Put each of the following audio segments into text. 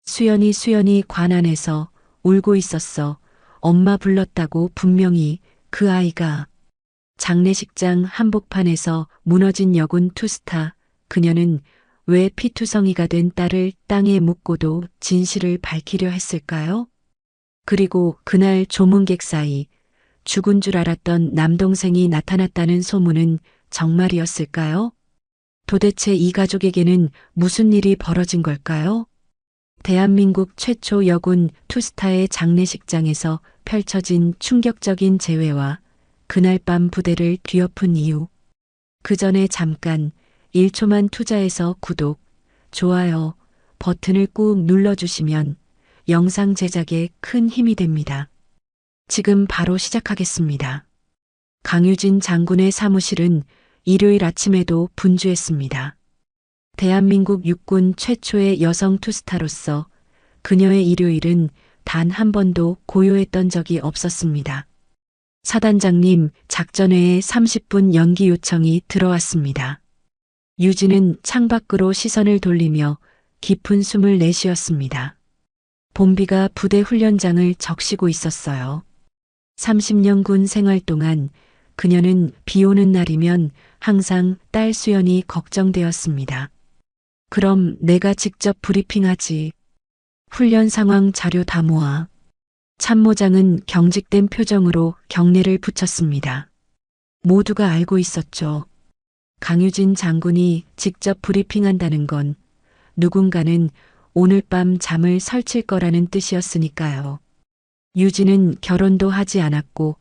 수연이 관 안에서 울고 있었어. 엄마 불렀다고 분명히 그 아이가. 장례식장 한복판에서 무너진 여군 투스타. 그녀는 왜 피투성이가 된 딸을 땅에 묻고도 진실을 밝히려 했을까요? 그리고 그날 조문객 사이 죽은 줄 알았던 남동생이 나타났다는 소문은 정말이었을까요? 도대체 이 가족에게는 무슨 일이 벌어진 걸까요? 대한민국 최초 여군 투스타의 장례식장에서 펼쳐진 충격적인 재회와 그날 밤 부대를 뒤엎은 이유. 그 전에 잠깐 1초만 투자해서 구독, 좋아요 버튼을 꾹 눌러주시면 영상 제작에 큰 힘이 됩니다. 지금 바로 시작하겠습니다. 강유진 장군의 사무실은 일요일 아침에도 분주했습니다. 대한민국 육군 최초의 여성 투스타로서 그녀의 일요일은 단 한 번도 고요했던 적이 없었습니다. 사단장님, 작전회에 30분 연기 요청이 들어왔습니다. 유진은 창밖으로 시선을 돌리며 깊은 숨을 내쉬었습니다. 봄비가 부대 훈련장을 적시고 있었어요. 30년 군 생활 동안 그녀는 비 오는 날이면 항상 딸 수연이 걱정되었습니다. 그럼 내가 직접 브리핑하지. 훈련 상황 자료 다 모아. 참모장은 경직된 표정으로 경례를 붙였습니다. 모두가 알고 있었죠. 강유진 장군이 직접 브리핑한다는 건 누군가는 오늘 밤 잠을 설칠 거라는 뜻이었으니까요. 유진은 결혼도 하지 않았고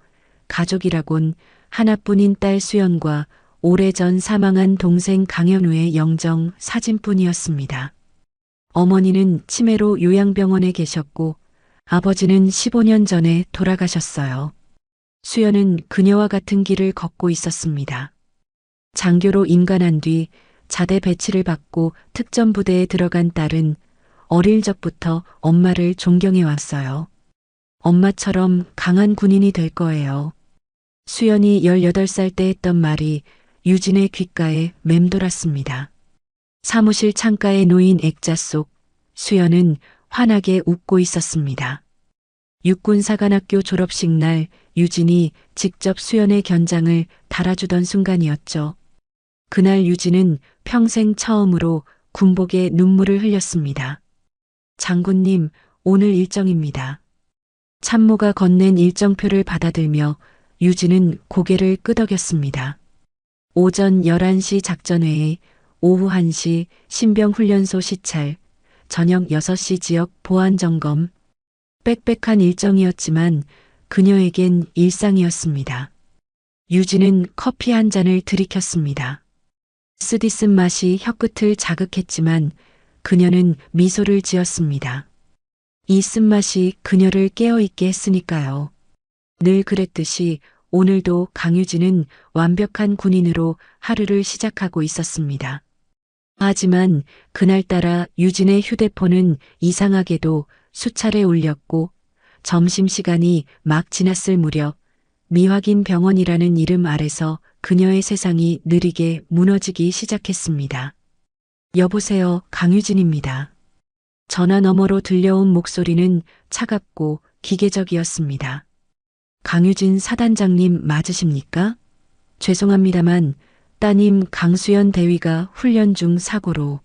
가족이라곤 하나뿐인 딸 수연과 오래전 사망한 동생 강현우의 영정 사진뿐이었습니다. 어머니는 치매로 요양병원에 계셨고 아버지는 15년 전에 돌아가셨어요. 수연은 그녀와 같은 길을 걷고 있었습니다. 장교로 임관한 뒤 자대 배치를 받고 특전부대에 들어간 딸은 어릴 적부터 엄마를 존경해 왔어요. 엄마처럼 강한 군인이 될 거예요. 수연이 18살 때 했던 말이 유진의 귓가에 맴돌았습니다. 사무실 창가에 놓인 액자 속 수연은 환하게 웃고 있었습니다. 육군사관학교 졸업식 날 유진이 직접 수연의 견장을 달아주던 순간이었죠. 그날 유진은 평생 처음으로 군복에 눈물을 흘렸습니다. 장군님, 오늘 일정입니다. 참모가 건넨 일정표를 받아들며 유진은 고개를 끄덕였습니다. 오전 11시 작전회의, 오후 1시 신병훈련소 시찰, 저녁 6시 지역 보안점검. 빽빽한 일정이었지만 그녀에겐 일상이었습니다. 유진은 커피 한 잔을 들이켰습니다. 쓰디쓴 맛이 혀끝을 자극했지만 그녀는 미소를 지었습니다. 이 쓴맛이 그녀를 깨어있게 했으니까요. 늘 그랬듯이 오늘도 강유진은 완벽한 군인으로 하루를 시작하고 있었습니다. 하지만 그날따라 유진의 휴대폰은 이상하게도 수차례 울렸고 점심시간이 막 지났을 무렵 미확인 병원이라는 이름 아래서 그녀의 세상이 느리게 무너지기 시작했습니다. 여보세요, 강유진입니다. 전화 너머로 들려온 목소리는 차갑고 기계적이었습니다. 강유진 사단장님 맞으십니까? 죄송합니다만 따님 강수연 대위가 훈련 중 사고로.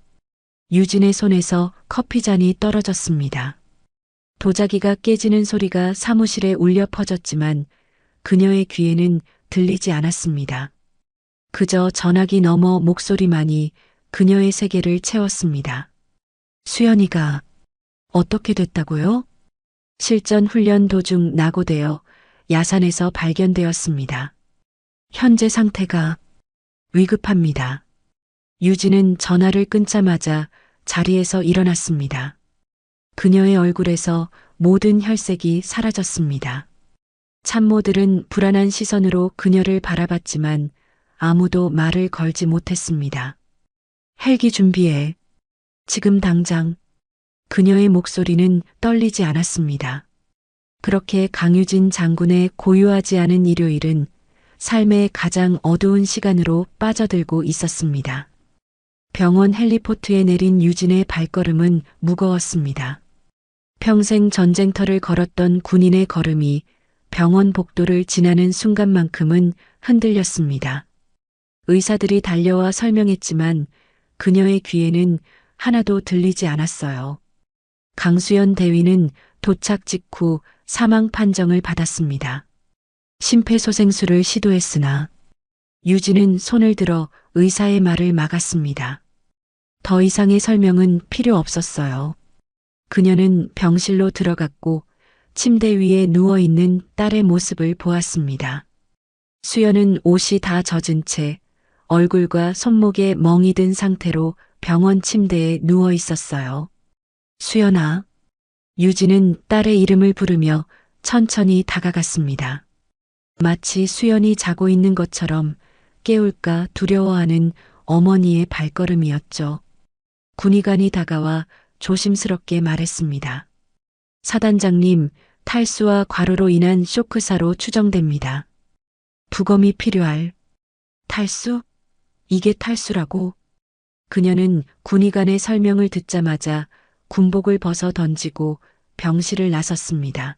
유진의 손에서 커피잔이 떨어졌습니다. 도자기가 깨지는 소리가 사무실에 울려 퍼졌지만 그녀의 귀에는 들리지 않았습니다. 그저 전화기 너머 목소리만이 그녀의 세계를 채웠습니다. 수연이가 어떻게 됐다고요? 실전 훈련 도중 낙오되어 야산에서 발견되었습니다. 현재 상태가 위급합니다. 유진은 전화를 끊자마자 자리에서 일어났습니다. 그녀의 얼굴에서 모든 혈색이 사라졌습니다. 참모들은 불안한 시선으로 그녀를 바라봤지만 아무도 말을 걸지 못했습니다. 헬기 준비해. 지금 당장. 그녀의 목소리는 떨리지 않았습니다. 그렇게 강유진 장군의 고요하지 않은 일요일은 삶의 가장 어두운 시간으로 빠져들고 있었습니다. 병원 헬리포트에 내린 유진의 발걸음은 무거웠습니다. 평생 전쟁터를 걸었던 군인의 걸음이 병원 복도를 지나는 순간만큼은 흔들렸습니다. 의사들이 달려와 설명했지만 그녀의 귀에는 하나도 들리지 않았어요. 강수연 대위는 도착 직후 사망 판정을 받았습니다. 심폐소생술을 시도했으나 유진은 손을 들어 의사의 말을 막았습니다. 더 이상의 설명은 필요 없었어요. 그녀는 병실로 들어갔고 침대 위에 누워있는 딸의 모습을 보았습니다. 수연은 옷이 다 젖은 채 얼굴과 손목에 멍이 든 상태로 병원 침대에 누워 있었어요. 수연아. 유진은 딸의 이름을 부르며 천천히 다가갔습니다. 마치 수연이 자고 있는 것처럼 깨울까 두려워하는 어머니의 발걸음이었죠. 군의관이 다가와 조심스럽게 말했습니다. 사단장님, 탈수와 과로로 인한 쇼크사로 추정됩니다. 부검이 필요할. 탈수? 이게 탈수라고? 그녀는 군의관의 설명을 듣자마자 군복을 벗어 던지고 병실을 나섰습니다.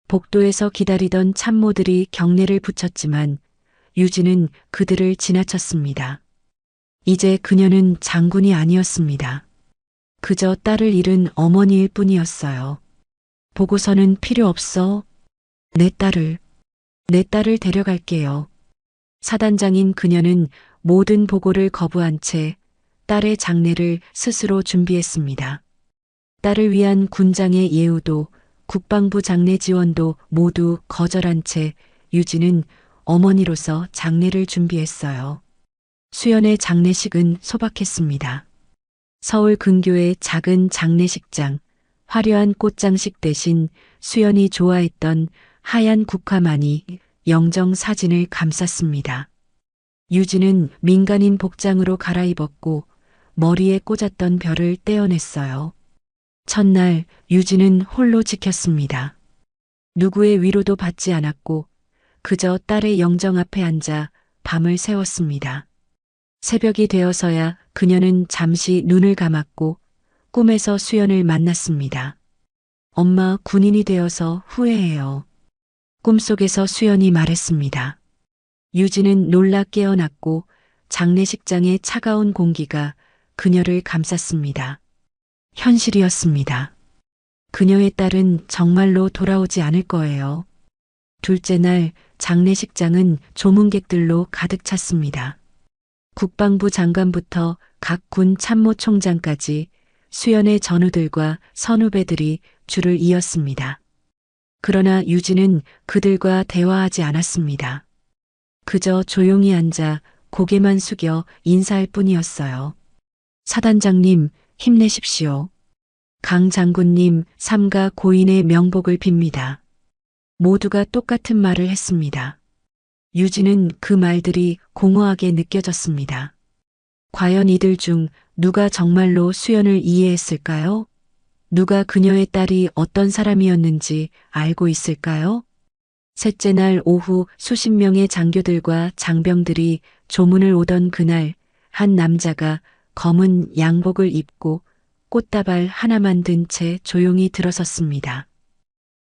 복도에서 기다리던 참모들이 경례를 붙였지만 유진은 그들을 지나쳤습니다. 이제 그녀는 장군이 아니었습니다. 그저 딸을 잃은 어머니일 뿐이었어요. 보고서는 필요 없어. 내 딸을 데려갈게요. 사단장인 그녀는 모든 보고를 거부한 채 딸의 장례를 스스로 준비했습니다. 딸을 위한 군장의 예우도 국방부 장례 지원도 모두 거절한 채 유진은 어머니로서 장례를 준비했어요. 수연의 장례식은 소박했습니다. 서울 근교의 작은 장례식장, 화려한 꽃장식 대신 수연이 좋아했던 하얀 국화만이 영정 사진을 감쌌습니다. 유진은 민간인 복장으로 갈아입었고 머리에 꽂았던 별을 떼어냈어요. 첫날 유진은 홀로 지켰습니다. 누구의 위로도 받지 않았고 그저 딸의 영정 앞에 앉아 밤을 새웠습니다. 새벽이 되어서야 그녀는 잠시 눈을 감았고 꿈에서 수연을 만났습니다. 엄마, 군인이 되어서 후회해요. 꿈속에서 수연이 말했습니다. 유진은 놀라 깨어났고 장례식장의 차가운 공기가 그녀를 감쌌습니다. 현실이었습니다. 그녀의 딸은 정말로 돌아오지 않을 거예요. 둘째 날 장례식장은 조문객들로 가득 찼습니다. 국방부 장관부터 각 군 참모총장까지 수연의 전우들과 선후배들이 줄을 이었습니다. 그러나 유진은 그들과 대화하지 않았습니다. 그저 조용히 앉아 고개만 숙여 인사할 뿐이었어요. 사단장님, 힘내십시오. 강 장군님, 삼가 고인의 명복을 빕니다. 모두가 똑같은 말을 했습니다. 유진은 그 말들이 공허하게 느껴졌습니다. 과연 이들 중 누가 정말로 수연을 이해했을까요? 누가 그녀의 딸이 어떤 사람이었는지 알고 있을까요? 셋째 날 오후 수십 명의 장교들과 장병들이 조문을 오던 그날 한 남자가 검은 양복을 입고 꽃다발 하나만 든 채 조용히 들어섰습니다.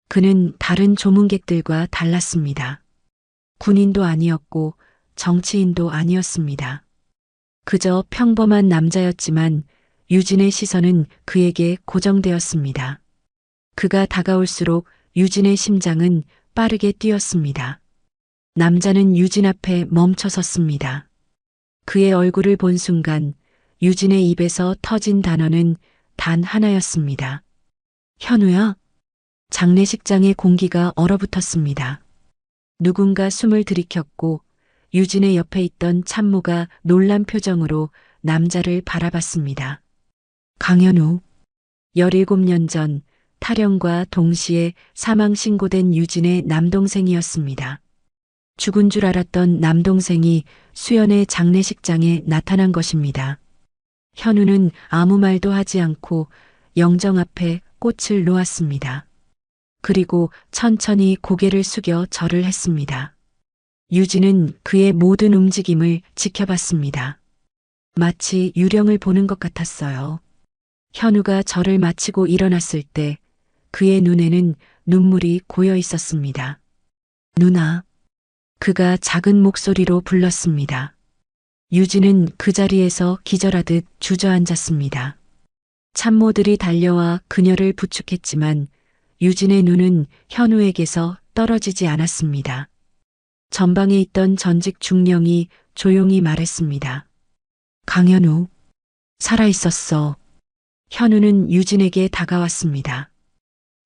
그는 다른 조문객들과 달랐습니다. 군인도 아니었고 정치인도 아니었습니다. 그저 평범한 남자였지만 유진의 시선은 그에게 고정되었습니다. 그가 다가올수록 유진의 심장은 빠르게 뛰었습니다. 남자는 유진 앞에 멈춰 섰습니다. 그의 얼굴을 본 순간 유진의 입에서 터진 단어는 단 하나였습니다. 현우야? 장례식장의 공기가 얼어붙었습니다. 누군가 숨을 들이켰고 유진의 옆에 있던 참모가 놀란 표정으로 남자를 바라봤습니다. 강현우. 17년 전 탈영과 동시에 사망 신고된 유진의 남동생이었습니다. 죽은 줄 알았던 남동생이 수연의 장례식장에 나타난 것입니다. 현우는 아무 말도 하지 않고 영정 앞에 꽃을 놓았습니다. 그리고 천천히 고개를 숙여 절을 했습니다. 유진은 그의 모든 움직임을 지켜봤습니다. 마치 유령을 보는 것 같았어요. 현우가 절을 마치고 일어났을 때 그의 눈에는 눈물이 고여 있었습니다. 누나. 그가 작은 목소리로 불렀습니다. 유진은 그 자리에서 기절하듯 주저앉았습니다. 참모들이 달려와 그녀를 부축했지만 유진의 눈은 현우에게서 떨어지지 않았습니다. 전방에 있던 전직 중령이 조용히 말했습니다. 강현우, 살아있었어. 현우는 유진에게 다가왔습니다.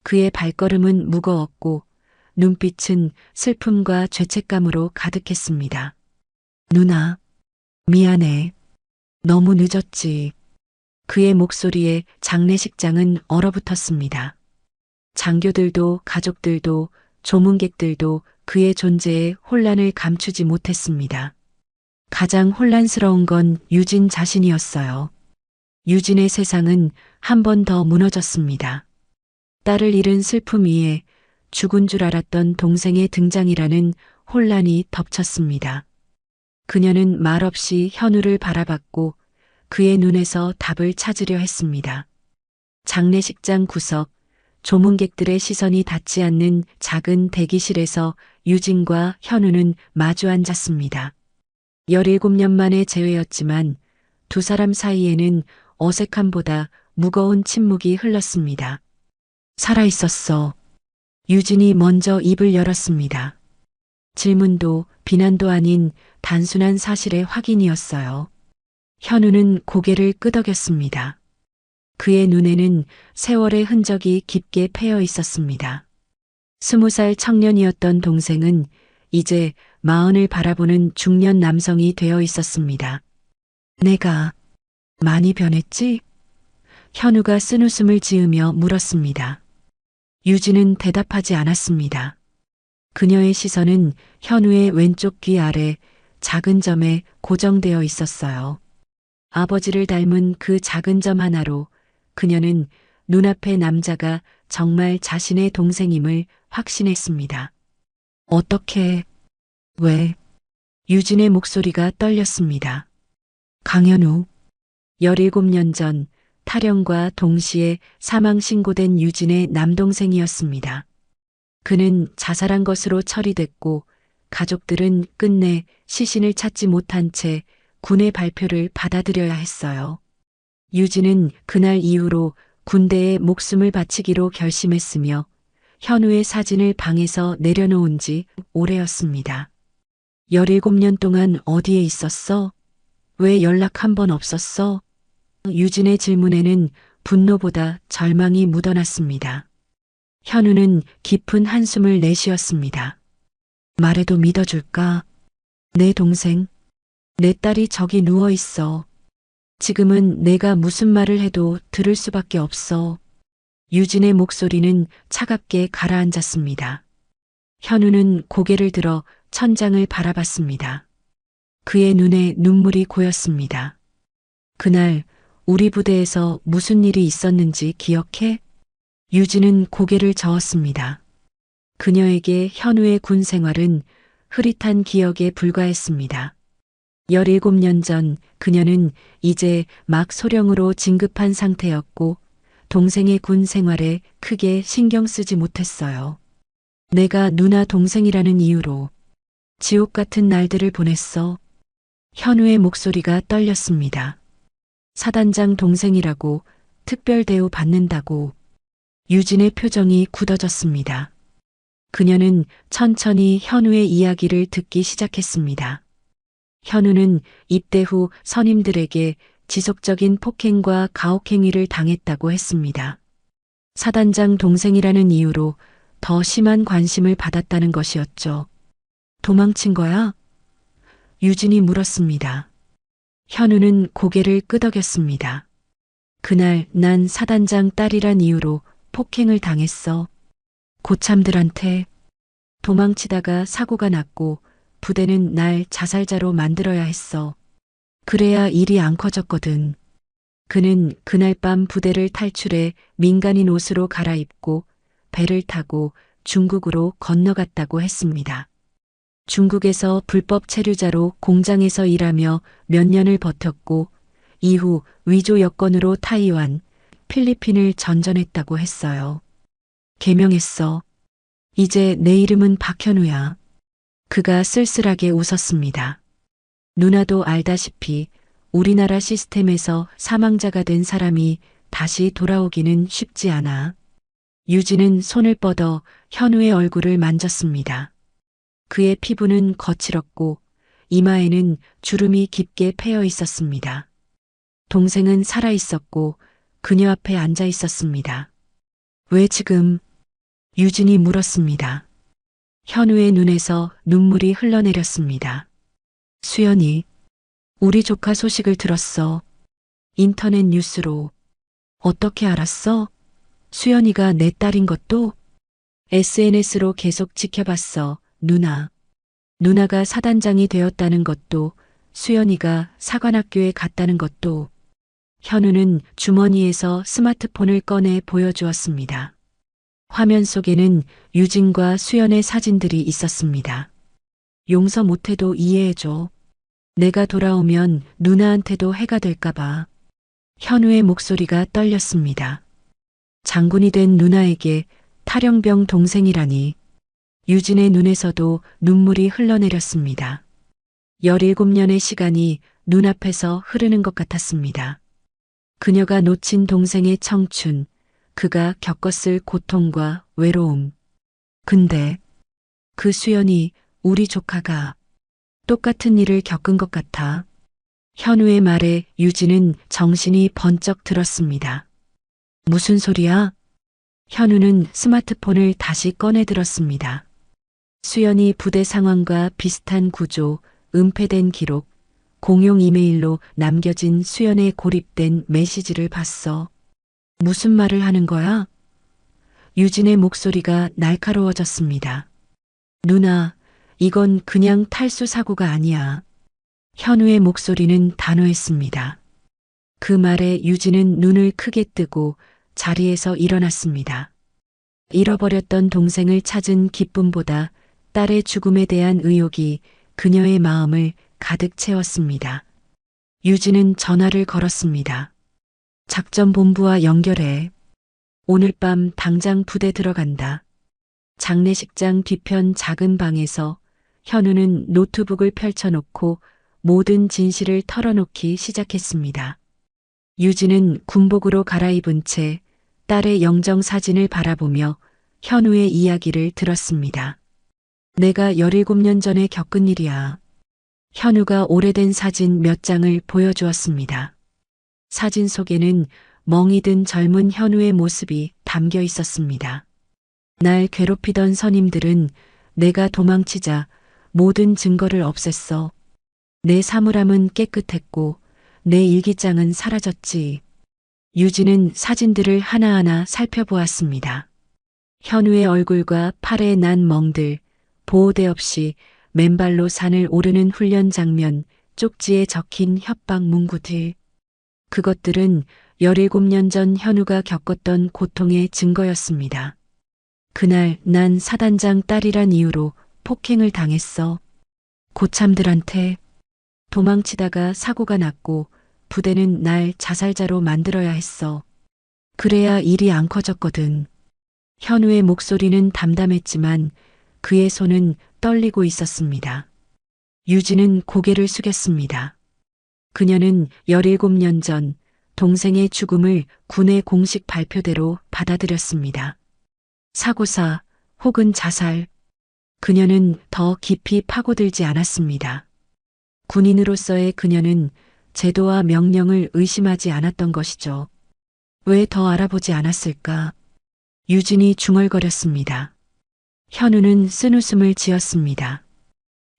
그의 발걸음은 무거웠고 눈빛은 슬픔과 죄책감으로 가득했습니다. 누나, 미안해. 너무 늦었지. 그의 목소리에 장례식장은 얼어붙었습니다. 장교들도 가족들도 조문객들도 그의 존재에 혼란을 감추지 못했습니다. 가장 혼란스러운 건 유진 자신이었어요. 유진의 세상은 한 번 더 무너졌습니다. 딸을 잃은 슬픔 위에 죽은 줄 알았던 동생의 등장이라는 혼란이 덮쳤습니다. 그녀는 말없이 현우를 바라봤고 그의 눈에서 답을 찾으려 했습니다. 장례식장 구석, 조문객들의 시선이 닿지 않는 작은 대기실에서 유진과 현우는 마주 앉았습니다. 17년 만의 재회였지만 두 사람 사이에는 어색함보다 무거운 침묵이 흘렀습니다. 살아있었어. 유진이 먼저 입을 열었습니다. 질문도 비난도 아닌 단순한 사실의 확인이었어요. 현우는 고개를 끄덕였습니다. 그의 눈에는 세월의 흔적이 깊게 패여 있었습니다. 20살 청년이었던 동생은 이제 40을 바라보는 중년 남성이 되어 있었습니다. 내가 많이 변했지? 현우가 쓴웃음을 지으며 물었습니다. 유진은 대답하지 않았습니다. 그녀의 시선은 현우의 왼쪽 귀 아래 작은 점에 고정되어 있었어요. 아버지를 닮은 그 작은 점 하나로 그녀는 눈앞의 남자가 정말 자신의 동생임을 확신했습니다. 어떻게, 왜? 유진의 목소리가 떨렸습니다. 강현우. 17년 전 탈영과 동시에 사망 신고된 유진의 남동생이었습니다. 그는 자살한 것으로 처리됐고 가족들은 끝내 시신을 찾지 못한 채 군의 발표를 받아들여야 했어요. 유진은 그날 이후로 군대에 목숨을 바치기로 결심했으며 현우의 사진을 방에서 내려놓은 지 오래였습니다. 17년 동안 어디에 있었어? 왜 연락 한 번 없었어? 유진의 질문에는 분노보다 절망이 묻어났습니다. 현우는 깊은 한숨을 내쉬었습니다. 말해도 믿어줄까? 내 동생, 내 딸이 저기 누워 있어. 지금은 내가 무슨 말을 해도 들을 수밖에 없어. 유진의 목소리는 차갑게 가라앉았습니다. 현우는 고개를 들어 천장을 바라봤습니다. 그의 눈에 눈물이 고였습니다. 그날 우리 부대에서 무슨 일이 있었는지 기억해? 유진은 고개를 저었습니다. 그녀에게 현우의 군 생활은 흐릿한 기억에 불과했습니다. 17년 전 그녀는 이제 막 소령으로 진급한 상태였고 동생의 군 생활에 크게 신경 쓰지 못했어요. 내가 누나 동생이라는 이유로 지옥 같은 날들을 보냈어. 현우의 목소리가 떨렸습니다. 사단장 동생이라고 특별 대우 받는다고. 유진의 표정이 굳어졌습니다. 그녀는 천천히 현우의 이야기를 듣기 시작했습니다. 현우는 입대 후 선임들에게 지속적인 폭행과 가혹행위를 당했다고 했습니다. 사단장 동생이라는 이유로 더 심한 관심을 받았다는 것이었죠. 도망친 거야? 유진이 물었습니다. 현우는 고개를 끄덕였습니다. 그날 난 사단장 딸이란 이유로 폭행을 당했어. 고참들한테. 도망치다가 사고가 났고 부대는 날 자살자로 만들어야 했어. 그래야 일이 안 커졌거든. 그는 그날 밤 부대를 탈출해 민간인 옷으로 갈아입고 배를 타고 중국으로 건너갔다고 했습니다. 중국에서 불법 체류자로 공장에서 일하며 몇 년을 버텼고 이후 위조 여건으로 타이완, 필리핀을 전전했다고 했어요. 개명했어. 이제 내 이름은 박현우야. 그가 쓸쓸하게 웃었습니다. 누나도 알다시피 우리나라 시스템에서 사망자가 된 사람이 다시 돌아오기는 쉽지 않아. 유진은 손을 뻗어 현우의 얼굴을 만졌습니다. 그의 피부는 거칠었고 이마에는 주름이 깊게 패여 있었습니다. 동생은 살아 있었고 그녀 앞에 앉아 있었습니다. 왜 지금? 유진이 물었습니다. 현우의 눈에서 눈물이 흘러내렸습니다. 수연이, 우리 조카 소식을 들었어. 인터넷 뉴스로. 어떻게 알았어? 수연이가 내 딸인 것도? SNS로 계속 지켜봤어, 누나. 누나가 사단장이 되었다는 것도, 수연이가 사관학교에 갔다는 것도. 현우는 주머니에서 스마트폰을 꺼내 보여주었습니다. 화면 속에는 유진과 수연의 사진들이 있었습니다. 용서 못해도 이해해줘. 내가 돌아오면 누나한테도 해가 될까봐. 현우의 목소리가 떨렸습니다. 장군이 된 누나에게 탈영병 동생이라니. 유진의 눈에서도 눈물이 흘러내렸습니다. 17년의 시간이 눈앞에서 흐르는 것 같았습니다. 그녀가 놓친 동생의 청춘, 그가 겪었을 고통과 외로움. 근데 그 수연이, 우리 조카가 똑같은 일을 겪은 것 같아. 현우의 말에 유진은 정신이 번쩍 들었습니다. 무슨 소리야? 현우는 스마트폰을 다시 꺼내 들었습니다. 수연이 부대 상황과 비슷한 구조, 은폐된 기록, 공용 이메일로 남겨진 수연의 고립된 메시지를 봤어. 무슨 말을 하는 거야? 유진의 목소리가 날카로워졌습니다. 누나, 이건 그냥 탈수 사고가 아니야. 현우의 목소리는 단호했습니다. 그 말에 유진은 눈을 크게 뜨고 자리에서 일어났습니다. 잃어버렸던 동생을 찾은 기쁨보다 딸의 죽음에 대한 의욕이 그녀의 마음을 가득 채웠습니다. 유진은 전화를 걸었습니다. 작전본부와 연결해. 오늘 밤 당장 부대 들어간다. 장례식장 뒤편 작은 방에서 현우는 노트북을 펼쳐놓고 모든 진실을 털어놓기 시작했습니다. 유진은 군복으로 갈아입은 채 딸의 영정 사진을 바라보며 현우의 이야기를 들었습니다. 내가 17년 전에 겪은 일이야. 현우가 오래된 사진 몇 장을 보여주었습니다. 사진 속에는 멍이 든 젊은 현우의 모습이 담겨 있었습니다. 날 괴롭히던 선임들은 내가 도망치자 모든 증거를 없앴어. 내 사물함은 깨끗했고 내 일기장은 사라졌지. 유진은 사진들을 하나하나 살펴보았습니다. 현우의 얼굴과 팔에 난 멍들, 보호대 없이 맨발로 산을 오르는 훈련 장면, 쪽지에 적힌 협박 문구들. 그것들은 17년 전 현우가 겪었던 고통의 증거였습니다. 그날 난 사단장 딸이란 이유로 폭행을 당했어. 고참들한테. 도망치다가 사고가 났고 부대는 날 자살자로 만들어야 했어. 그래야 일이 안 커졌거든. 현우의 목소리는 담담했지만 그의 손은 떨리고 있었습니다. 유진은 고개를 숙였습니다. 그녀는 17년 전 동생의 죽음을 군의 공식 발표대로 받아들였습니다. 사고사 혹은 자살. 그녀는 더 깊이 파고들지 않았습니다. 군인으로서의 그녀는 제도와 명령을 의심하지 않았던 것이죠. 왜 더 알아보지 않았을까? 유진이 중얼거렸습니다. 현우는 쓴웃음을 지었습니다.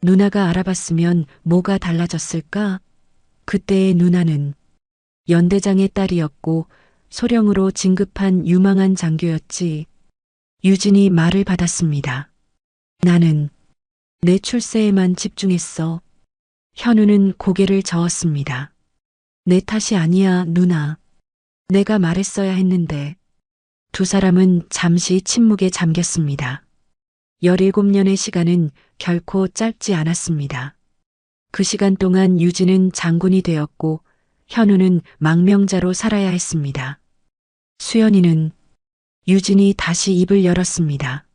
누나가 알아봤으면 뭐가 달라졌을까? 그때의 누나는 연대장의 딸이었고 소령으로 진급한 유망한 장교였지. 유진이 말을 받았습니다. 나는 내 출세에만 집중했어. 현우는 고개를 저었습니다. 내 탓이 아니야, 누나. 내가 말했어야 했는데. 두 사람은 잠시 침묵에 잠겼습니다. 17년의 시간은 결코 짧지 않았습니다. 그 시간 동안 유진은 장군이 되었고 현우는 망명자로 살아야 했습니다. 수연이는 유진이 다시 입을 열었습니다.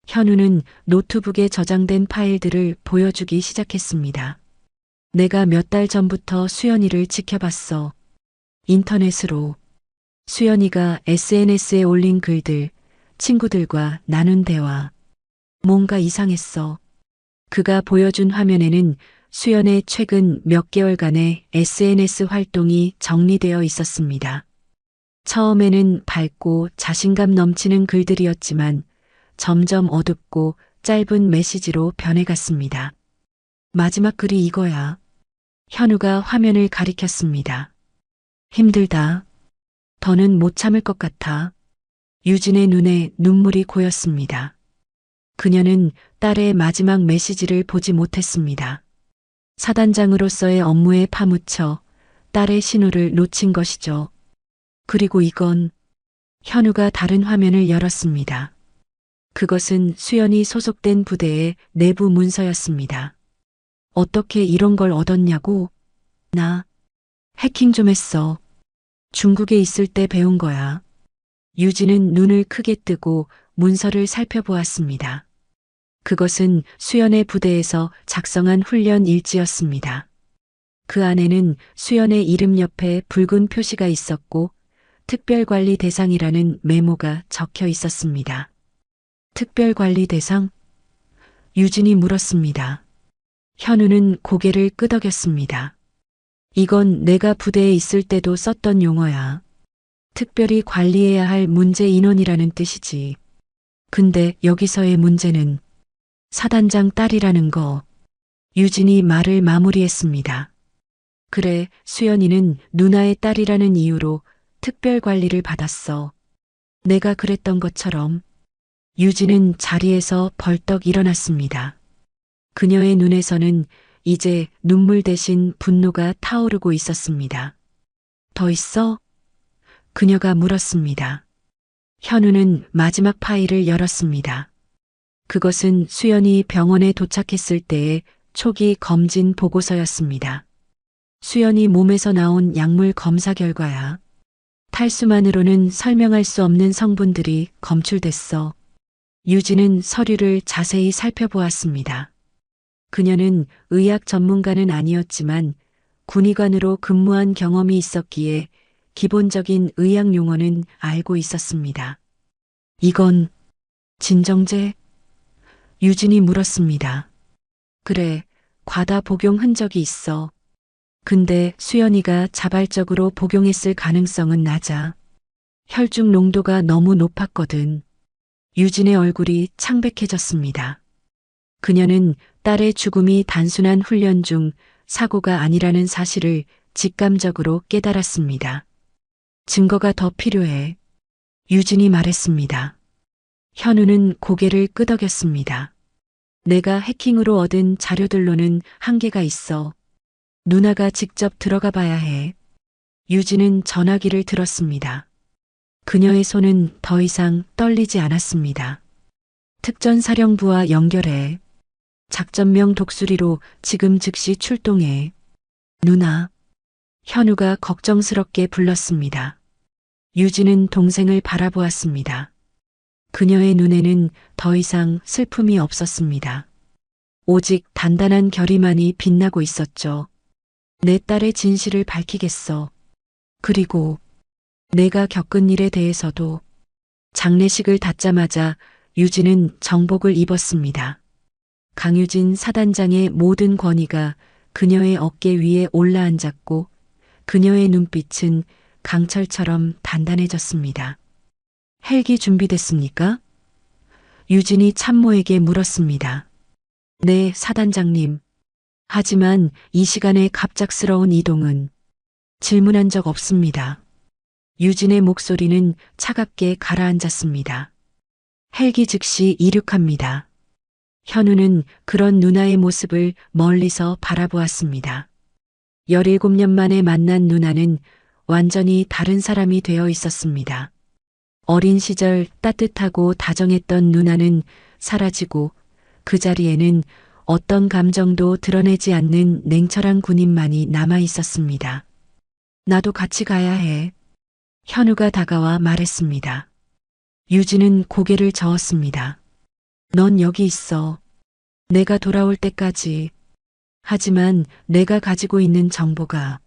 현우는 노트북에 저장된 파일들을 보여주기 시작했습니다. 내가 몇 달 전부터 수연이를 지켜봤어. 인터넷으로. 수연이가 SNS에 올린 글들, 친구들과 나눈 대화. 뭔가 이상했어. 그가 보여준 화면에는 수연의 최근 몇 개월간의 SNS 활동이 정리되어 있었습니다. 처음에는 밝고 자신감 넘치는 글들이었지만 점점 어둡고 짧은 메시지로 변해갔습니다. 마지막 글이 이거야. 현우가 화면을 가리켰습니다. 힘들다. 더는 못 참을 것 같아. 유진의 눈에 눈물이 고였습니다. 그녀는 딸의 마지막 메시지를 보지 못했습니다. 사단장으로서의 업무에 파묻혀 딸의 신호를 놓친 것이죠. 그리고 이건 현우가 다른 화면을 열었습니다. 그것은 수연이 소속된 부대의 내부 문서였습니다. 어떻게 이런 걸 얻었냐고? 나 해킹 좀 했어. 중국에 있을 때 배운 거야. 유진은 눈을 크게 뜨고 문서를 살펴보았습니다. 그것은 수연의 부대에서 작성한 훈련 일지였습니다. 그 안에는 수연의 이름 옆에 붉은 표시가 있었고 특별관리 대상이라는 메모가 적혀 있었습니다. 특별관리 대상? 유진이 물었습니다. 현우는 고개를 끄덕였습니다. 이건 내가 부대에 있을 때도 썼던 용어야. 특별히 관리해야 할 문제 인원이라는 뜻이지. 근데 여기서의 문제는 사단장 딸이라는 거. 유진이 말을 마무리했습니다. 그래, 수연이는 누나의 딸이라는 이유로 특별 관리를 받았어. 내가 그랬던 것처럼. 유진은 자리에서 벌떡 일어났습니다. 그녀의 눈에서는 이제 눈물 대신 분노가 타오르고 있었습니다. 더 있어? 그녀가 물었습니다. 현우는 마지막 파일을 열었습니다. 그것은 수연이 병원에 도착했을 때의 초기 검진 보고서였습니다. 수연이 몸에서 나온 약물 검사 결과야. 탈수만으로는 설명할 수 없는 성분들이 검출됐어. 유진은 서류를 자세히 살펴보았습니다. 그녀는 의학 전문가는 아니었지만 군의관으로 근무한 경험이 있었기에 기본적인 의학 용어는 알고 있었습니다. 이건 진정제? 유진이 물었습니다. 그래, 과다 복용 흔적이 있어. 근데 수연이가 자발적으로 복용했을 가능성은 낮아. 혈중 농도가 너무 높았거든. 유진의 얼굴이 창백해졌습니다. 그녀는 딸의 죽음이 단순한 훈련 중 사고가 아니라는 사실을 직감적으로 깨달았습니다. 증거가 더 필요해. 유진이 말했습니다. 현우는 고개를 끄덕였습니다. 내가 해킹으로 얻은 자료들로는 한계가 있어. 누나가 직접 들어가 봐야 해. 유진은 전화기를 들었습니다. 그녀의 손은 더 이상 떨리지 않았습니다. 특전사령부와 연결해. 작전명 독수리로 지금 즉시 출동해. 누나. 현우가 걱정스럽게 불렀습니다. 유진은 동생을 바라보았습니다. 그녀의 눈에는 더 이상 슬픔이 없었습니다. 오직 단단한 결의만이 빛나고 있었죠. 내 딸의 진실을 밝히겠어. 그리고 내가 겪은 일에 대해서도. 장례식을 닫자마자 유진은 정복을 입었습니다. 강유진 사단장의 모든 권위가 그녀의 어깨 위에 올라앉았고 그녀의 눈빛은 강철처럼 단단해졌습니다. 헬기 준비됐습니까? 유진이 참모에게 물었습니다. 네, 사단장님. 하지만 이 시간에 갑작스러운 이동은 질문한 적 없습니다. 유진의 목소리는 차갑게 가라앉았습니다. 헬기 즉시 이륙합니다. 현우는 그런 누나의 모습을 멀리서 바라보았습니다. 17년 만에 만난 누나는 완전히 다른 사람이 되어 있었습니다. 어린 시절 따뜻하고 다정했던 누나는 사라지고 그 자리에는 어떤 감정도 드러내지 않는 냉철한 군인만이 남아 있었습니다. 나도 같이 가야 해. 현우가 다가와 말했습니다. 유진은 고개를 저었습니다. 넌 여기 있어. 내가 돌아올 때까지. 하지만 내가 가지고 있는 정보가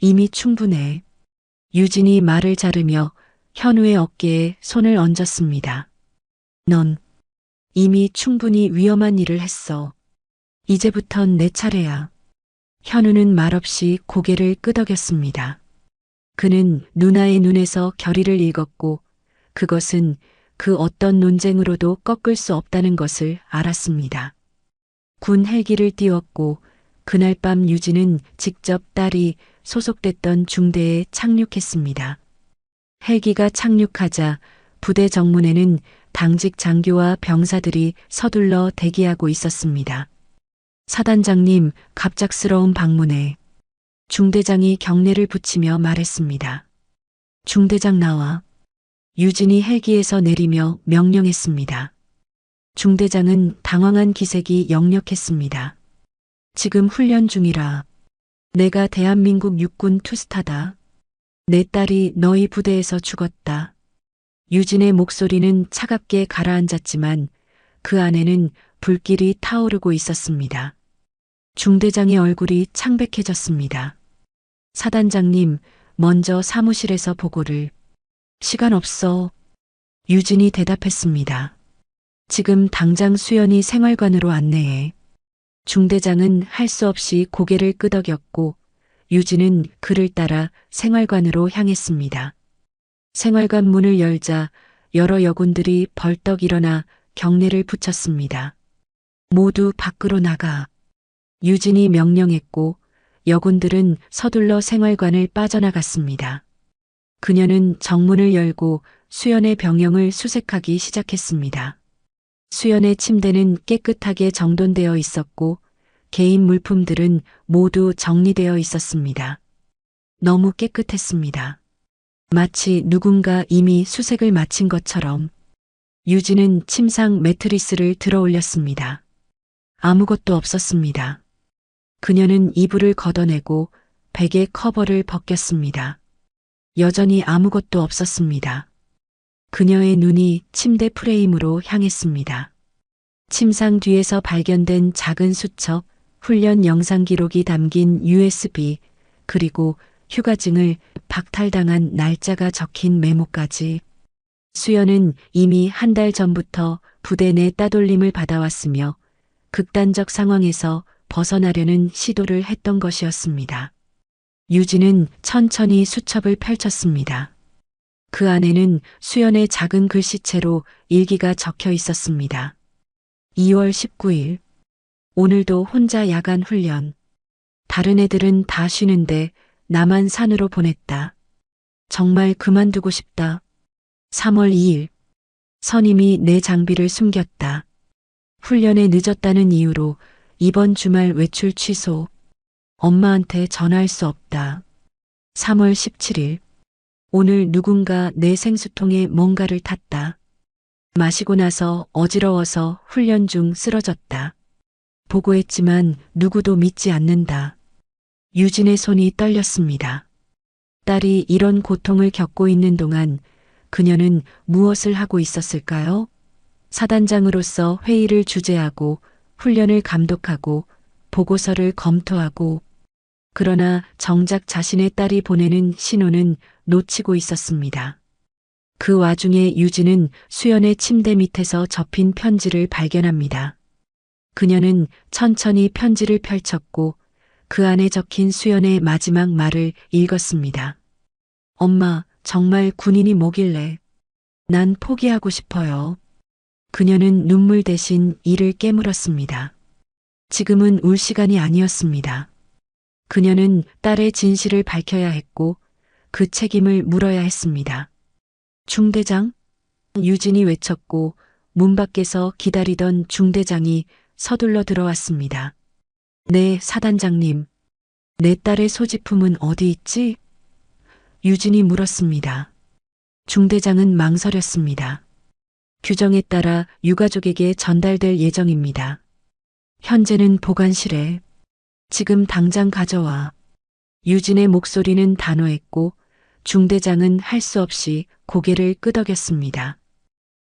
이미 충분해. 유진이 말을 자르며 현우의 어깨에 손을 얹었습니다. 넌 이미 충분히 위험한 일을 했어. 이제부턴 내 차례야. 현우는 말없이 고개를 끄덕였습니다. 그는 누나의 눈에서 결의를 읽었고 그것은 그 어떤 논쟁으로도 꺾을 수 없다는 것을 알았습니다. 군 헬기를 띄웠고 그날 밤 유진은 직접 딸이 소속됐던 중대에 착륙했습니다. 헬기가 착륙하자 부대 정문에는 당직 장교와 병사들이 서둘러 대기하고 있었습니다. 사단장님, 갑작스러운 방문에 중대장이 경례를 붙이며 말했습니다. 중대장 나와. 유진이 헬기에서 내리며 명령했습니다. 중대장은 당황한 기색이 역력했습니다. 지금 훈련 중이라. 내가 대한민국 육군 투스타다. 내 딸이 너희 부대에서 죽었다. 유진의 목소리는 차갑게 가라앉았지만 그 안에는 불길이 타오르고 있었습니다. 중대장의 얼굴이 창백해졌습니다. 사단장님, 먼저 사무실에서 보고를. 시간 없어. 유진이 대답했습니다. 지금 당장 수연이 생활관으로 안내해. 중대장은 할 수 없이 고개를 끄덕였고 유진은 그를 따라 생활관으로 향했습니다. 생활관 문을 열자 여러 여군들이 벌떡 일어나 경례를 붙였습니다. 모두 밖으로 나가. 유진이 명령했고 여군들은 서둘러 생활관을 빠져나갔습니다. 그녀는 정문을 열고 수연의 병영을 수색하기 시작했습니다. 수연의 침대는 깨끗하게 정돈되어 있었고 개인 물품들은 모두 정리되어 있었습니다. 너무 깨끗했습니다. 마치 누군가 이미 수색을 마친 것처럼. 유진은 침상 매트리스를 들어 올렸습니다. 아무것도 없었습니다. 그녀는 이불을 걷어내고 베개 커버를 벗겼습니다. 여전히 아무것도 없었습니다. 그녀의 눈이 침대 프레임으로 향했습니다. 침상 뒤에서 발견된 작은 수첩, 훈련 영상 기록이 담긴 USB, 그리고 휴가증을 박탈당한 날짜가 적힌 메모까지. 수연은 이미 한 달 전부터 부대 내 따돌림을 받아왔으며 극단적 상황에서 벗어나려는 시도를 했던 것이었습니다. 유진은 천천히 수첩을 펼쳤습니다. 그 안에는 수연의 작은 글씨체로 일기가 적혀 있었습니다. 2월 19일. 오늘도 혼자 야간 훈련. 다른 애들은 다 쉬는데 나만 산으로 보냈다. 정말 그만두고 싶다. 3월 2일. 선임이 내 장비를 숨겼다. 훈련에 늦었다는 이유로 이번 주말 외출 취소. 엄마한테 전화할 수 없다. 3월 17일. 오늘 누군가 내 생수통에 뭔가를 탔다. 마시고 나서 어지러워서 훈련 중 쓰러졌다. 보고했지만 누구도 믿지 않는다. 유진의 손이 떨렸습니다. 딸이 이런 고통을 겪고 있는 동안 그녀는 무엇을 하고 있었을까요? 사단장으로서 회의를 주재하고 훈련을 감독하고 보고서를 검토하고 그러나 정작 자신의 딸이 보내는 신호는 놓치고 있었습니다. 그 와중에 유진은 수연의 침대 밑에서 접힌 편지를 발견합니다. 그녀는 천천히 편지를 펼쳤고 그 안에 적힌 수연의 마지막 말을 읽었습니다. 엄마, 정말 군인이 뭐길래. 난 포기하고 싶어요. 그녀는 눈물 대신 이를 깨물었습니다. 지금은 울 시간이 아니었습니다. 그녀는 딸의 진실을 밝혀야 했고 그 책임을 물어야 했습니다. 중대장? 유진이 외쳤고 문 밖에서 기다리던 중대장이 서둘러 들어왔습니다. 네, 사단장님. 내 딸의 소지품은 어디 있지? 유진이 물었습니다. 중대장은 망설였습니다. 규정에 따라 유가족에게 전달될 예정입니다. 현재는 보관실에. 지금 당장 가져와. 유진의 목소리는 단호했고 중대장은 할 수 없이 고개를 끄덕였습니다.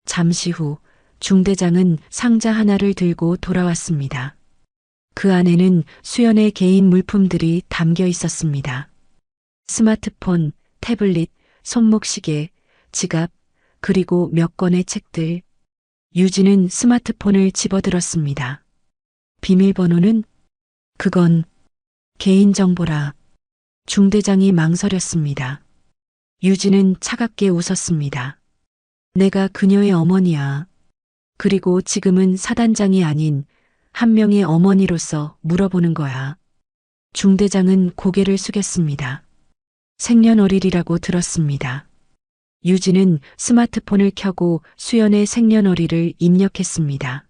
잠시 후 중대장은 상자 하나를 들고 돌아왔습니다. 그 안에는 수연의 개인 물품들이 담겨 있었습니다. 스마트폰, 태블릿, 손목시계, 지갑, 그리고 몇 권의 책들. 유진은 스마트폰을 집어들었습니다. 비밀번호는? 그건 개인정보라. 중대장이 망설였습니다. 유진은 차갑게 웃었습니다. 내가 그녀의 어머니야. 그리고 지금은 사단장이 아닌 한 명의 어머니로서 물어보는 거야. 중대장은 고개를 숙였습니다. 생년월일이라고 들었습니다. 유진은 스마트폰을 켜고 수연의 생년월일을 입력했습니다.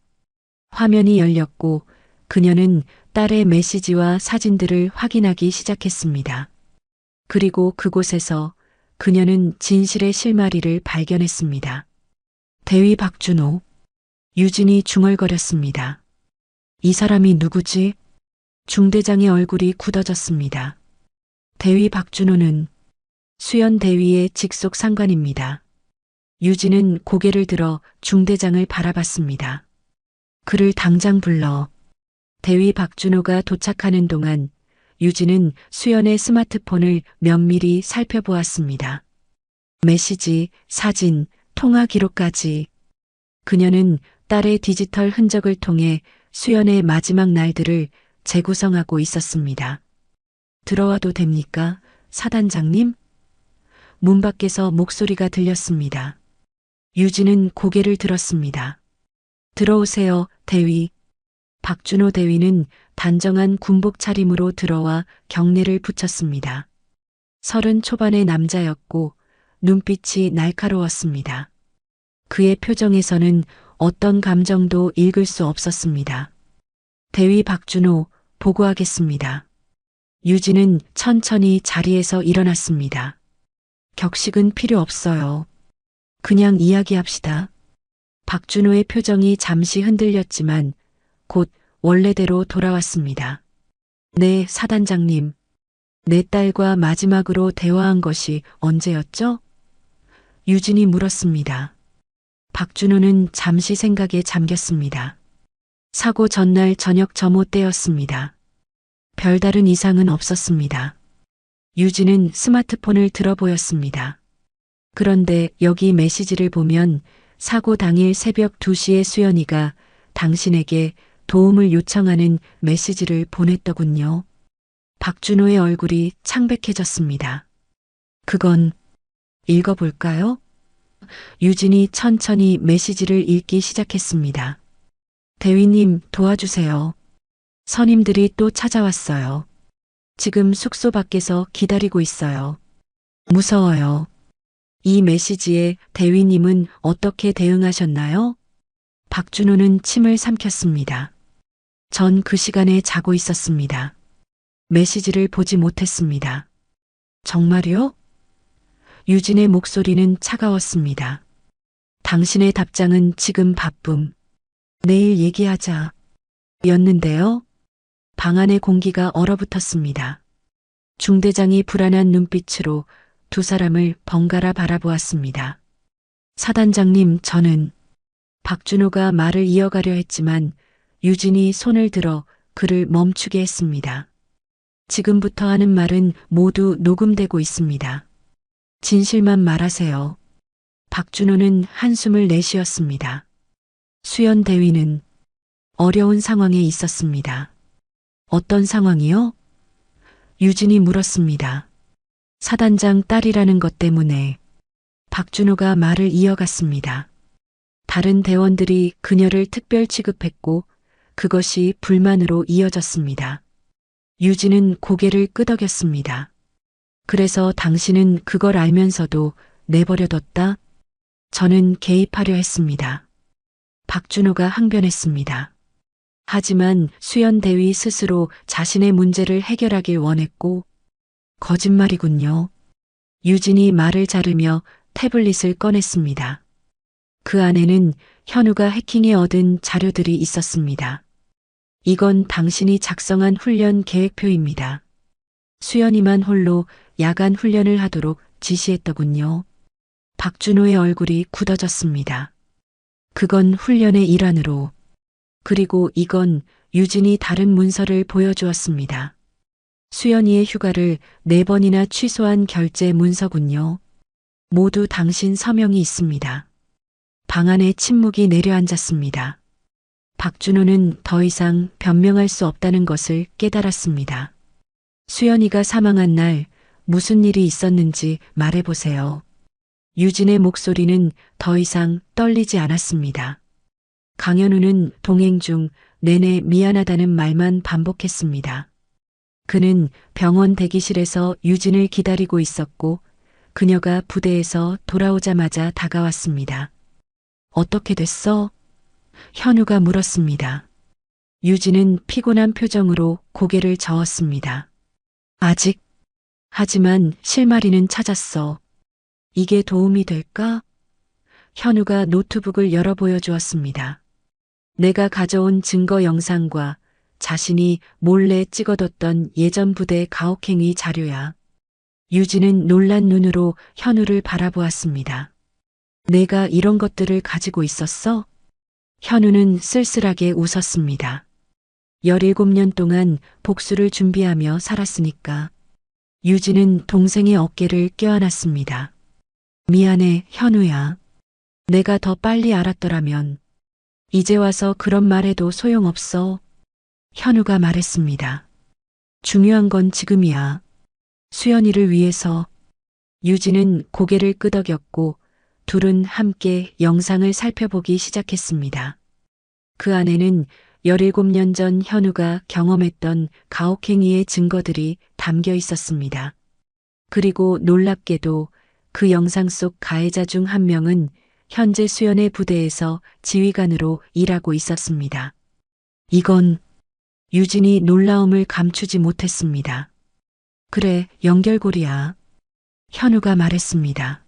화면이 열렸고 그녀는 딸의 메시지와 사진들을 확인하기 시작했습니다. 그리고 그곳에서 그녀는 진실의 실마리를 발견했습니다. 대위 박준호. 유진이 중얼거렸습니다. 이 사람이 누구지? 중대장의 얼굴이 굳어졌습니다. 대위 박준호는 수연 대위의 직속 상관입니다. 유진은 고개를 들어 중대장을 바라봤습니다. 그를 당장 불러. 대위 박준호가 도착하는 동안 유진은 수연의 스마트폰을 면밀히 살펴보았습니다. 메시지, 사진, 통화 기록까지. 그녀는 딸의 디지털 흔적을 통해 수연의 마지막 날들을 재구성하고 있었습니다. 들어와도 됩니까, 사단장님? 문 밖에서 목소리가 들렸습니다. 유진은 고개를 들었습니다. 들어오세요, 대위. 박준호 대위는 단정한 군복 차림으로 들어와 경례를 붙였습니다. 30 초반의 남자였고 눈빛이 날카로웠습니다. 그의 표정에서는 어떤 감정도 읽을 수 없었습니다. 대위 박준호, 보고하겠습니다. 유진은 천천히 자리에서 일어났습니다. 격식은 필요 없어요. 그냥 이야기합시다. 박준호의 표정이 잠시 흔들렸지만 곧 원래대로 돌아왔습니다. 네, 사단장님. 내 딸과 마지막으로 대화한 것이 언제였죠? 유진이 물었습니다. 박준호는 잠시 생각에 잠겼습니다. 사고 전날 저녁 점호 때였습니다. 별다른 이상은 없었습니다. 유진은 스마트폰을 들어 보였습니다. 그런데 여기 메시지를 보면 사고 당일 새벽 2시에 수연이가 당신에게 도움을 요청하는 메시지를 보냈더군요. 박준호의 얼굴이 창백해졌습니다. 그건 읽어볼까요? 유진이 천천히 메시지를 읽기 시작했습니다. 대위님, 도와주세요. 선임들이 또 찾아왔어요. 지금 숙소 밖에서 기다리고 있어요. 무서워요. 이 메시지에 대위님은 어떻게 대응하셨나요? 박준호는 침을 삼켰습니다. 전 그 시간에 자고 있었습니다. 메시지를 보지 못했습니다. 정말요? 유진의 목소리는 차가웠습니다. 당신의 답장은 지금 바쁨. 내일 얘기하자. 였는데요. 방 안의 공기가 얼어붙었습니다. 중대장이 불안한 눈빛으로 두 사람을 번갈아 바라보았습니다. 사단장님, 저는 박준호가 말을 이어가려 했지만 유진이 손을 들어 그를 멈추게 했습니다. 지금부터 하는 말은 모두 녹음되고 있습니다. 진실만 말하세요. 박준호는 한숨을 내쉬었습니다. 수연 대위는 어려운 상황에 있었습니다. 어떤 상황이요? 유진이 물었습니다. 사단장 딸이라는 것 때문에. 박준호가 말을 이어갔습니다. 다른 대원들이 그녀를 특별 취급했고 그것이 불만으로 이어졌습니다. 유진은 고개를 끄덕였습니다. 그래서 당신은 그걸 알면서도 내버려뒀다? 저는 개입하려 했습니다. 박준호가 항변했습니다. 하지만 수연 대위 스스로 자신의 문제를 해결하길 원했고, 거짓말이군요. 유진이 말을 자르며 태블릿을 꺼냈습니다. 그 안에는 현우가 해킹해 얻은 자료들이 있었습니다. 이건 당신이 작성한 훈련 계획표입니다. 수연이만 홀로 야간 훈련을 하도록 지시했더군요. 박준호의 얼굴이 굳어졌습니다. 그건 훈련의 일환으로. 그리고 이건 유진이 다른 문서를 보여주었습니다. 수연이의 휴가를 4번이나 취소한 결제 문서군요. 모두 당신 서명이 있습니다. 방 안에 침묵이 내려앉았습니다. 박준호는 더 이상 변명할 수 없다는 것을 깨달았습니다. 수연이가 사망한 날 무슨 일이 있었는지 말해보세요. 유진의 목소리는 더 이상 떨리지 않았습니다. 강현우는 동행 중 내내 미안하다는 말만 반복했습니다. 그는 병원 대기실에서 유진을 기다리고 있었고 그녀가 부대에서 돌아오자마자 다가왔습니다. 어떻게 됐어? 현우가 물었습니다. 유진은 피곤한 표정으로 고개를 저었습니다. 아직? 하지만 실마리는 찾았어. 이게 도움이 될까? 현우가 노트북을 열어 보여주었습니다. 내가 가져온 증거 영상과 자신이 몰래 찍어뒀던 예전 부대 가혹행위 자료야. 유진은 놀란 눈으로 현우를 바라보았습니다. 내가 이런 것들을 가지고 있었어? 현우는 쓸쓸하게 웃었습니다. 17년 동안 복수를 준비하며 살았으니까. 유진은 동생의 어깨를 껴안았습니다. 미안해, 현우야. 내가 더 빨리 알았더라면. 이제 와서 그런 말해도 소용없어. 현우가 말했습니다. 중요한 건 지금이야. 수연이를 위해서. 유진은 고개를 끄덕였고 둘은 함께 영상을 살펴보기 시작했습니다. 그 안에는 17년 전 현우가 경험했던 가혹행위의 증거들이 담겨 있었습니다. 그리고 놀랍게도 그 영상 속 가해자 중 한 명은 현재 수연의 부대에서 지휘관으로 일하고 있었습니다. 이건 유진이 놀라움을 감추지 못했습니다. 그래, 연결고리야. 현우가 말했습니다.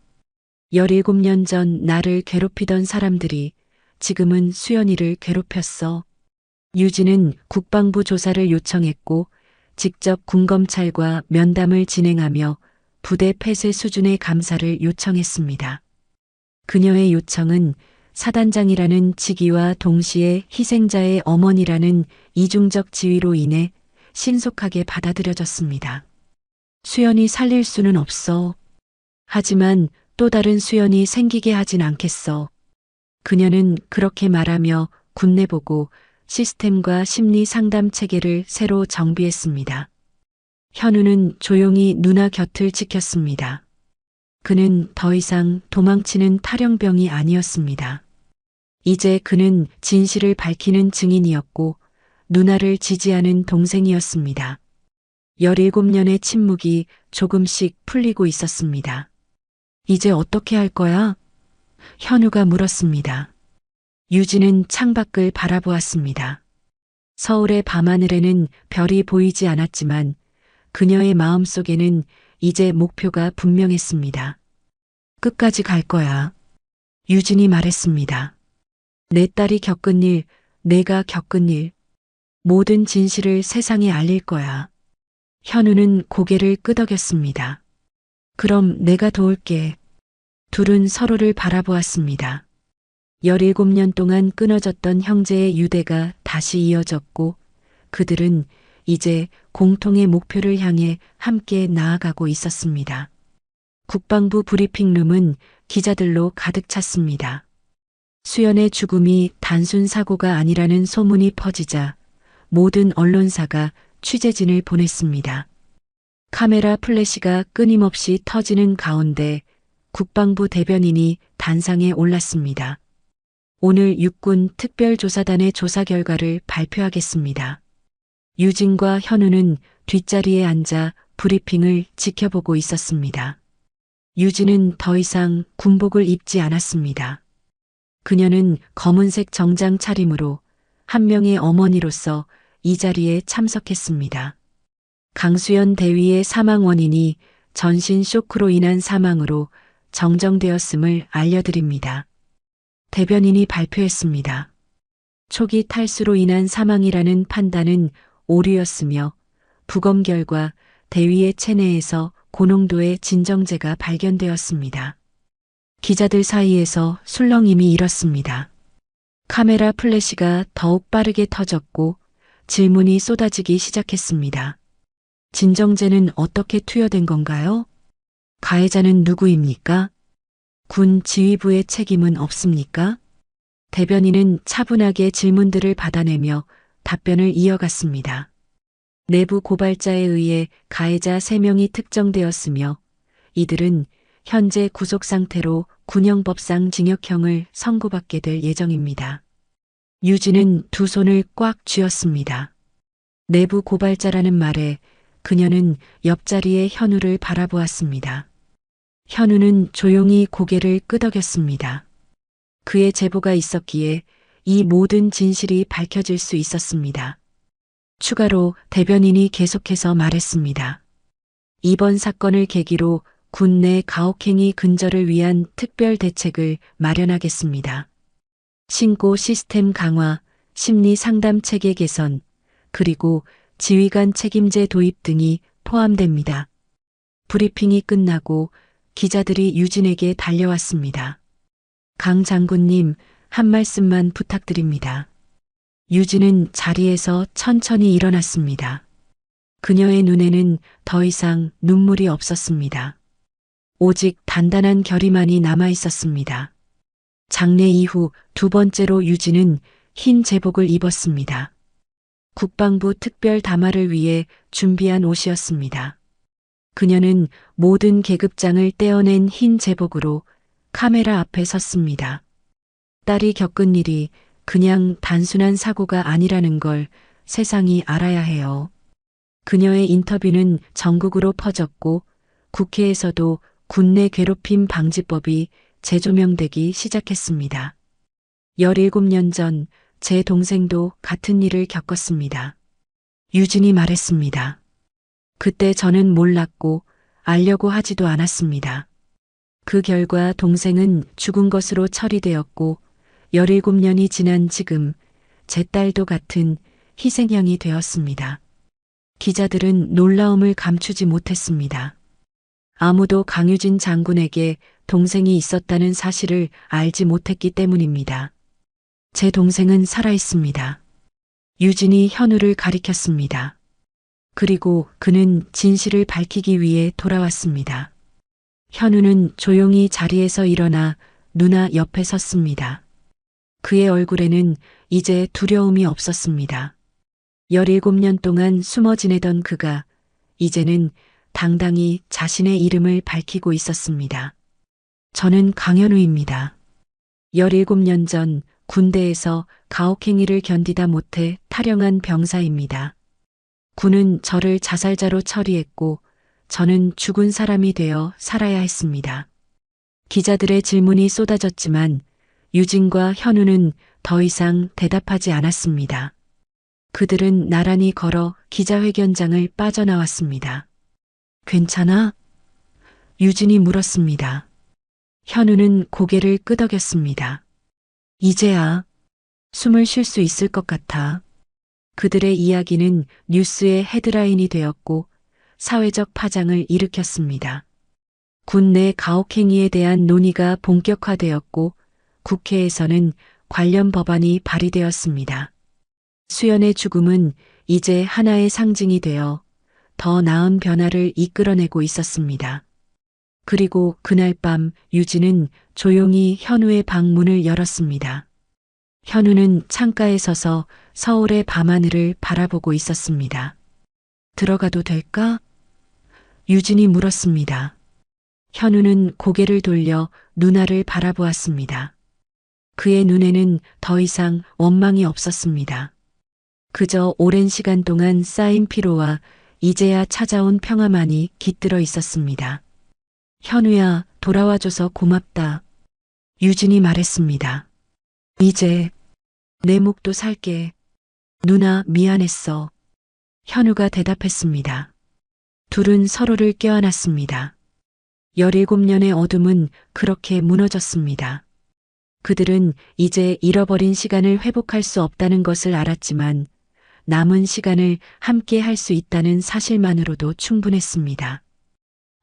17년 전 나를 괴롭히던 사람들이 지금은 수연이를 괴롭혔어. 유진은 국방부 조사를 요청했고 직접 군검찰과 면담을 진행하며 부대 폐쇄 수준의 감사를 요청했습니다. 그녀의 요청은 사단장이라는 직위와 동시에 희생자의 어머니라는 이중적 지위로 인해 신속하게 받아들여졌습니다. 수연이 살릴 수는 없어. 하지만 또 다른 수연이 생기게 하진 않겠어. 그녀는 그렇게 말하며 군내보고 시스템과 심리 상담 체계를 새로 정비했습니다. 현우는 조용히 누나 곁을 지켰습니다. 그는 더 이상 도망치는 탈영병이 아니었습니다. 이제 그는 진실을 밝히는 증인이었고 누나를 지지하는 동생이었습니다. 17년의 침묵이 조금씩 풀리고 있었습니다. 이제 어떻게 할 거야? 현우가 물었습니다. 유진은 창밖을 바라보았습니다. 서울의 밤하늘에는 별이 보이지 않았지만 그녀의 마음속에는 이제 목표가 분명했습니다. 끝까지 갈 거야. 유진이 말했습니다. 내 딸이 겪은 일, 내가 겪은 일, 모든 진실을 세상에 알릴 거야. 현우는 고개를 끄덕였습니다. 그럼 내가 도울게. 둘은 서로를 바라보았습니다. 17년 동안 끊어졌던 형제의 유대가 다시 이어졌고 그들은 이제 공통의 목표를 향해 함께 나아가고 있었습니다. 국방부 브리핑룸은 기자들로 가득 찼습니다. 수연의 죽음이 단순 사고가 아니라는 소문이 퍼지자 모든 언론사가 취재진을 보냈습니다. 카메라 플래시가 끊임없이 터지는 가운데 국방부 대변인이 단상에 올랐습니다. 오늘 육군 특별조사단의 조사 결과를 발표하겠습니다. 유진과 현우는 뒷자리에 앉아 브리핑을 지켜보고 있었습니다. 유진은 더 이상 군복을 입지 않았습니다. 그녀는 검은색 정장 차림으로 한 명의 어머니로서 이 자리에 참석했습니다. 강수연 대위의 사망 원인이 전신 쇼크로 인한 사망으로 정정되었음을 알려드립니다. 대변인이 발표했습니다. 초기 탈수로 인한 사망이라는 판단은 오류였으며 부검 결과 대위의 체내에서 고농도의 진정제가 발견되었습니다. 기자들 사이에서 술렁임이 일었습니다. 카메라 플래시가 더욱 빠르게 터졌고 질문이 쏟아지기 시작했습니다. 진정제는 어떻게 투여된 건가요? 가해자는 누구입니까? 군 지휘부의 책임은 없습니까? 대변인은 차분하게 질문들을 받아내며 답변을 이어갔습니다. 내부 고발자에 의해 가해자 3명이 특정되었으며 이들은 현재 구속 상태로 군형법상 징역형을 선고받게 될 예정입니다. 유진은 두 손을 꽉 쥐었습니다. 내부 고발자라는 말에 그녀는 옆자리의 현우를 바라보았습니다. 현우는 조용히 고개를 끄덕였습니다. 그의 제보가 있었기에 이 모든 진실이 밝혀질 수 있었습니다. 추가로 대변인이 계속해서 말했습니다. 이번 사건을 계기로 군 내 가혹행위 근절을 위한 특별 대책을 마련하겠습니다. 신고 시스템 강화, 심리 상담 체계 개선, 그리고 지휘관 책임제 도입 등이 포함됩니다. 브리핑이 끝나고 기자들이 유진에게 달려왔습니다. 강 장군님, 한 말씀만 부탁드립니다. 유진은 자리에서 천천히 일어났습니다. 그녀의 눈에는 더 이상 눈물이 없었습니다. 오직 단단한 결의만이 남아 있었습니다. 장례 이후 두 번째로 유진은 흰 제복을 입었습니다. 국방부 특별 담화를 위해 준비한 옷이었습니다. 그녀는 모든 계급장을 떼어낸 흰 제복으로 카메라 앞에 섰습니다. 딸이 겪은 일이 그냥 단순한 사고가 아니라는 걸 세상이 알아야 해요. 그녀의 인터뷰는 전국으로 퍼졌고 국회에서도 군내 괴롭힘 방지법이 재조명되기 시작했습니다. 17년 전 제 동생도 같은 일을 겪었습니다. 유진이 말했습니다. 그때 저는 몰랐고 알려고 하지도 않았습니다. 그 결과 동생은 죽은 것으로 처리되었고 17년이 지난 지금 제 딸도 같은 희생양이 되었습니다. 기자들은 놀라움을 감추지 못했습니다. 아무도 강유진 장군에게 동생이 있었다는 사실을 알지 못했기 때문입니다. 제 동생은 살아있습니다. 유진이 현우를 가리켰습니다. 그리고 그는 진실을 밝히기 위해 돌아왔습니다. 현우는 조용히 자리에서 일어나 누나 옆에 섰습니다. 그의 얼굴에는 이제 두려움이 없었습니다. 17년 동안 숨어 지내던 그가 이제는 당당히 자신의 이름을 밝히고 있었습니다. 저는 강현우입니다. 17년 전 군대에서 가혹행위를 견디다 못해 탈영한 병사입니다. 군은 저를 자살자로 처리했고 저는 죽은 사람이 되어 살아야 했습니다. 기자들의 질문이 쏟아졌지만 유진과 현우는 더 이상 대답하지 않았습니다. 그들은 나란히 걸어 기자회견장을 빠져나왔습니다. 괜찮아? 유진이 물었습니다. 현우는 고개를 끄덕였습니다. 이제야 숨을 쉴 수 있을 것 같아. 그들의 이야기는 뉴스의 헤드라인이 되었고 사회적 파장을 일으켰습니다. 군 내 가혹행위에 대한 논의가 본격화되었고 국회에서는 관련 법안이 발의되었습니다. 수연의 죽음은 이제 하나의 상징이 되어 더 나은 변화를 이끌어내고 있었습니다. 그리고 그날 밤 유진은 조용히 현우의 방문을 열었습니다. 현우는 창가에 서서 서울의 밤하늘을 바라보고 있었습니다. 들어가도 될까? 유진이 물었습니다. 현우는 고개를 돌려 누나를 바라보았습니다. 그의 눈에는 더 이상 원망이 없었습니다. 그저 오랜 시간 동안 쌓인 피로와 이제야 찾아온 평화만이 깃들어 있었습니다. 현우야, 돌아와줘서 고맙다. 유진이 말했습니다. 이제 내 목도 살게. 누나 미안했어. 현우가 대답했습니다. 둘은 서로를 껴안았습니다. 17년의 어둠은 그렇게 무너졌습니다. 그들은 이제 잃어버린 시간을 회복할 수 없다는 것을 알았지만 남은 시간을 함께 할 수 있다는 사실만으로도 충분했습니다.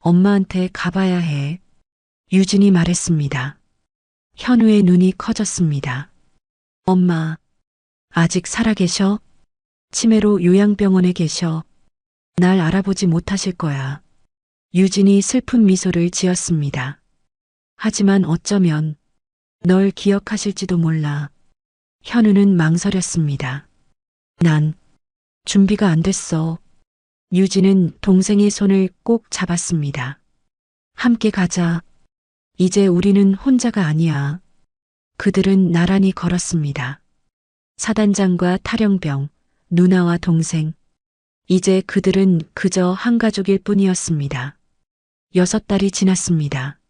엄마한테 가봐야 해. 유진이 말했습니다. 현우의 눈이 커졌습니다. 엄마, 아직 살아계셔? 치매로 요양병원에 계셔. 날 알아보지 못하실 거야. 유진이 슬픈 미소를 지었습니다. 하지만 어쩌면 널 기억하실지도 몰라. 현우는 망설였습니다. 난 준비가 안 됐어. 유진은 동생의 손을 꼭 잡았습니다. 함께 가자. 이제 우리는 혼자가 아니야. 그들은 나란히 걸었습니다. 사단장과 탈영병, 누나와 동생. 이제 그들은 그저 한 가족일 뿐이었습니다. 6달이 지났습니다.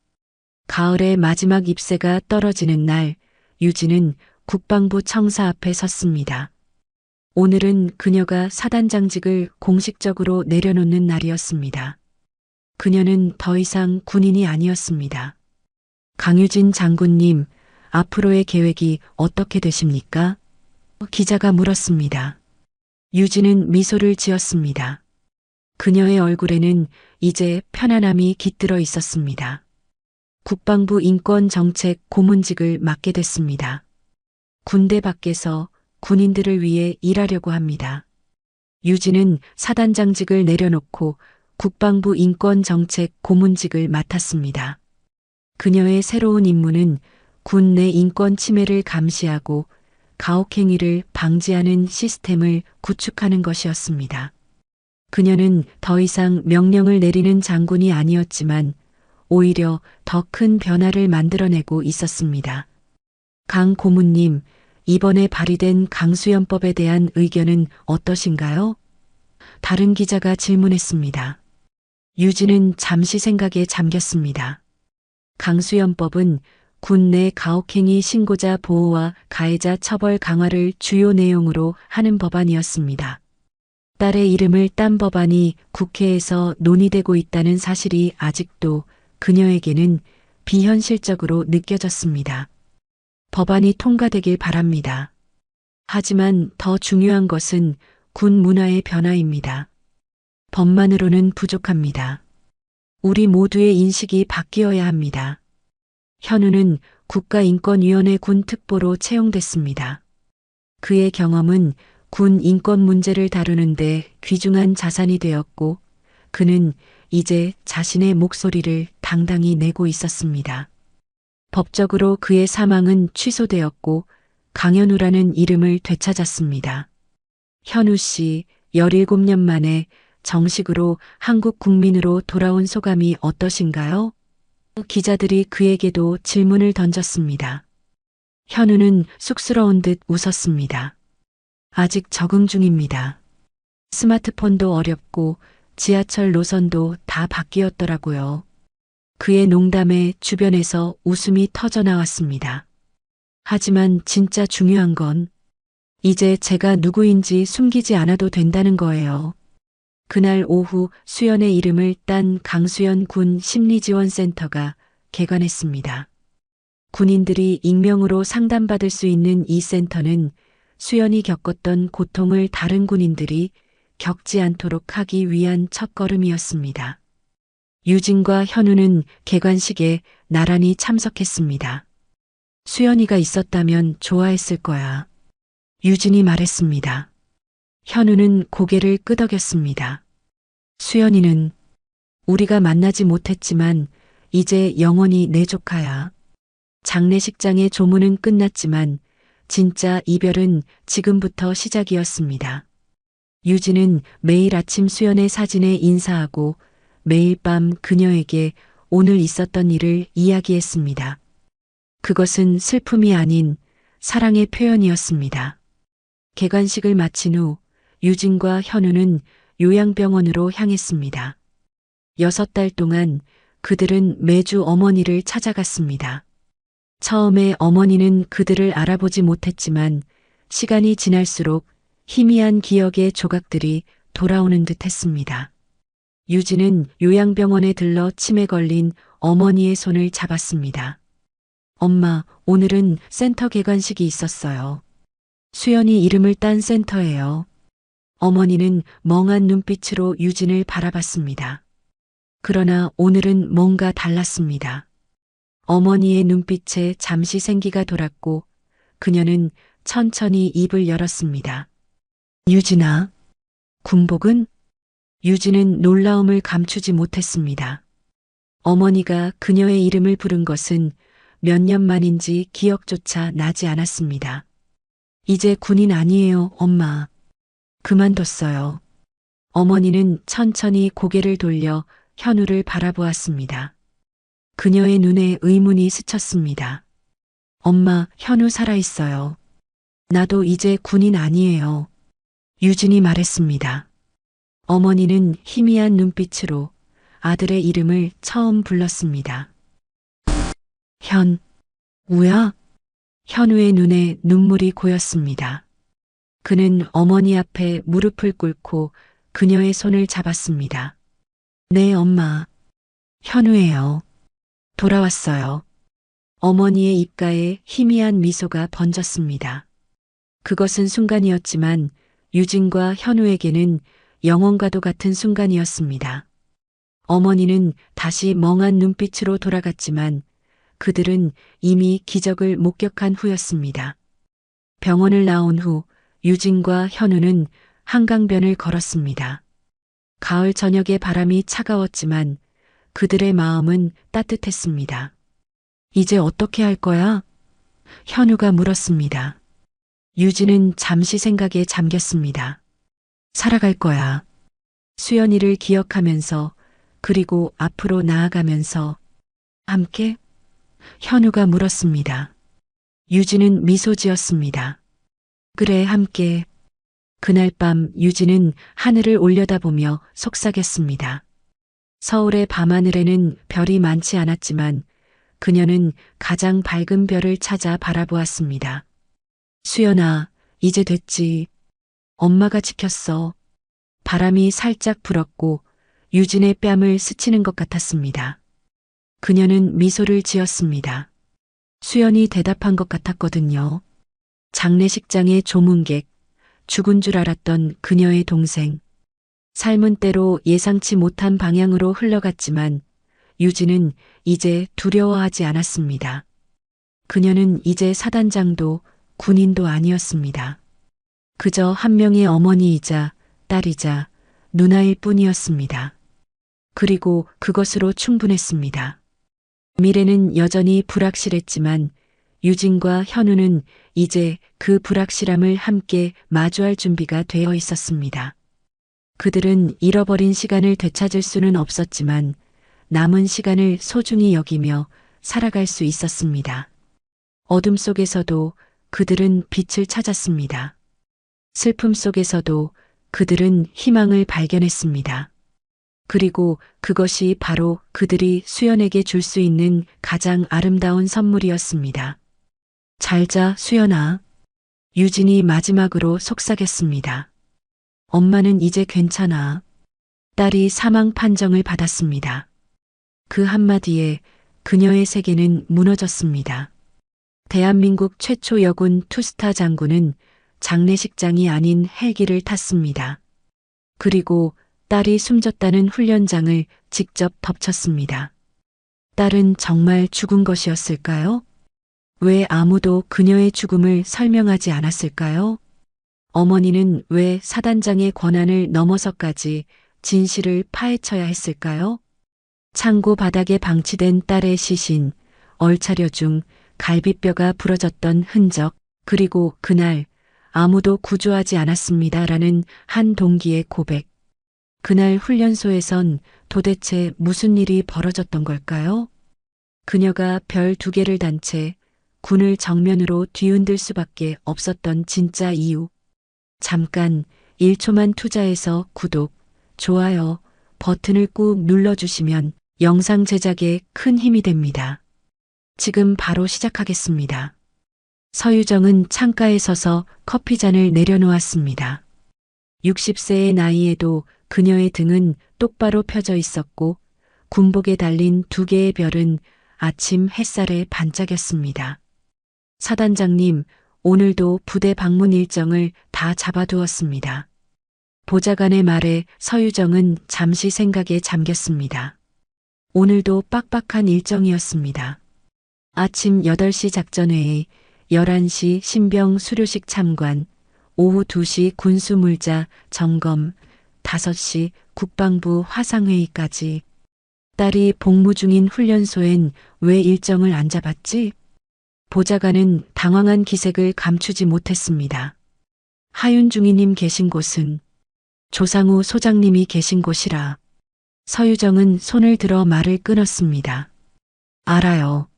가을의 마지막 잎새가 떨어지는 날, 유진은 국방부 청사 앞에 섰습니다. 오늘은 그녀가 사단장직을 공식적으로 내려놓는 날이었습니다. 그녀는 더 이상 군인이 아니었습니다. 강유진 장군님, 앞으로의 계획이 어떻게 되십니까? 기자가 물었습니다. 유진은 미소를 지었습니다. 그녀의 얼굴에는 이제 편안함이 깃들어 있었습니다. 국방부 인권정책 고문직을 맡게 됐습니다. 군대 밖에서 군인들을 위해 일하려고 합니다. 유진은 사단장직을 내려놓고 국방부 인권정책 고문직을 맡았습니다. 그녀의 새로운 임무는 군 내 인권 침해를 감시하고 가혹행위를 방지하는 시스템을 구축하는 것이었습니다. 그녀는 더 이상 명령을 내리는 장군이 아니었지만 오히려 더 큰 변화를 만들어내고 있었습니다. 강 고문님, 이번에 발의된 강수연법에 대한 의견은 어떠신가요? 다른 기자가 질문했습니다. 유진은 잠시 생각에 잠겼습니다. 강수연법은 군 내 가혹행위 신고자 보호와 가해자 처벌 강화를 주요 내용으로 하는 법안이었습니다. 딸의 이름을 딴 법안이 국회에서 논의되고 있다는 사실이 아직도 그녀에게는 비현실적으로 느껴졌습니다. 법안이 통과되길 바랍니다. 하지만 더 중요한 것은 군 문화의 변화입니다. 법만으로는 부족합니다. 우리 모두의 인식이 바뀌어야 합니다. 현우는 국가인권위원회 군 특보로 채용됐습니다. 그의 경험은 군 인권 문제를 다루는데 귀중한 자산이 되었고 그는 이제 자신의 목소리를 당당히 내고 있었습니다. 법적으로 그의 사망은 취소되었고 강현우라는 이름을 되찾았습니다. 현우 씨, 17년 만에 정식으로 한국 국민으로 돌아온 소감이 어떠신가요? 기자들이 그에게도 질문을 던졌습니다. 현우는 쑥스러운 듯 웃었습니다. 아직 적응 중입니다. 스마트폰도 어렵고 지하철 노선도 다 바뀌었더라고요. 그의 농담에 주변에서 웃음이 터져 나왔습니다. 하지만 진짜 중요한 건 이제 제가 누구인지 숨기지 않아도 된다는 거예요. 그날 오후 수연의 이름을 딴 강수연 군 심리지원센터가 개관했습니다. 군인들이 익명으로 상담받을 수 있는 이 센터는 수연이 겪었던 고통을 다른 군인들이 겪지 않도록 하기 위한 첫걸음이었습니다. 유진과 현우는 개관식에 나란히 참석했습니다. 수연이가 있었다면 좋아했을 거야. 유진이 말했습니다. 현우는 고개를 끄덕였습니다. 수연이는 우리가 만나지 못했지만 이제 영원히 내 조카야. 장례식장의 조문은 끝났지만 진짜 이별은 지금부터 시작이었습니다. 유진은 매일 아침 수연의 사진에 인사하고 매일 밤 그녀에게 오늘 있었던 일을 이야기했습니다. 그것은 슬픔이 아닌 사랑의 표현이었습니다. 개관식을 마친 후 유진과 현우는 요양병원으로 향했습니다. 6달 동안 그들은 매주 어머니를 찾아갔습니다. 처음에 어머니는 그들을 알아보지 못했지만 시간이 지날수록 희미한 기억의 조각들이 돌아오는 듯 했습니다. 유진은 요양병원에 들러 침에 걸린 어머니의 손을 잡았습니다. 엄마, 오늘은 센터 개관식이 있었어요. 수연이 이름을 딴 센터예요. 어머니는 멍한 눈빛으로 유진을 바라봤습니다. 그러나 오늘은 뭔가 달랐습니다. 어머니의 눈빛에 잠시 생기가 돌았고 그녀는 천천히 입을 열었습니다. 유진아, 군복은? 유진은 놀라움을 감추지 못했습니다. 어머니가 그녀의 이름을 부른 것은 몇 년 만인지 기억조차 나지 않았습니다. 이제 군인 아니에요, 엄마. 그만뒀어요. 어머니는 천천히 고개를 돌려 현우를 바라보았습니다. 그녀의 눈에 의문이 스쳤습니다. 엄마, 현우 살아있어요. 나도 이제 군인 아니에요. 유진이 말했습니다. 어머니는 희미한 눈빛으로 아들의 이름을 처음 불렀습니다. 우야? 현우의 눈에 눈물이 고였습니다. 그는 어머니 앞에 무릎을 꿇고 그녀의 손을 잡았습니다. 네, 엄마. 현우예요. 돌아왔어요. 어머니의 입가에 희미한 미소가 번졌습니다. 그것은 순간이었지만 유진과 현우에게는 영원과도 같은 순간이었습니다. 어머니는 다시 멍한 눈빛으로 돌아갔지만 그들은 이미 기적을 목격한 후였습니다. 병원을 나온 후 유진과 현우는 한강변을 걸었습니다. 가을 저녁의 바람이 차가웠지만 그들의 마음은 따뜻했습니다. 이제 어떻게 할 거야? 현우가 물었습니다. 유진은 잠시 생각에 잠겼습니다. 살아갈 거야. 수연이를 기억하면서 그리고 앞으로 나아가면서 함께? 현우가 물었습니다. 유진은 미소 지었습니다. 그래, 함께. 그날 밤 유진은 하늘을 올려다보며 속삭였습니다. 서울의 밤하늘에는 별이 많지 않았지만 그녀는 가장 밝은 별을 찾아 바라보았습니다. 수연아, 이제 됐지. 엄마가 지켰어. 바람이 살짝 불었고 유진의 뺨을 스치는 것 같았습니다. 그녀는 미소를 지었습니다. 수연이 대답한 것 같았거든요. 장례식장의 조문객, 죽은 줄 알았던 그녀의 동생. 삶은 때로 예상치 못한 방향으로 흘러갔지만 유진은 이제 두려워하지 않았습니다. 그녀는 이제 사단장도 군인도 아니었습니다. 그저 한 명의 어머니이자 딸이자 누나일 뿐이었습니다. 그리고 그것으로 충분했습니다. 미래는 여전히 불확실했지만 유진과 현우는 이제 그 불확실함을 함께 마주할 준비가 되어 있었습니다. 그들은 잃어버린 시간을 되찾을 수는 없었지만 남은 시간을 소중히 여기며 살아갈 수 있었습니다. 어둠 속에서도 그들은 빛을 찾았습니다. 슬픔 속에서도 그들은 희망을 발견했습니다. 그리고 그것이 바로 그들이 수연에게 줄 수 있는 가장 아름다운 선물이었습니다. 잘 자, 수연아. 유진이 마지막으로 속삭였습니다. 엄마는 이제 괜찮아. 딸이 사망 판정을 받았습니다. 그 한마디에 그녀의 세계는 무너졌습니다. 대한민국 최초 여군 투스타 장군은 장례식장이 아닌 헬기를 탔습니다. 그리고 딸이 숨졌다는 훈련장을 직접 덮쳤습니다. 딸은 정말 죽은 것이었을까요? 왜 아무도 그녀의 죽음을 설명하지 않았을까요? 어머니는 왜 사단장의 권한을 넘어서까지 진실을 파헤쳐야 했을까요? 창고 바닥에 방치된 딸의 시신, 얼차려 중 갈비뼈가 부러졌던 흔적, 그리고 그날 아무도 구조하지 않았습니다라는 한 동기의 고백. 그날 훈련소에선 도대체 무슨 일이 벌어졌던 걸까요? 그녀가 별 2개를 단 채 군을 정면으로 뒤흔들 수밖에 없었던 진짜 이유. 잠깐 1초만 투자해서 구독, 좋아요 버튼을 꾹 눌러주시면 영상 제작에 큰 힘이 됩니다. 지금 바로 시작하겠습니다. 서유정은 창가에 서서 커피잔을 내려놓았습니다. 60세의 나이에도 그녀의 등은 똑바로 펴져 있었고 군복에 달린 2개의 별은 아침 햇살에 반짝였습니다. 사단장님, 오늘도 부대 방문 일정을 다 잡아두었습니다. 보좌관의 말에 서유정은 잠시 생각에 잠겼습니다. 오늘도 빡빡한 일정이었습니다. 아침 8시 작전회의, 11시 신병 수료식 참관, 오후 2시 군수물자 점검, 5시 국방부 화상회의까지. 딸이 복무 중인 훈련소엔 왜 일정을 안 잡았지? 보좌관은 당황한 기색을 감추지 못했습니다. 하윤 중위님 계신 곳은 조상우 소장님이 계신 곳이라. 서유정은 손을 들어 말을 끊었습니다. 알아요.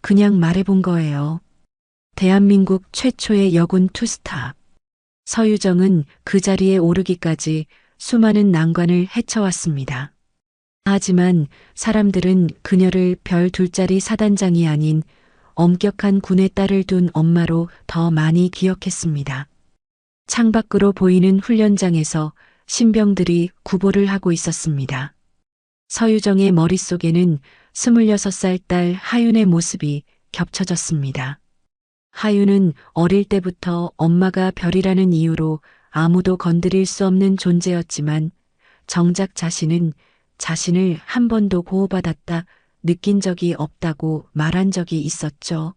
그냥 말해본 거예요. 대한민국 최초의 여군 투스타. 서유정은 그 자리에 오르기까지 수많은 난관을 헤쳐왔습니다. 하지만 사람들은 그녀를 별 둘짜리 사단장이 아닌 엄격한 군의 딸을 둔 엄마로 더 많이 기억했습니다. 창밖으로 보이는 훈련장에서 신병들이 구보를 하고 있었습니다. 서유정의 머릿속에는 26살 딸 하윤의 모습이 겹쳐졌습니다. 하윤은 어릴 때부터 엄마가 별이라는 이유로 아무도 건드릴 수 없는 존재였지만 정작 자신은 자신을 한 번도 보호받았다 느낀 적이 없다고 말한 적이 있었죠.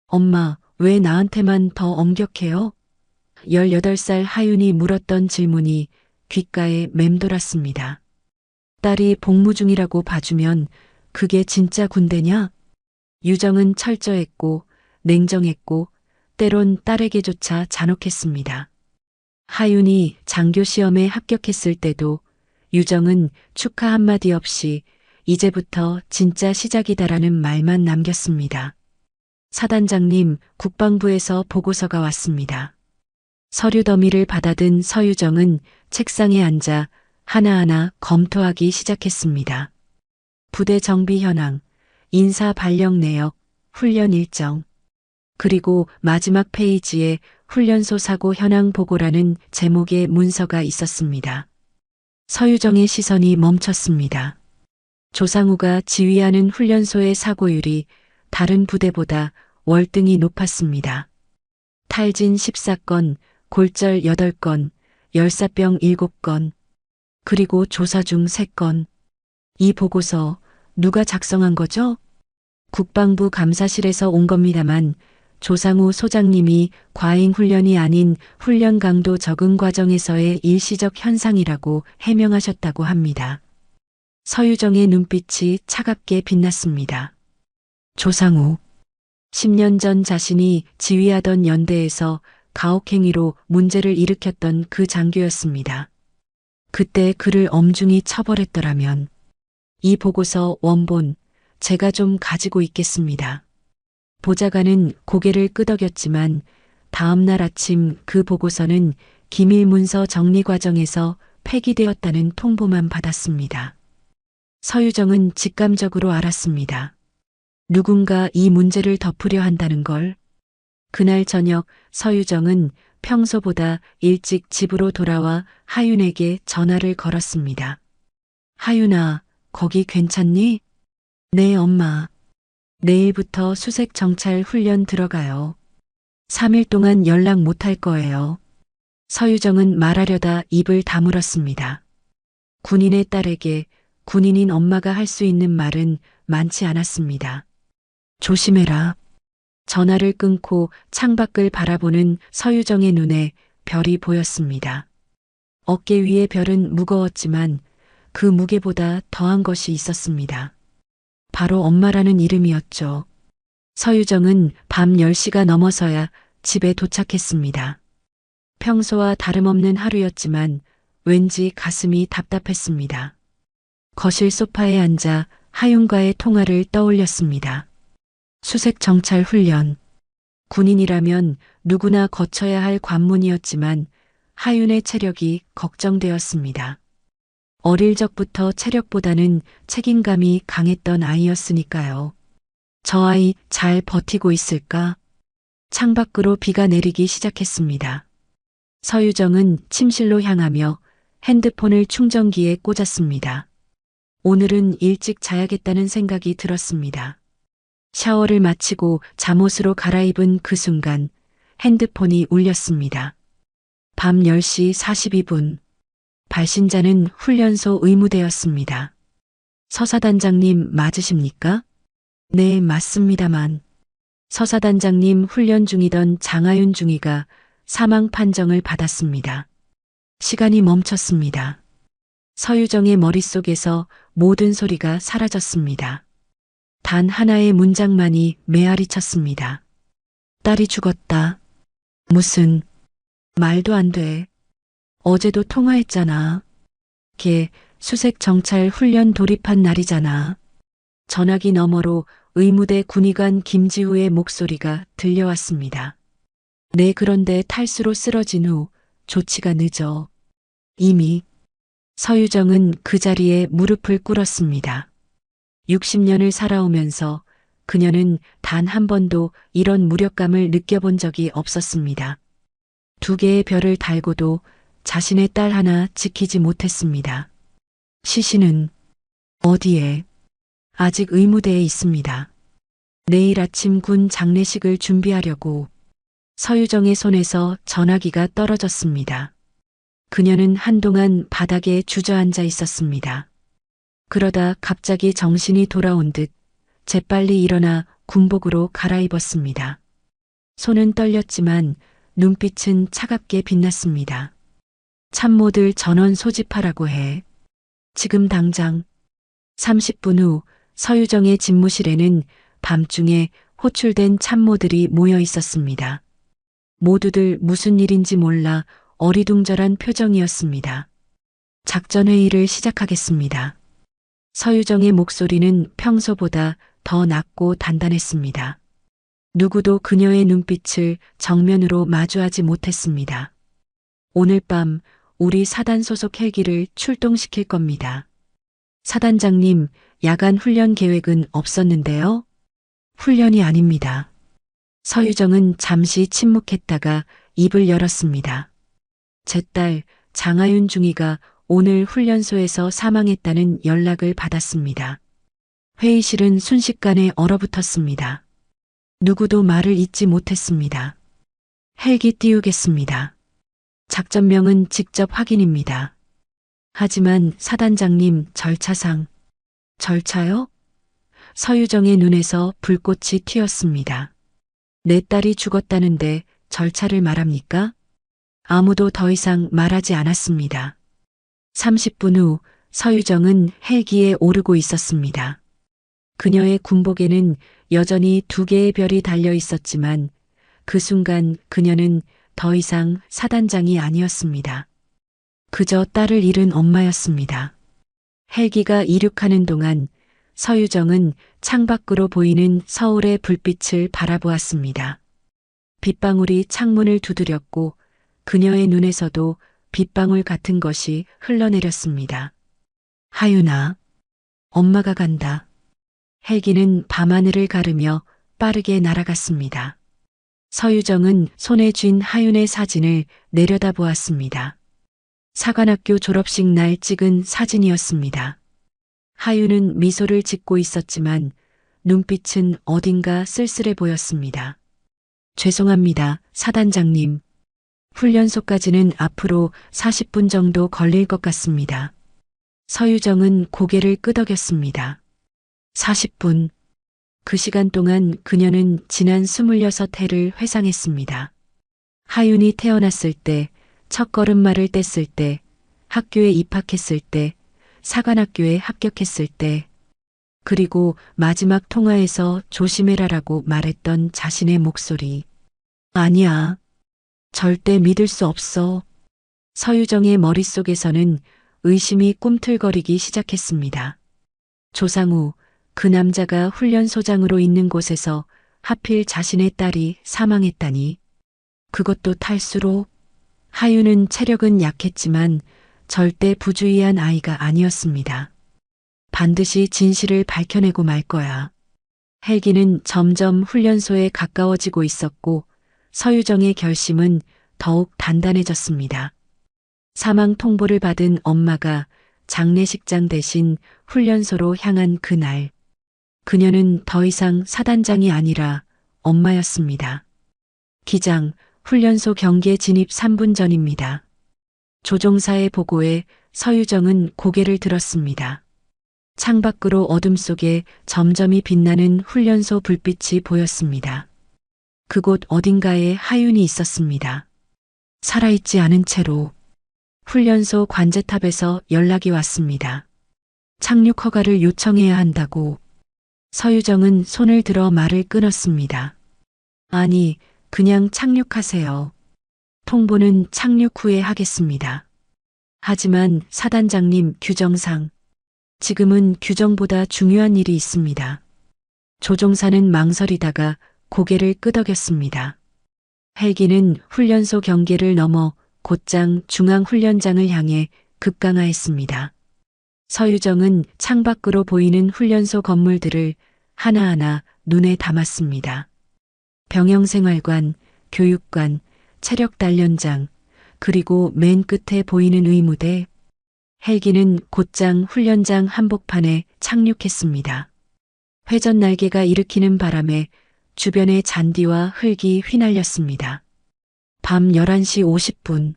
엄마, 왜 나한테만 더 엄격해요? 18살 하윤이 물었던 질문이 귓가에 맴돌았습니다. 딸이 복무 중이라고 봐주면 그게 진짜 군대냐? 유정은 철저했고 냉정했고 때론 딸에게조차 잔혹했습니다. 하윤이 장교 시험에 합격했을 때도 유정은 축하 한마디 없이 이제부터 진짜 시작이다라는 말만 남겼습니다. 사단장님, 국방부에서 보고서가 왔습니다. 서류 더미를 받아든 서유정은 책상에 앉아 하나하나 검토하기 시작했습니다. 부대 정비 현황, 인사 발령 내역, 훈련 일정, 그리고 마지막 페이지에 훈련소 사고 현황 보고라는 제목의 문서가 있었습니다. 서유정의 시선이 멈췄습니다. 조상우가 지휘하는 훈련소의 사고율이 다른 부대보다 월등히 높았습니다. 탈진 14건, 골절 8건, 열사병 7건, 그리고 조사 중 3건. 이 보고서 누가 작성한 거죠? 국방부 감사실에서 온 겁니다만 조상우 소장님이 과잉 훈련이 아닌 훈련 강도 적응 과정에서의 일시적 현상이라고 해명하셨다고 합니다. 서유정의 눈빛이 차갑게 빛났습니다. 조상우. 10년 전 자신이 지휘하던 연대에서 가혹행위로 문제를 일으켰던 그 장교였습니다. 그때 그를 엄중히 처벌했더라면 이 보고서 원본 제가 좀 가지고 있겠습니다. 보좌관은 고개를 끄덕였지만 다음 날 아침 그 보고서는 기밀 문서 정리 과정에서 폐기되었다는 통보만 받았습니다. 서유정은 직감적으로 알았습니다. 누군가 이 문제를 덮으려 한다는 걸. 그날 저녁 서유정은 평소보다 일찍 집으로 돌아와 하윤에게 전화를 걸었습니다. 하윤아, 거기 괜찮니? 네, 엄마. 내일부터 수색 정찰 훈련 들어가요. 3일 동안 연락 못할 거예요. 서유정은 말하려다 입을 다물었습니다. 군인의 딸에게 군인인 엄마가 할 수 있는 말은 많지 않았습니다. 조심해라. 전화를 끊고 창밖을 바라보는 서유정의 눈에 별이 보였습니다. 어깨 위의 별은 무거웠지만 그 무게보다 더한 것이 있었습니다. 바로 엄마라는 이름이었죠. 서유정은 밤 10시가 넘어서야 집에 도착했습니다. 평소와 다름없는 하루였지만 왠지 가슴이 답답했습니다. 거실 소파에 앉아 하윤과의 통화를 떠올렸습니다. 수색 정찰 훈련. 군인이라면 누구나 거쳐야 할 관문이었지만 하윤의 체력이 걱정되었습니다. 어릴 적부터 체력보다는 책임감이 강했던 아이였으니까요. 저 아이 잘 버티고 있을까? 창밖으로 비가 내리기 시작했습니다. 서유정은 침실로 향하며 핸드폰을 충전기에 꽂았습니다. 오늘은 일찍 자야겠다는 생각이 들었습니다. 샤워를 마치고 잠옷으로 갈아입은 그 순간 핸드폰이 울렸습니다. 밤 10시 42분. 발신자는 훈련소 의무대였습니다. 서사단장님 맞으십니까? 네, 맞습니다만. 서사단장님 훈련 중이던 장하윤 중위가 사망 판정을 받았습니다. 시간이 멈췄습니다. 서유정의 머릿속에서 모든 소리가 사라졌습니다. 단 하나의 문장만이 메아리 쳤습니다. 딸이 죽었다. 무슨 말도 안 돼. 어제도 통화했잖아. 걔 수색 정찰 훈련 돌입한 날이잖아. 전화기 너머로 의무대 군의관 김지우의 목소리가 들려왔습니다. 네, 그런데 탈수로 쓰러진 후 조치가 늦어. 이미. 서유정은 그 자리에 무릎을 꿇었습니다. 60년을 살아오면서 그녀는 단 한 번도 이런 무력감을 느껴본 적이 없었습니다. 2개의 별을 달고도 자신의 딸 하나 지키지 못했습니다. 시신은 어디에? 아직 의무대에 있습니다. 내일 아침 군 장례식을 준비하려고. 서유정의 손에서 전화기가 떨어졌습니다. 그녀는 한동안 바닥에 주저앉아 있었습니다. 그러다 갑자기 정신이 돌아온 듯 재빨리 일어나 군복으로 갈아입었습니다. 손은 떨렸지만 눈빛은 차갑게 빛났습니다. 참모들 전원 소집하라고 해. 지금 당장. 30분 후 서유정의 집무실에는 밤중에 호출된 참모들이 모여 있었습니다. 모두들 무슨 일인지 몰라 어리둥절한 표정이었습니다. 작전회의를 시작하겠습니다. 서유정의 목소리는 평소보다 더 낮고 단단했습니다. 누구도 그녀의 눈빛을 정면으로 마주하지 못했습니다. 오늘 밤 우리 사단 소속 헬기를 출동시킬 겁니다. 사단장님, 야간 훈련 계획은 없었는데요? 훈련이 아닙니다. 서유정은 잠시 침묵했다가 입을 열었습니다. 제 딸 장하윤 중위가 오늘 훈련소에서 사망했다는 연락을 받았습니다. 회의실은 순식간에 얼어붙었습니다. 누구도 말을 잇지 못했습니다. 헬기 띄우겠습니다. 작전명은 직접 확인입니다. 하지만 사단장님, 절차상. 절차요? 서유정의 눈에서 불꽃이 튀었습니다. 내 딸이 죽었다는데 절차를 말합니까? 아무도 더 이상 말하지 않았습니다. 30분 후 서유정은 헬기에 오르고 있었습니다. 그녀의 군복에는 여전히 2개의 별이 달려 있었지만 그 순간 그녀는 더 이상 사단장이 아니었습니다. 그저 딸을 잃은 엄마였습니다. 헬기가 이륙하는 동안 서유정은 창밖으로 보이는 서울의 불빛을 바라보았습니다. 빗방울이 창문을 두드렸고 그녀의 눈에서도 빗방울 같은 것이 흘러내렸습니다. 하윤아, 엄마가 간다. 헬기는 밤하늘을 가르며 빠르게 날아갔습니다. 서유정은 손에 쥔 하윤의 사진을 내려다보았습니다. 사관학교 졸업식 날 찍은 사진이었습니다. 하윤은 미소를 짓고 있었지만 눈빛은 어딘가 쓸쓸해 보였습니다. 죄송합니다, 사단장님. 훈련소까지는 앞으로 40분 정도 걸릴 것 같습니다. 서유정은 고개를 끄덕였습니다. 40분. 그 시간 동안 그녀는 지난 26해를 회상했습니다. 하윤이 태어났을 때, 첫 걸음마를 뗐을 때, 학교에 입학했을 때, 사관학교에 합격했을 때, 그리고 마지막 통화에서 조심해라라고 말했던 자신의 목소리. 아니야. 절대 믿을 수 없어. 서유정의 머릿속에서는 의심이 꿈틀거리기 시작했습니다. 조상우, 그 남자가 훈련소장으로 있는 곳에서 하필 자신의 딸이 사망했다니. 그것도 탈수로. 하윤은 체력은 약했지만 절대 부주의한 아이가 아니었습니다. 반드시 진실을 밝혀내고 말 거야. 헬기는 점점 훈련소에 가까워지고 있었고 서유정의 결심은 더욱 단단해졌습니다. 사망 통보를 받은 엄마가 장례식장 대신 훈련소로 향한 그날, 그녀는 더 이상 사단장이 아니라 엄마였습니다. 기장, 훈련소 경계 진입 3분 전입니다. 조종사의 보고에 서유정은 고개를 들었습니다. 창밖으로 어둠 속에 점점이 빛나는 훈련소 불빛이 보였습니다. 그곳 어딘가에 하윤이 있었습니다. 살아있지 않은 채로. 훈련소 관제탑에서 연락이 왔습니다. 착륙 허가를 요청해야 한다고. 서유정은 손을 들어 말을 끊었습니다. 아니, 그냥 착륙하세요. 통보는 착륙 후에 하겠습니다. 하지만 사단장님, 규정상 지금은 규정보다 중요한 일이 있습니다. 조종사는 망설이다가 고개를 끄덕였습니다. 헬기는 훈련소 경계를 넘어 곧장 중앙훈련장을 향해 급강하했습니다. 서유정은 창밖으로 보이는 훈련소 건물들을 하나하나 눈에 담았습니다. 병영생활관, 교육관, 체력단련장, 그리고 맨 끝에 보이는 의무대. 헬기는 곧장 훈련장 한복판에 착륙했습니다. 회전 날개가 일으키는 바람에 주변의 잔디와 흙이 휘날렸습니다. 밤 11시 50분.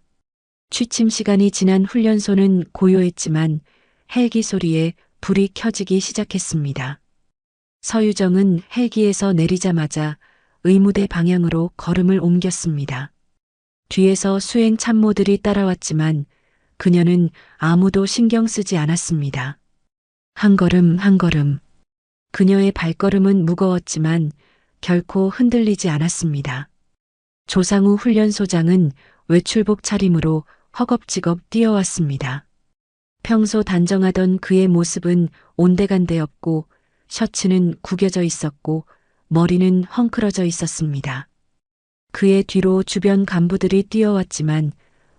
취침 시간이 지난 훈련소는 고요했지만 헬기 소리에 불이 켜지기 시작했습니다. 서유정은 헬기에서 내리자마자 의무대 방향으로 걸음을 옮겼습니다. 뒤에서 수행 참모들이 따라왔지만 그녀는 아무도 신경 쓰지 않았습니다. 한 걸음 한 걸음. 그녀의 발걸음은 무거웠지만 결코 흔들리지 않았습니다. 조상우 훈련소장은 외출복 차림으로 허겁지겁 뛰어왔습니다. 평소 단정하던 그의 모습은 온데간데없고 셔츠는 구겨져 있었고 머리는 헝클어져 있었습니다. 그의 뒤로 주변 간부들이 뛰어왔지만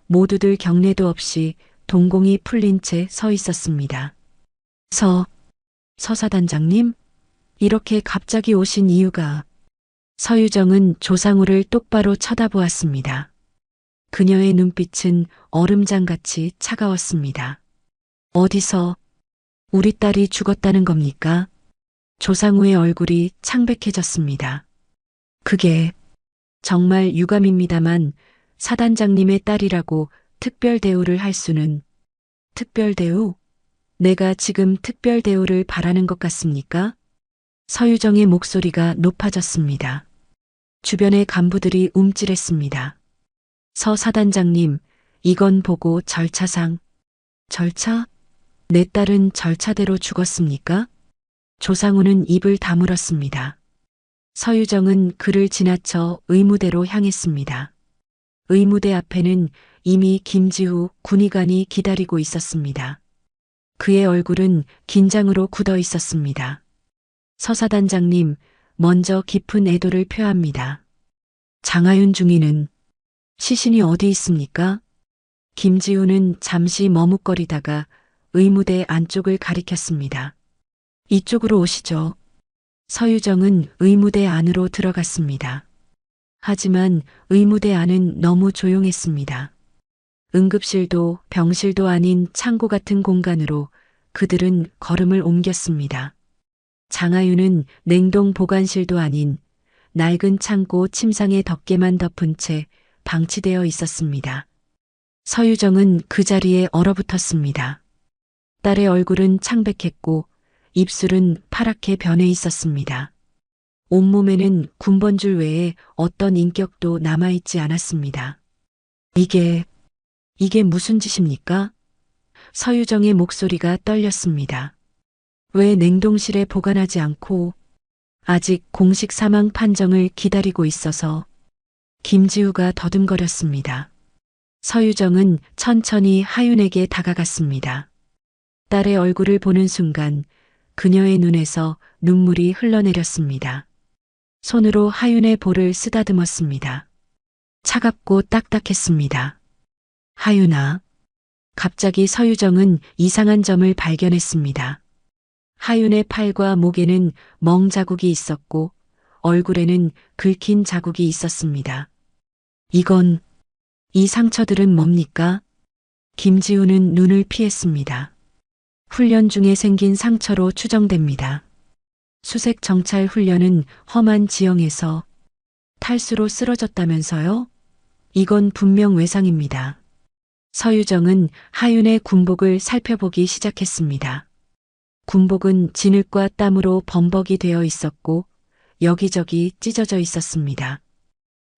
모두들 경례도 없이 동공이 풀린 채 서 있었습니다. 서사단장님? 이렇게 갑자기 오신 이유가. 서유정은 조상우를 똑바로 쳐다보았습니다. 그녀의 눈빛은 얼음장같이 차가웠습니다. 어디서 우리 딸이 죽었다는 겁니까? 조상우의 얼굴이 창백해졌습니다. 그게 정말 유감입니다만 사단장님의 딸이라고 특별 대우를 할 수는. 특별 대우? 내가 지금 특별 대우를 바라는 것 같습니까? 서유정의 목소리가 높아졌습니다. 주변의 간부들이 움찔했습니다. 서 사단장님, 이건 보고 절차상. 절차? 내 딸은 절차대로 죽었습니까? 조상우는 입을 다물었습니다. 서유정은 그를 지나쳐 의무대로 향했습니다. 의무대 앞에는 이미 김지우 군의관이 기다리고 있었습니다. 그의 얼굴은 긴장으로 굳어 있었습니다. 서사단장님, 먼저 깊은 애도를 표합니다. 장하윤 중위는 시신이 어디 있습니까? 김지우는 잠시 머뭇거리다가 의무대 안쪽을 가리켰습니다. 이쪽으로 오시죠. 서유정은 의무대 안으로 들어갔습니다. 하지만 의무대 안은 너무 조용했습니다. 응급실도 병실도 아닌 창고 같은 공간으로 그들은 걸음을 옮겼습니다. 장하윤은 냉동 보관실도 아닌 낡은 창고 침상에 덮개만 덮은 채 방치되어 있었습니다. 서유정은 그 자리에 얼어붙었습니다. 딸의 얼굴은 창백했고 입술은 파랗게 변해 있었습니다. 온몸에는 군번줄 외에 어떤 인격도 남아있지 않았습니다. 이게 무슨 짓입니까? 서유정의 목소리가 떨렸습니다. 왜 냉동실에 보관하지 않고 아직 공식 사망 판정을 기다리고 있어서. 김지우가 더듬거렸습니다. 서유정은 천천히 하윤에게 다가갔습니다. 딸의 얼굴을 보는 순간 그녀의 눈에서 눈물이 흘러내렸습니다. 손으로 하윤의 볼을 쓰다듬었습니다. 차갑고 딱딱했습니다. 하윤아. 갑자기 서유정은 이상한 점을 발견했습니다. 하윤의 팔과 목에는 멍 자국이 있었고 얼굴에는 긁힌 자국이 있었습니다. 이 상처들은 뭡니까? 김지우는 눈을 피했습니다. 훈련 중에 생긴 상처로 추정됩니다. 수색 정찰 훈련은 험한 지형에서 탈수로 쓰러졌다면서요? 이건 분명 외상입니다. 서유정은 하윤의 군복을 살펴보기 시작했습니다. 군복은 진흙과 땀으로 범벅이 되어 있었고 여기저기 찢어져 있었습니다.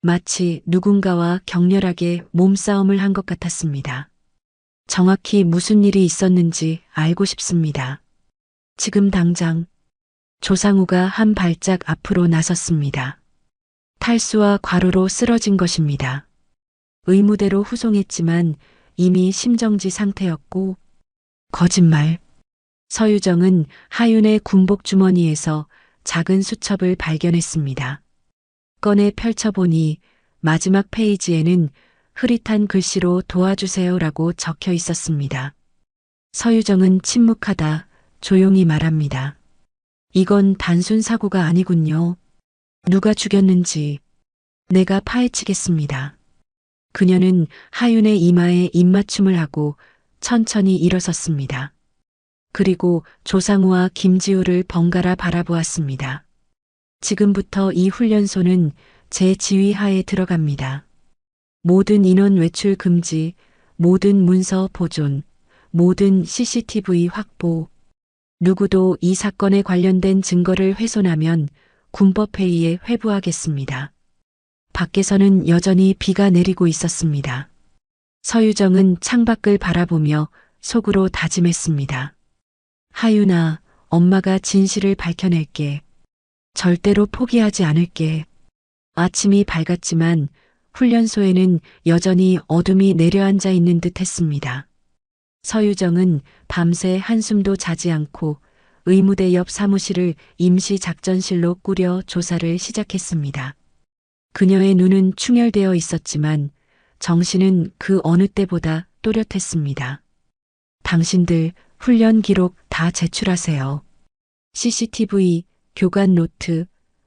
마치 누군가와 격렬하게 몸싸움을 한 것 같았습니다. 정확히 무슨 일이 있었는지 알고 싶습니다. 지금 당장. 조상우가 한 발짝 앞으로 나섰습니다. 탈수와 과로로 쓰러진 것입니다. 의무대로 후송했지만 이미 심정지 상태였고, 거짓말. 서유정은 하윤의 군복 주머니에서 작은 수첩을 발견했습니다. 꺼내 펼쳐보니 마지막 페이지에는 흐릿한 글씨로 도와주세요라고 적혀 있었습니다. 서유정은 침묵하다 조용히 말합니다. 이건 단순 사고가 아니군요. 누가 죽였는지 내가 파헤치겠습니다. 그녀는 하윤의 이마에 입맞춤을 하고 천천히 일어섰습니다. 그리고 조상우와 김지우를 번갈아 바라보았습니다. 지금부터 이 훈련소는 제 지휘하에 들어갑니다. 모든 인원 외출 금지, 모든 문서 보존, 모든 CCTV 확보. 누구도 이 사건에 관련된 증거를 훼손하면 군법회의에 회부하겠습니다. 밖에서는 여전히 비가 내리고 있었습니다. 서유정은 창밖을 바라보며 속으로 다짐했습니다. 하윤아, 엄마가 진실을 밝혀낼게. 절대로 포기하지 않을게. 아침이 밝았지만 훈련소에는 여전히 어둠이 내려앉아 있는 듯 했습니다. 서유정은 밤새 한숨도 자지 않고 의무대 옆 사무실을 임시 작전실로 꾸려 조사를 시작했습니다. 그녀의 눈은 충혈되어 있었지만 정신은 그 어느 때보다 또렷했습니다. 당신들 훈련 기록 다 제출하세요. CCTV, 교관 노트,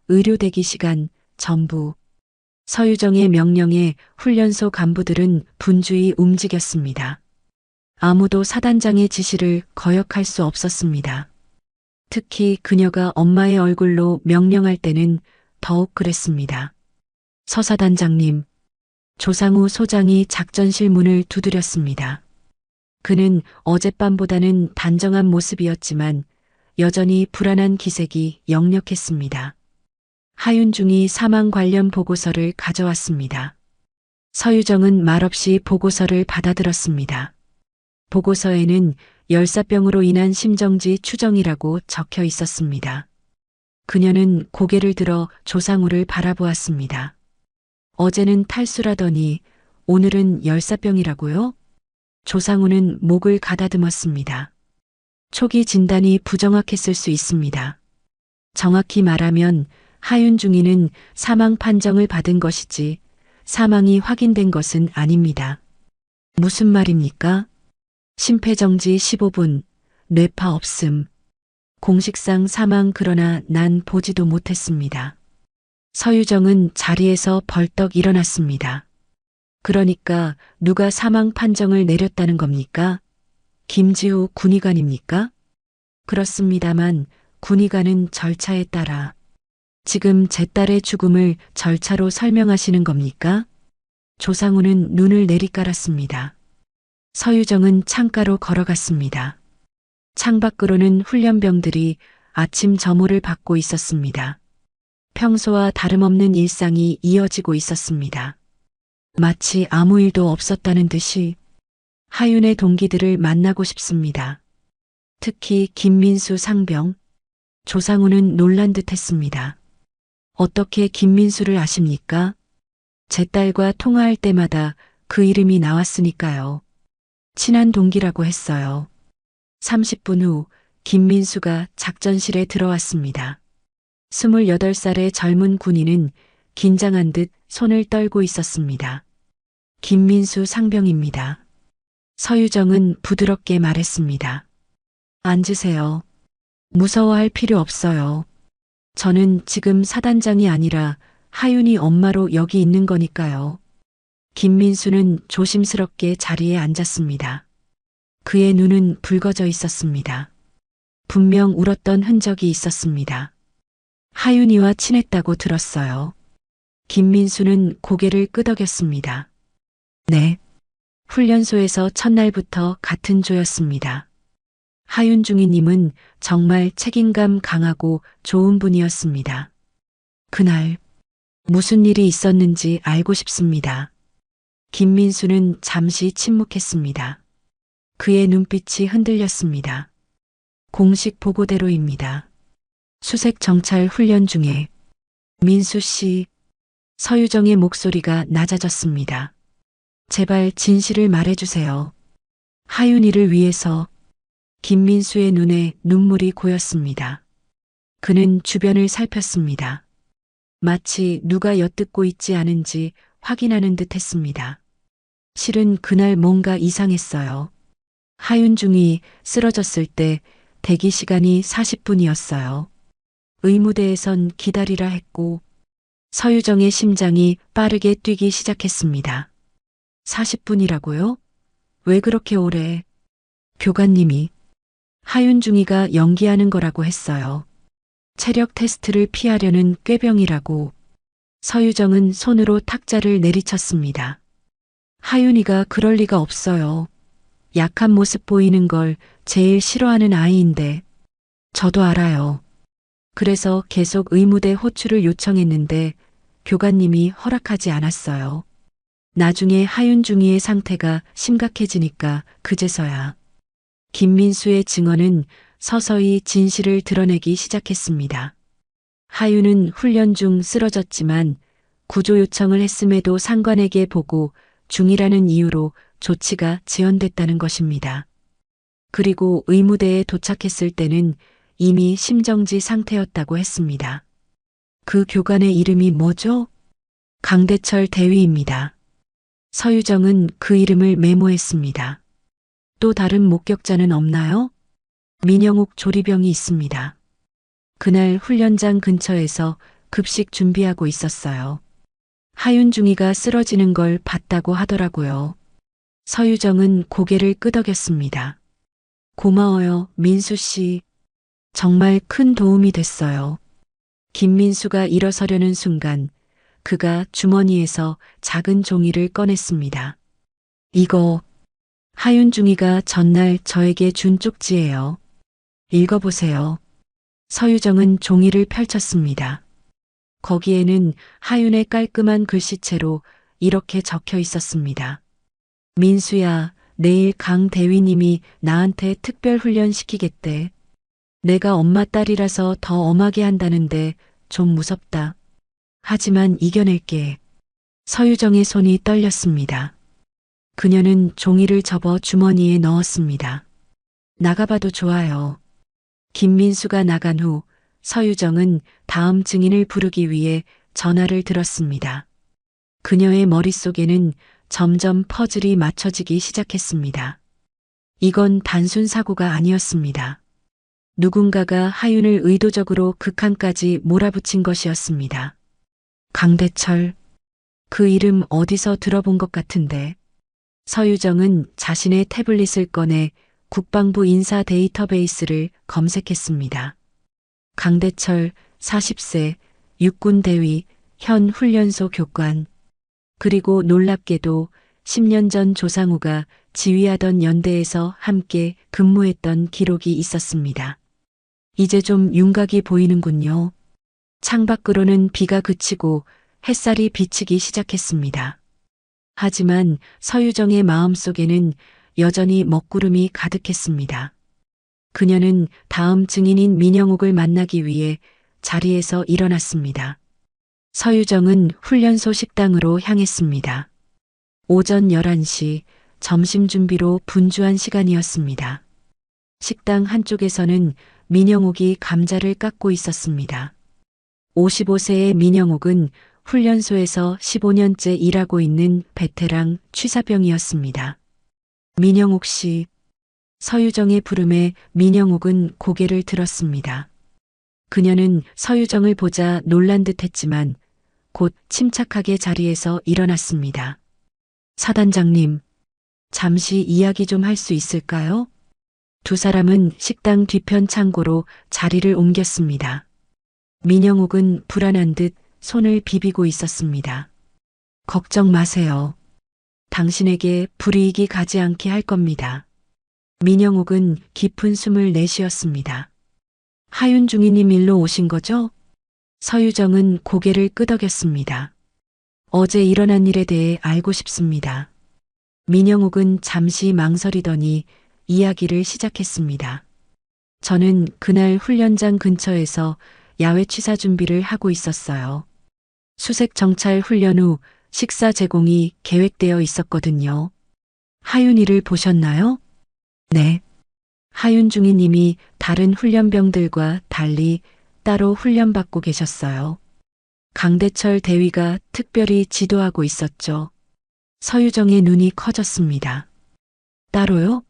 의료 대기 시간, 전부. 서유정의 명령에 훈련소 간부들은 분주히 움직였습니다. 아무도 사단장의 지시를 거역할 수 없었습니다. 특히 그녀가 엄마의 얼굴로 명령할 때는 더욱 그랬습니다. 서사단장님, 조상우 소장이 작전실 문을 두드렸습니다. 그는 어젯밤보다는 단정한 모습이었지만 여전히 불안한 기색이 역력했습니다. 하윤중이 사망 관련 보고서를 가져왔습니다. 서유정은 말없이 보고서를 받아들었습니다. 보고서에는 열사병으로 인한 심정지 추정이라고 적혀 있었습니다. 그녀는 고개를 들어 조상우를 바라보았습니다. 어제는 탈수라더니 오늘은 열사병이라고요? 조상우는 목을 가다듬었습니다. 초기 진단이 부정확했을 수 있습니다. 정확히 말하면 하윤중이는 사망 판정을 받은 것이지 사망이 확인된 것은 아닙니다. 무슨 말입니까? 심폐정지 15분, 뇌파 없음. 공식상 사망 그러나 난 보지도 못했습니다. 서유정은 자리에서 벌떡 일어났습니다. 그러니까 누가 사망 판정을 내렸다는 겁니까? 김지우 군의관입니까? 그렇습니다만 군의관은 절차에 따라 지금 제 딸의 죽음을 절차로 설명하시는 겁니까? 조상우는 눈을 내리깔았습니다. 서유정은 창가로 걸어갔습니다. 창밖으로는 훈련병들이 아침 점호를 받고 있었습니다. 평소와 다름없는 일상이 이어지고 있었습니다. 마치 아무 일도 없었다는 듯이 하윤의 동기들을 만나고 싶습니다. 특히 김민수 상병. 조상우는 놀란 듯 했습니다. 어떻게 김민수를 아십니까? 제 딸과 통화할 때마다 그 이름이 나왔으니까요. 친한 동기라고 했어요. 30분 후 김민수가 작전실에 들어왔습니다. 28살의 젊은 군인은 긴장한 듯 손을 떨고 있었습니다. 김민수 상병입니다. 서유정은 부드럽게 말했습니다. 앉으세요. 무서워할 필요 없어요. 저는 지금 사단장이 아니라 하윤이 엄마로 여기 있는 거니까요. 김민수는 조심스럽게 자리에 앉았습니다. 그의 눈은 붉어져 있었습니다. 분명 울었던 흔적이 있었습니다. 하윤이와 친했다고 들었어요. 김민수는 고개를 끄덕였습니다. 네. 훈련소에서 첫날부터 같은 조였습니다. 하윤중이님은 정말 책임감 강하고 좋은 분이었습니다. 그날 무슨 일이 있었는지 알고 싶습니다. 김민수는 잠시 침묵했습니다. 그의 눈빛이 흔들렸습니다. 공식 보고대로입니다. 수색 정찰 훈련 중에 민수 씨, 서유정의 목소리가 낮아졌습니다. 제발 진실을 말해주세요. 하윤이를 위해서. 김민수의 눈에 눈물이 고였습니다. 그는 주변을 살폈습니다. 마치 누가 엿듣고 있지 않은지 확인하는 듯 했습니다. 실은 그날 뭔가 이상했어요. 하윤중이 쓰러졌을 때 대기 시간이 40분이었어요. 의무대에선 기다리라 했고 서유정의 심장이 빠르게 뛰기 시작했습니다. 40분이라고요? 왜 그렇게 오래? 교관님이 하윤중이가 연기하는 거라고 했어요. 체력 테스트를 피하려는 꾀병이라고. 서유정은 손으로 탁자를 내리쳤습니다. 하윤이가 그럴 리가 없어요. 약한 모습 보이는 걸 제일 싫어하는 아이인데. 저도 알아요. 그래서 계속 의무대 호출을 요청했는데 교관님이 허락하지 않았어요. 나중에 하윤중이의 상태가 심각해지니까 그제서야. 김민수의 증언은 서서히 진실을 드러내기 시작했습니다. 하윤은 훈련 중 쓰러졌지만 구조 요청을 했음에도 상관에게 보고 중이라는 이유로 조치가 지연됐다는 것입니다. 그리고 의무대에 도착했을 때는 이미 심정지 상태였다고 했습니다. 그 교관의 이름이 뭐죠? 강대철 대위입니다. 서유정은 그 이름을 메모했습니다. 또 다른 목격자는 없나요? 민영욱 조리병이 있습니다. 그날 훈련장 근처에서 급식 준비하고 있었어요. 하윤중이가 쓰러지는 걸 봤다고 하더라고요. 서유정은 고개를 끄덕였습니다. 고마워요, 민수 씨. 정말 큰 도움이 됐어요. 김민수가 일어서려는 순간 그가 주머니에서 작은 종이를 꺼냈습니다. 이거 하윤중이가 전날 저에게 준 쪽지예요. 읽어보세요. 서유정은 종이를 펼쳤습니다. 거기에는 하윤의 깔끔한 글씨체로 이렇게 적혀 있었습니다. 민수야, 내일 강 대위님이 나한테 특별 훈련 시키겠대. 내가 엄마 딸이라서 더 엄하게 한다는데 좀 무섭다. 하지만 이겨낼게. 서유정의 손이 떨렸습니다. 그녀는 종이를 접어 주머니에 넣었습니다. 나가봐도 좋아요. 김민수가 나간 후 서유정은 다음 증인을 부르기 위해 전화를 들었습니다. 그녀의 머릿속에는 점점 퍼즐이 맞춰지기 시작했습니다. 이건 단순 사고가 아니었습니다. 누군가가 하윤을 의도적으로 극한까지 몰아붙인 것이었습니다. 강대철, 그 이름 어디서 들어본 것 같은데. 서유정은 자신의 태블릿을 꺼내 국방부 인사 데이터베이스를 검색했습니다. 강대철 40세 육군 대위 현 훈련소 교관. 그리고 놀랍게도 10년 전 조상우가 지휘하던 연대에서 함께 근무했던 기록이 있었습니다. 이제 좀 윤곽이 보이는군요. 창밖으로는 비가 그치고 햇살이 비치기 시작했습니다. 하지만 서유정의 마음속에는 여전히 먹구름이 가득했습니다. 그녀는 다음 증인인 민영욱을 만나기 위해 자리에서 일어났습니다. 서유정은 훈련소 식당으로 향했습니다. 오전 11시 점심 준비로 분주한 시간이었습니다. 식당 한쪽에서는 민영욱이 감자를 깎고 있었습니다. 55세의 민영욱은 훈련소에서 15년째 일하고 있는 베테랑 취사병이었습니다. 민영욱 씨. 서유정의 부름에 민영욱은 고개를 들었습니다. 그녀는 서유정을 보자 놀란 듯 했지만 곧 침착하게 자리에서 일어났습니다. 사단장님, 잠시 이야기 좀 할 수 있을까요? 두 사람은 식당 뒤편 창고로 자리를 옮겼습니다. 민영욱은 불안한 듯 손을 비비고 있었습니다. 걱정 마세요. 당신에게 불이익이 가지 않게 할 겁니다. 민영욱은 깊은 숨을 내쉬었습니다. 하윤중이님 일로 오신 거죠? 서유정은 고개를 끄덕였습니다. 어제 일어난 일에 대해 알고 싶습니다. 민영욱은 잠시 망설이더니 이야기를 시작했습니다. 저는 그날 훈련장 근처에서 야외 취사 준비를 하고 있었어요. 수색 정찰 훈련 후 식사 제공이 계획되어 있었거든요. 하윤이를 보셨나요? 네. 하윤중이 님이 다른 훈련병들과 달리 따로 훈련받고 계셨어요. 강대철 대위가 특별히 지도하고 있었죠. 서유정의 눈이 커졌습니다. 따로요?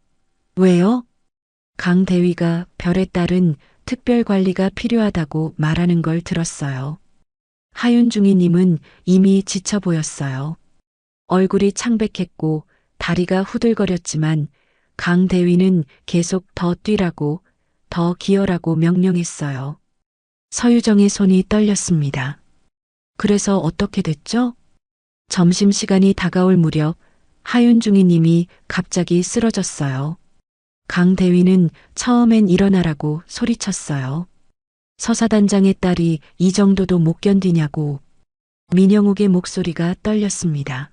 왜요? 강 대위가 별에 따른 특별 관리가 필요하다고 말하는 걸 들었어요. 하윤중이 님은 이미 지쳐 보였어요. 얼굴이 창백했고 다리가 후들거렸지만 강 대위는 계속 더 뛰라고, 더 기어라고 명령했어요. 서유정의 손이 떨렸습니다. 그래서 어떻게 됐죠? 점심시간이 다가올 무렵 하윤중이 님이 갑자기 쓰러졌어요. 강 대위는 처음엔 일어나라고 소리쳤어요. 서사단장의 딸이 이 정도도 못 견디냐고. 민영욱의 목소리가 떨렸습니다.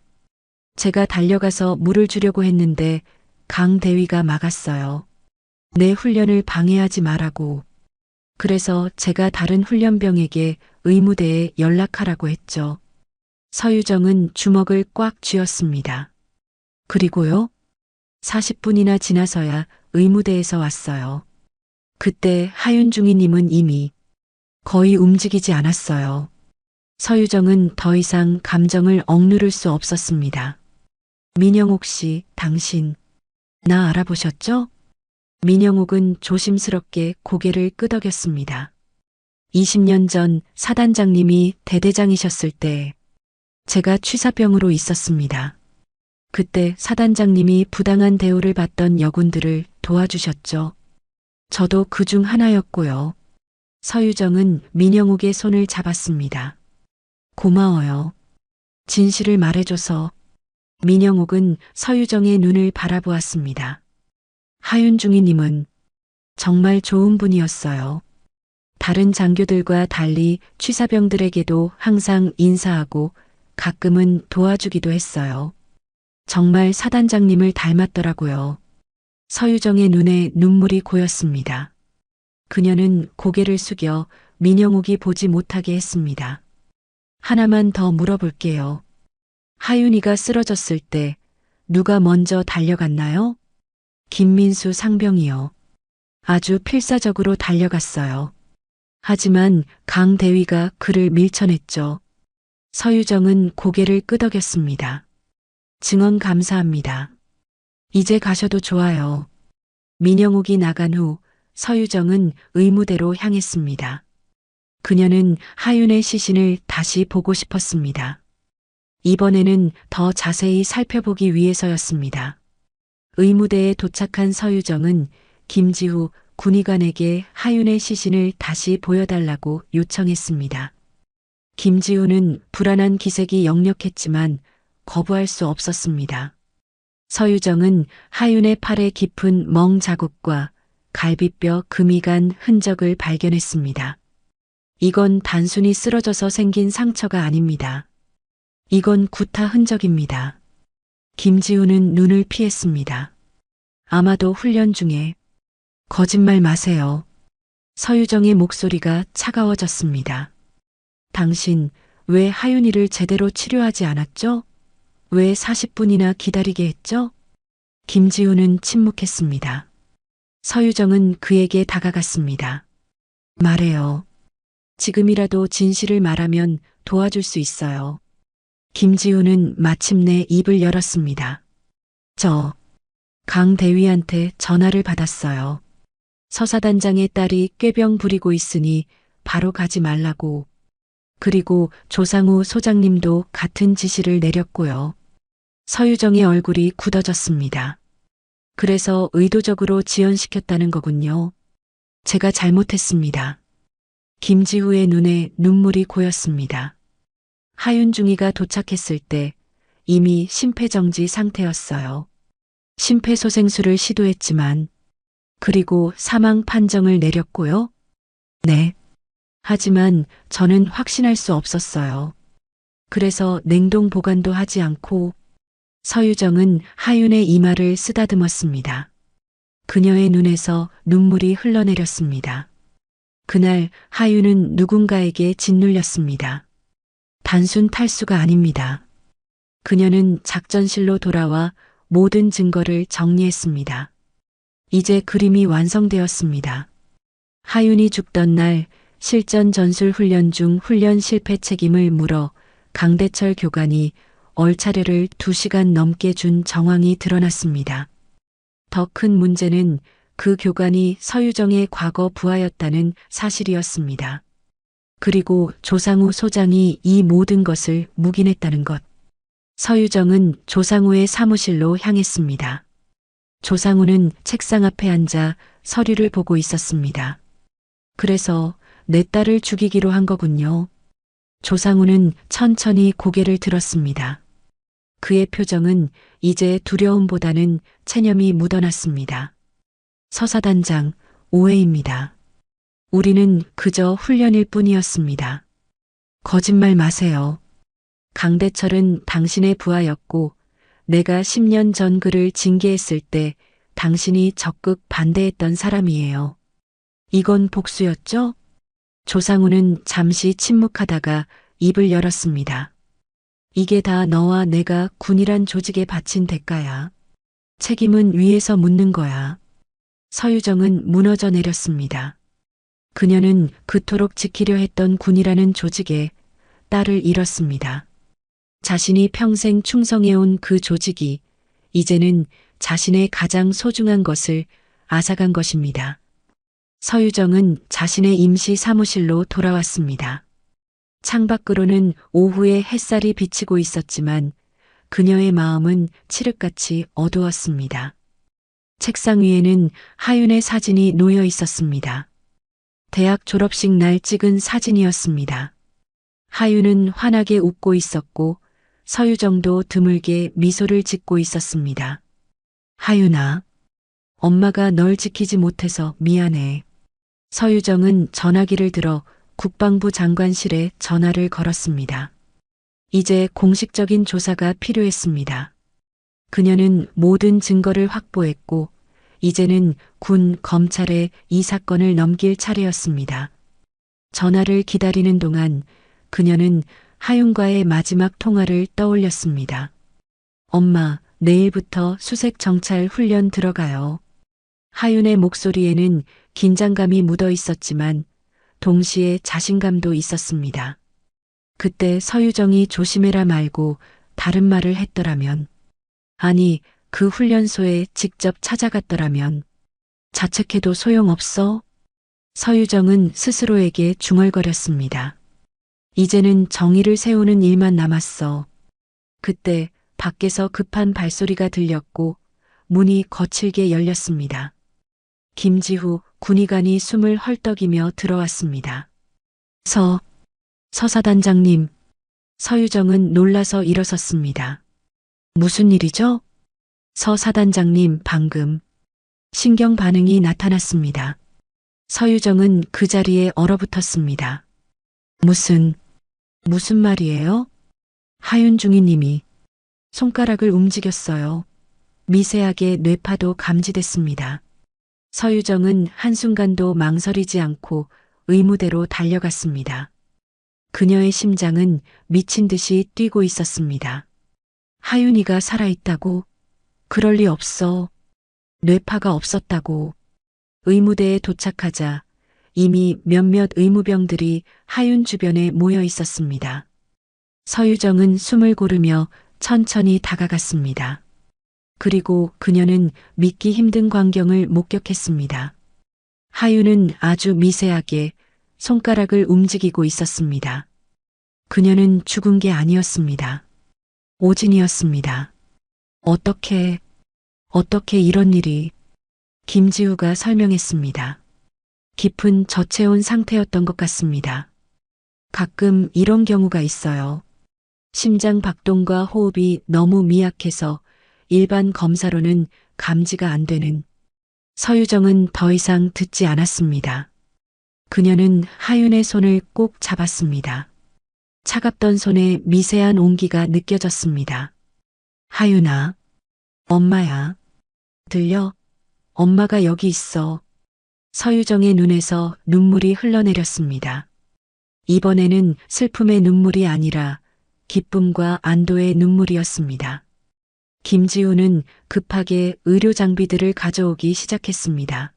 제가 달려가서 물을 주려고 했는데 강 대위가 막았어요. 내 훈련을 방해하지 말라고. 그래서 제가 다른 훈련병에게 의무대에 연락하라고 했죠. 서유정은 주먹을 꽉 쥐었습니다. 그리고요? 40분이나 지나서야 의무대에서 왔어요. 그때 하윤중이 님은 이미 거의 움직이지 않았어요. 서유정은 더 이상 감정을 억누를 수 없었습니다. 민영욱 씨, 당신 나 알아보셨죠? 민영욱은 조심스럽게 고개를 끄덕였습니다. 20년 전 사단장님이 대대장이셨을 때 제가 취사병으로 있었습니다. 그때 사단장님이 부당한 대우를 받던 여군들을 도와주셨죠. 저도 그중 하나였고요. 서유정은 민영욱의 손을 잡았습니다. 고마워요. 진실을 말해줘서. 민영욱은 서유정의 눈을 바라보았습니다. 하윤중이 님은 정말 좋은 분이었어요. 다른 장교들과 달리 취사병들에게도 항상 인사하고 가끔은 도와주기도 했어요. 정말 사단장님을 닮았더라고요. 서유정의 눈에 눈물이 고였습니다. 그녀는 고개를 숙여 민영욱이 보지 못하게 했습니다. 하나만 더 물어볼게요. 하윤이가 쓰러졌을 때 누가 먼저 달려갔나요? 김민수 상병이요. 아주 필사적으로 달려갔어요. 하지만 강 대위가 그를 밀쳐냈죠. 서유정은 고개를 끄덕였습니다. 증언 감사합니다. 이제 가셔도 좋아요. 민영욱이 나간 후 서유정은 의무대로 향했습니다. 그녀는 하윤의 시신을 다시 보고 싶었습니다. 이번에는 더 자세히 살펴보기 위해서였습니다. 의무대에 도착한 서유정은 김지후 군의관에게 하윤의 시신을 다시 보여달라고 요청했습니다. 김지후는 불안한 기색이 역력했지만 거부할 수 없었습니다. 서유정은 하윤의 팔에 깊은 멍 자국과 갈비뼈 금이 간 흔적을 발견했습니다. 이건 단순히 쓰러져서 생긴 상처가 아닙니다. 이건 구타 흔적입니다. 김지우는 눈을 피했습니다. 아마도 훈련 중에. 거짓말 마세요. 서유정의 목소리가 차가워졌습니다. 당신 왜 하윤이를 제대로 치료하지 않았죠? 왜 40분이나 기다리게 했죠? 김지우는 침묵했습니다. 서유정은 그에게 다가갔습니다. 말해요. 지금이라도 진실을 말하면 도와줄 수 있어요. 김지우는 마침내 입을 열었습니다. 강 대위한테 전화를 받았어요. 서사단장의 딸이 꾀병 부리고 있으니 바로 가지 말라고. 그리고 조상우 소장님도 같은 지시를 내렸고요. 서유정의 얼굴이 굳어졌습니다. 그래서 의도적으로 지연시켰다는 거군요. 제가 잘못했습니다. 김지우의 눈에 눈물이 고였습니다. 하윤중이가 도착했을 때 이미 심폐정지 상태였어요. 심폐소생술을 시도했지만 그리고 사망 판정을 내렸고요. 네. 하지만 저는 확신할 수 없었어요. 그래서 냉동 보관도 하지 않고 서유정은 하윤의 이마를 쓰다듬었습니다. 그녀의 눈에서 눈물이 흘러내렸습니다. 그날 하윤은 누군가에게 짓눌렸습니다. 단순 탈수가 아닙니다. 그녀는 작전실로 돌아와 모든 증거를 정리했습니다. 이제 그림이 완성되었습니다. 하윤이 죽던 날 실전 전술 훈련 중 훈련 실패 책임을 물어 강대철 교관이 얼차례를 2시간 넘게 준 정황이 드러났습니다. 더 큰 문제는 그 교관이 서유정의 과거 부하였다는 사실이었습니다. 그리고 조상우 소장이 이 모든 것을 묵인했다는 것. 서유정은 조상우의 사무실로 향했습니다. 조상우는 책상 앞에 앉아 서류를 보고 있었습니다. 그래서 내 딸을 죽이기로 한 거군요. 조상우는 천천히 고개를 들었습니다. 그의 표정은 이제 두려움보다는 체념이 묻어났습니다. 서사단장, 오해입니다. 우리는 그저 훈련일 뿐이었습니다. 거짓말 마세요. 강대철은 당신의 부하였고 내가 10년 전 그를 징계했을 때 당신이 적극 반대했던 사람이에요. 이건 복수였죠? 조상우는 잠시 침묵하다가 입을 열었습니다. 이게 다 너와 내가 군이란 조직에 바친 대가야. 책임은 위에서 묻는 거야. 서유정은 무너져 내렸습니다. 그녀는 그토록 지키려 했던 군이라는 조직에 딸을 잃었습니다. 자신이 평생 충성해온 그 조직이 이제는 자신의 가장 소중한 것을 앗아간 것입니다. 서유정은 자신의 임시 사무실로 돌아왔습니다. 창밖으로는 오후의 햇살이 비치고 있었지만 그녀의 마음은 칠흑같이 어두웠습니다. 책상 위에는 하윤의 사진이 놓여 있었습니다. 대학 졸업식 날 찍은 사진이었습니다. 하윤은 환하게 웃고 있었고 서유정도 드물게 미소를 짓고 있었습니다. 하윤아, 엄마가 널 지키지 못해서 미안해. 서유정은 전화기를 들어 국방부 장관실에 전화를 걸었습니다. 이제 공식적인 조사가 필요했습니다. 그녀는 모든 증거를 확보했고 이제는 군, 검찰에 이 사건을 넘길 차례였습니다. 전화를 기다리는 동안 그녀는 하윤과의 마지막 통화를 떠올렸습니다. 엄마, 내일부터 수색 정찰 훈련 들어가요. 하윤의 목소리에는 긴장감이 묻어 있었지만 동시에 자신감도 있었습니다. 그때 서유정이 조심해라 말고 다른 말을 했더라면, 아니, 그 훈련소에 직접 찾아갔더라면, 자책해도 소용없어? 서유정은 스스로에게 중얼거렸습니다. 이제는 정의를 세우는 일만 남았어. 그때 밖에서 급한 발소리가 들렸고 문이 거칠게 열렸습니다. 김지후 군의관이 숨을 헐떡이며 들어왔습니다. 서사단장님. 서유정은 놀라서 일어섰습니다. 무슨 일이죠? 서사단장님, 방금 신경 반응이 나타났습니다. 서유정은 그 자리에 얼어붙었습니다. 무슨 말이에요? 하윤 중위님이 손가락을 움직였어요. 미세하게 뇌파도 감지됐습니다. 서유정은 한순간도 망설이지 않고 의무대로 달려갔습니다. 그녀의 심장은 미친 듯이 뛰고 있었습니다. 하윤이가 살아있다고? 그럴 리 없어. 뇌파가 없었다고. 의무대에 도착하자 이미 몇몇 의무병들이 하윤 주변에 모여 있었습니다. 서유정은 숨을 고르며 천천히 다가갔습니다. 그리고 그녀는 믿기 힘든 광경을 목격했습니다. 하윤은 아주 미세하게 손가락을 움직이고 있었습니다. 그녀는 죽은 게 아니었습니다. 오진이었습니다. 어떻게 이런 일이? 김지우가 설명했습니다. 깊은 저체온 상태였던 것 같습니다. 가끔 이런 경우가 있어요. 심장 박동과 호흡이 너무 미약해서 일반 검사로는 감지가 안 되는. 서유정은 더 이상 듣지 않았습니다. 그녀는 하윤의 손을 꼭 잡았습니다. 차갑던 손에 미세한 온기가 느껴졌습니다. 하윤아, 엄마야. 들려? 엄마가 여기 있어. 서유정의 눈에서 눈물이 흘러내렸습니다. 이번에는 슬픔의 눈물이 아니라 기쁨과 안도의 눈물이었습니다. 김지우는 급하게 의료 장비들을 가져오기 시작했습니다.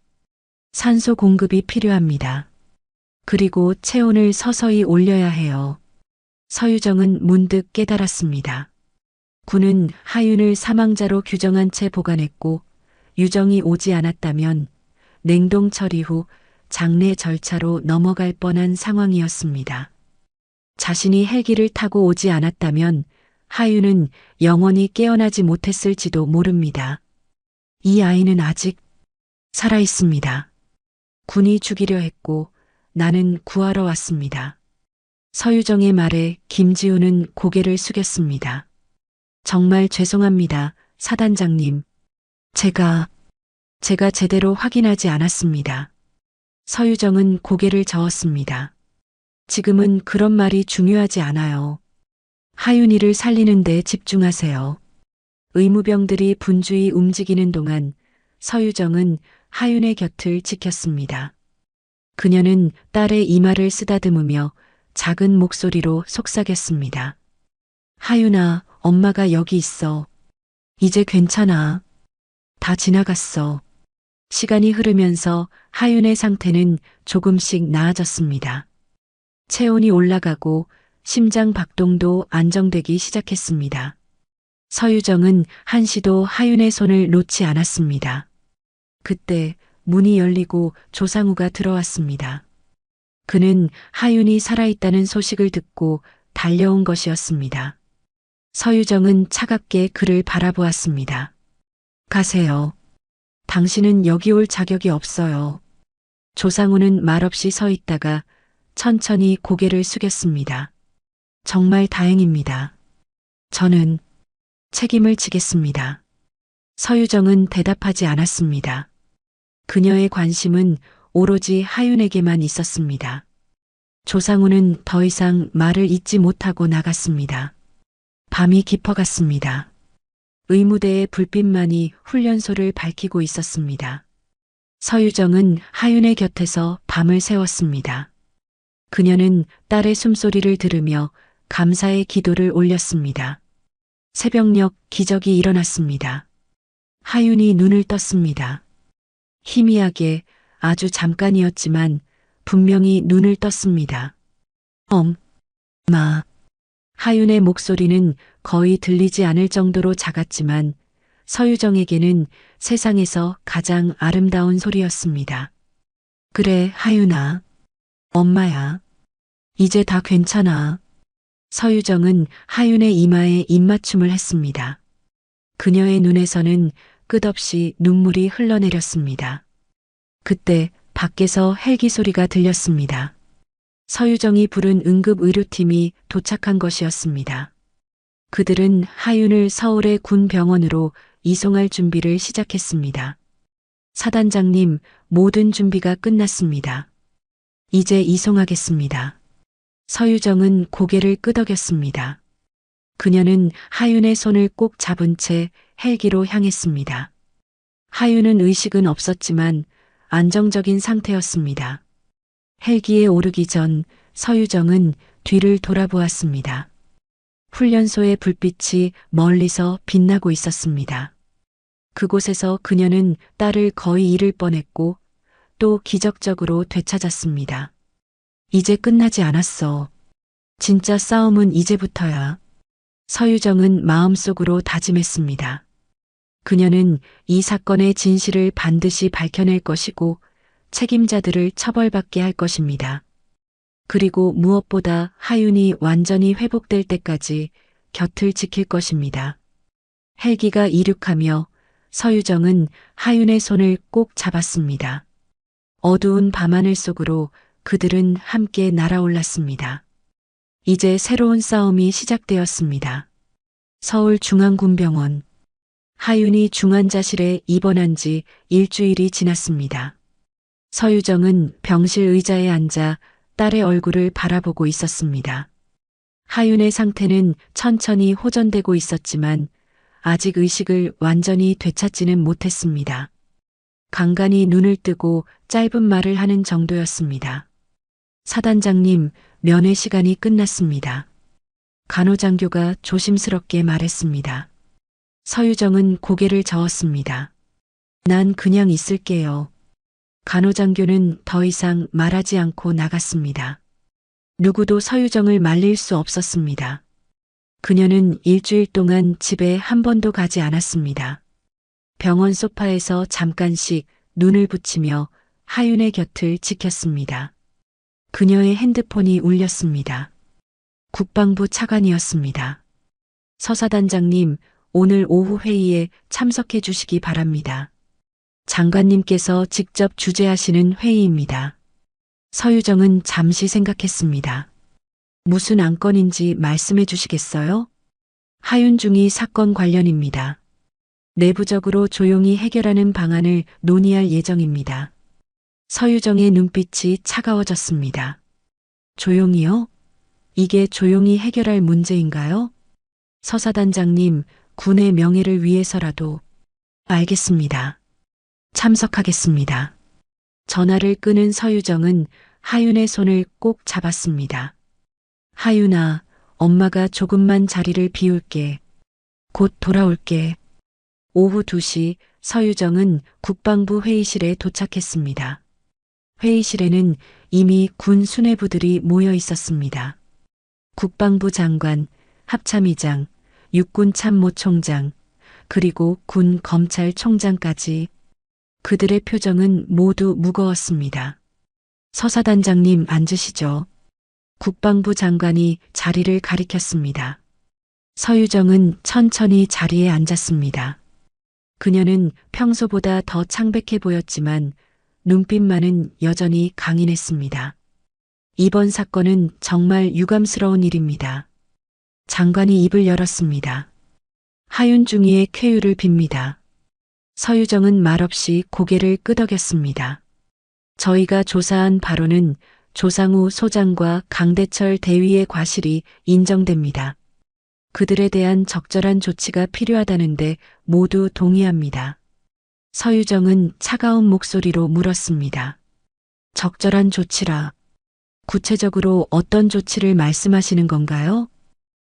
산소 공급이 필요합니다. 그리고 체온을 서서히 올려야 해요. 서유정은 문득 깨달았습니다. 군은 하윤을 사망자로 규정한 채 보관했고 유정이 오지 않았다면 냉동 처리 후 장례 절차로 넘어갈 뻔한 상황이었습니다. 자신이 헬기를 타고 오지 않았다면 하윤은 영원히 깨어나지 못했을지도 모릅니다. 이 아이는 아직 살아 있습니다. 군이 죽이려 했고 나는 구하러 왔습니다. 서유정의 말에 김지우는 고개를 숙였습니다. 정말 죄송합니다, 사단장님. 제가 제대로 확인하지 않았습니다. 서유정은 고개를 저었습니다. 지금은 그런 말이 중요하지 않아요. 하윤이를 살리는 데 집중하세요. 의무병들이 분주히 움직이는 동안 서유정은 하윤의 곁을 지켰습니다. 그녀는 딸의 이마를 쓰다듬으며 작은 목소리로 속삭였습니다. 하윤아, 엄마가 여기 있어. 이제 괜찮아. 다 지나갔어. 시간이 흐르면서 하윤의 상태는 조금씩 나아졌습니다. 체온이 올라가고 심장 박동도 안정되기 시작했습니다. 서유정은 한시도 하윤의 손을 놓지 않았습니다. 그때 문이 열리고 조상우가 들어왔습니다. 그는 하윤이 살아있다는 소식을 듣고 달려온 것이었습니다. 서유정은 차갑게 그를 바라보았습니다. 가세요. 당신은 여기 올 자격이 없어요. 조상우는 말없이 서 있다가 천천히 고개를 숙였습니다. 정말 다행입니다. 저는 책임을 지겠습니다. 서유정은 대답하지 않았습니다. 그녀의 관심은 오로지 하윤에게만 있었습니다. 조상우는 더 이상 말을 잇지 못하고 나갔습니다. 밤이 깊어갔습니다. 의무대의 불빛만이 훈련소를 밝히고 있었습니다. 서유정은 하윤의 곁에서 밤을 새웠습니다. 그녀는 딸의 숨소리를 들으며 감사의 기도를 올렸습니다. 새벽녘 기적이 일어났습니다. 하윤이 눈을 떴습니다. 희미하게 아주 잠깐이었지만 분명히 눈을 떴습니다. 엄마. 하윤의 목소리는 거의 들리지 않을 정도로 작았지만 서유정에게는 세상에서 가장 아름다운 소리였습니다. 그래, 하윤아. 엄마야. 이제 다 괜찮아. 서유정은 하윤의 이마에 입맞춤을 했습니다. 그녀의 눈에서는 끝없이 눈물이 흘러내렸습니다. 그때 밖에서 헬기 소리가 들렸습니다. 서유정이 부른 응급의료팀이 도착한 것이었습니다. 그들은 하윤을 서울의 군 병원으로 이송할 준비를 시작했습니다. 사단장님, 모든 준비가 끝났습니다. 이제 이송하겠습니다. 서유정은 고개를 끄덕였습니다. 그녀는 하윤의 손을 꼭 잡은 채 헬기로 향했습니다. 하윤은 의식은 없었지만 안정적인 상태였습니다. 헬기에 오르기 전 서유정은 뒤를 돌아보았습니다. 훈련소의 불빛이 멀리서 빛나고 있었습니다. 그곳에서 그녀는 딸을 거의 잃을 뻔했고 또 기적적으로 되찾았습니다. 이제 끝나지 않았어. 진짜 싸움은 이제부터야. 서유정은 마음속으로 다짐했습니다. 그녀는 이 사건의 진실을 반드시 밝혀낼 것이고 책임자들을 처벌받게 할 것입니다. 그리고 무엇보다 하윤이 완전히 회복될 때까지 곁을 지킬 것입니다. 헬기가 이륙하며 서유정은 하윤의 손을 꼭 잡았습니다. 어두운 밤하늘 속으로 그들은 함께 날아올랐습니다. 이제 새로운 싸움이 시작되었습니다. 서울중앙군병원. 하윤이 중환자실에 입원한 지 일주일이 지났습니다. 서유정은 병실 의자에 앉아 딸의 얼굴을 바라보고 있었습니다. 하윤의 상태는 천천히 호전되고 있었지만 아직 의식을 완전히 되찾지는 못했습니다. 간간히 눈을 뜨고 짧은 말을 하는 정도였습니다. 사단장님, 면회 시간이 끝났습니다. 간호장교가 조심스럽게 말했습니다. 서유정은 고개를 저었습니다. 난 그냥 있을게요. 간호장교는 더 이상 말하지 않고 나갔습니다. 누구도 서유정을 말릴 수 없었습니다. 그녀는 일주일 동안 집에 한 번도 가지 않았습니다. 병원 소파에서 잠깐씩 눈을 붙이며 하윤의 곁을 지켰습니다. 그녀의 핸드폰이 울렸습니다. 국방부 차관이었습니다. 서사단장님, 오늘 오후 회의에 참석해 주시기 바랍니다. 장관님께서 직접 주재하시는 회의입니다. 서유정은 잠시 생각했습니다. 무슨 안건인지 말씀해 주시겠어요? 하윤중이 사건 관련입니다. 내부적으로 조용히 해결하는 방안을 논의할 예정입니다. 서유정의 눈빛이 차가워졌습니다. 조용히요? 이게 조용히 해결할 문제인가요? 서사단장님, 군의 명예를 위해서라도. 알겠습니다. 참석하겠습니다. 전화를 끊은 서유정은 하윤의 손을 꼭 잡았습니다. 하윤아, 엄마가 조금만 자리를 비울게. 곧 돌아올게. 오후 2시 서유정은 국방부 회의실에 도착했습니다. 회의실에는 이미 군 수뇌부들이 모여 있었습니다. 국방부 장관, 합참의장, 육군참모총장, 그리고 군 검찰총장까지. 그들의 표정은 모두 무거웠습니다. 서사단장님 앉으시죠. 국방부 장관이 자리를 가리켰습니다. 서유정은 천천히 자리에 앉았습니다. 그녀는 평소보다 더 창백해 보였지만 눈빛만은 여전히 강인했습니다. 이번 사건은 정말 유감스러운 일입니다. 장관이 입을 열었습니다. 하윤중이의 쾌유를 빕니다. 서유정은 말없이 고개를 끄덕였습니다. 저희가 조사한 바로는 조상우 소장과 강대철 대위의 과실이 인정됩니다. 그들에 대한 적절한 조치가 필요하다는데 모두 동의합니다. 서유정은 차가운 목소리로 물었습니다. 적절한 조치라. 구체적으로 어떤 조치를 말씀하시는 건가요?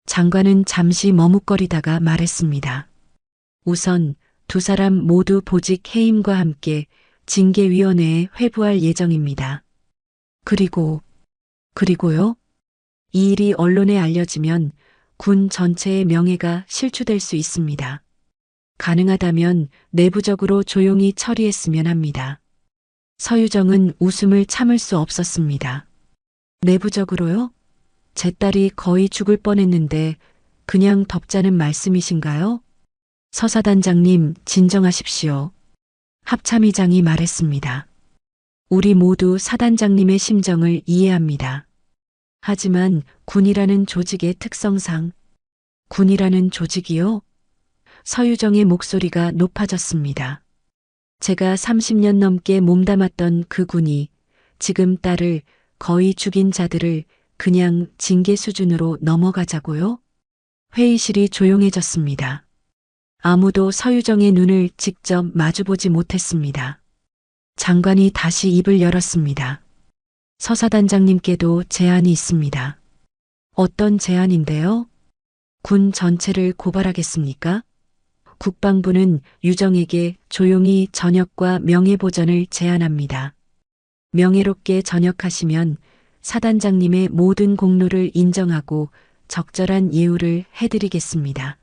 장관은 잠시 머뭇거리다가 말했습니다. 우선 두 사람 모두 보직 해임과 함께 징계위원회에 회부할 예정입니다. 그리고요? 이 일이 언론에 알려지면 군 전체의 명예가 실추될 수 있습니다. 가능하다면 내부적으로 조용히 처리했으면 합니다. 서유정은 웃음을 참을 수 없었습니다. 내부적으로요? 제 딸이 거의 죽을 뻔했는데 그냥 덮자는 말씀이신가요? 서사단장님, 진정하십시오. 합참의장이 말했습니다. 우리 모두 사단장님의 심정을 이해합니다. 하지만 군이라는 조직의 특성상. 군이라는 조직이요? 서유정의 목소리가 높아졌습니다. 제가 30년 넘게 몸담았던 그 군이 지금 딸을 거의 죽인 자들을 그냥 징계 수준으로 넘어가자고요? 회의실이 조용해졌습니다. 아무도 서유정의 눈을 직접 마주보지 못했습니다. 장관이 다시 입을 열었습니다. 서사단장님께도 제안이 있습니다. 어떤 제안인데요? 군 전체를 고발하겠습니까? 국방부는 유정에게 조용히 전역과 명예보전을 제안합니다. 명예롭게 전역하시면 사단장님의 모든 공로를 인정하고 적절한 예우를 해드리겠습니다.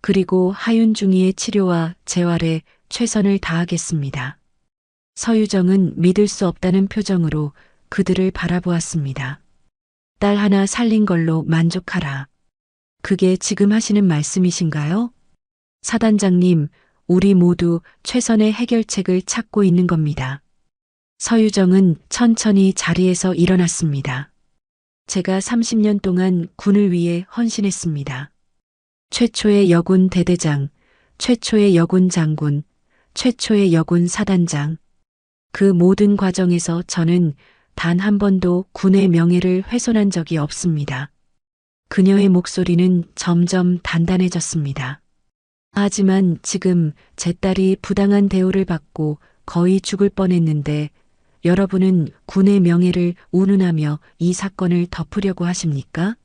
그리고 하윤중이의 치료와 재활에 최선을 다하겠습니다. 서유정은 믿을 수 없다는 표정으로 그들을 바라보았습니다. 딸 하나 살린 걸로 만족하라. 그게 지금 하시는 말씀이신가요? 사단장님, 우리 모두 최선의 해결책을 찾고 있는 겁니다. 서유정은 천천히 자리에서 일어났습니다. 제가 30년 동안 군을 위해 헌신했습니다. 최초의 여군 대대장, 최초의 여군 장군, 최초의 여군 사단장. 그 모든 과정에서 저는 단 한 번도 군의 명예를 훼손한 적이 없습니다. 그녀의 목소리는 점점 단단해졌습니다. 하지만 지금 제 딸이 부당한 대우를 받고 거의 죽을 뻔했는데 여러분은 군의 명예를 운운하며 이 사건을 덮으려고 하십니까?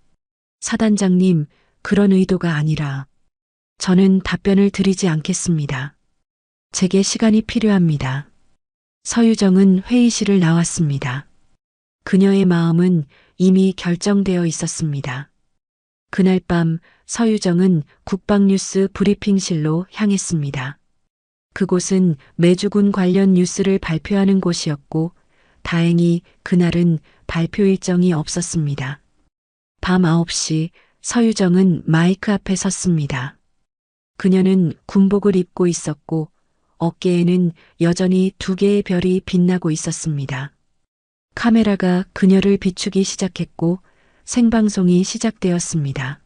사단장님, 그런 의도가 아니라 저는 답변을 드리지 않겠습니다. 제게 시간이 필요합니다. 서유정은 회의실을 나왔습니다. 그녀의 마음은 이미 결정되어 있었습니다. 그날 밤 서유정은 국방뉴스 브리핑실로 향했습니다. 그곳은 매주군 관련 뉴스를 발표하는 곳이었고 다행히 그날은 발표 일정이 없었습니다. 밤 9시 서유정은 마이크 앞에 섰습니다. 그녀는 군복을 입고 있었고 어깨에는 여전히 2개의 별이 빛나고 있었습니다. 카메라가 그녀를 비추기 시작했고 생방송이 시작되었습니다.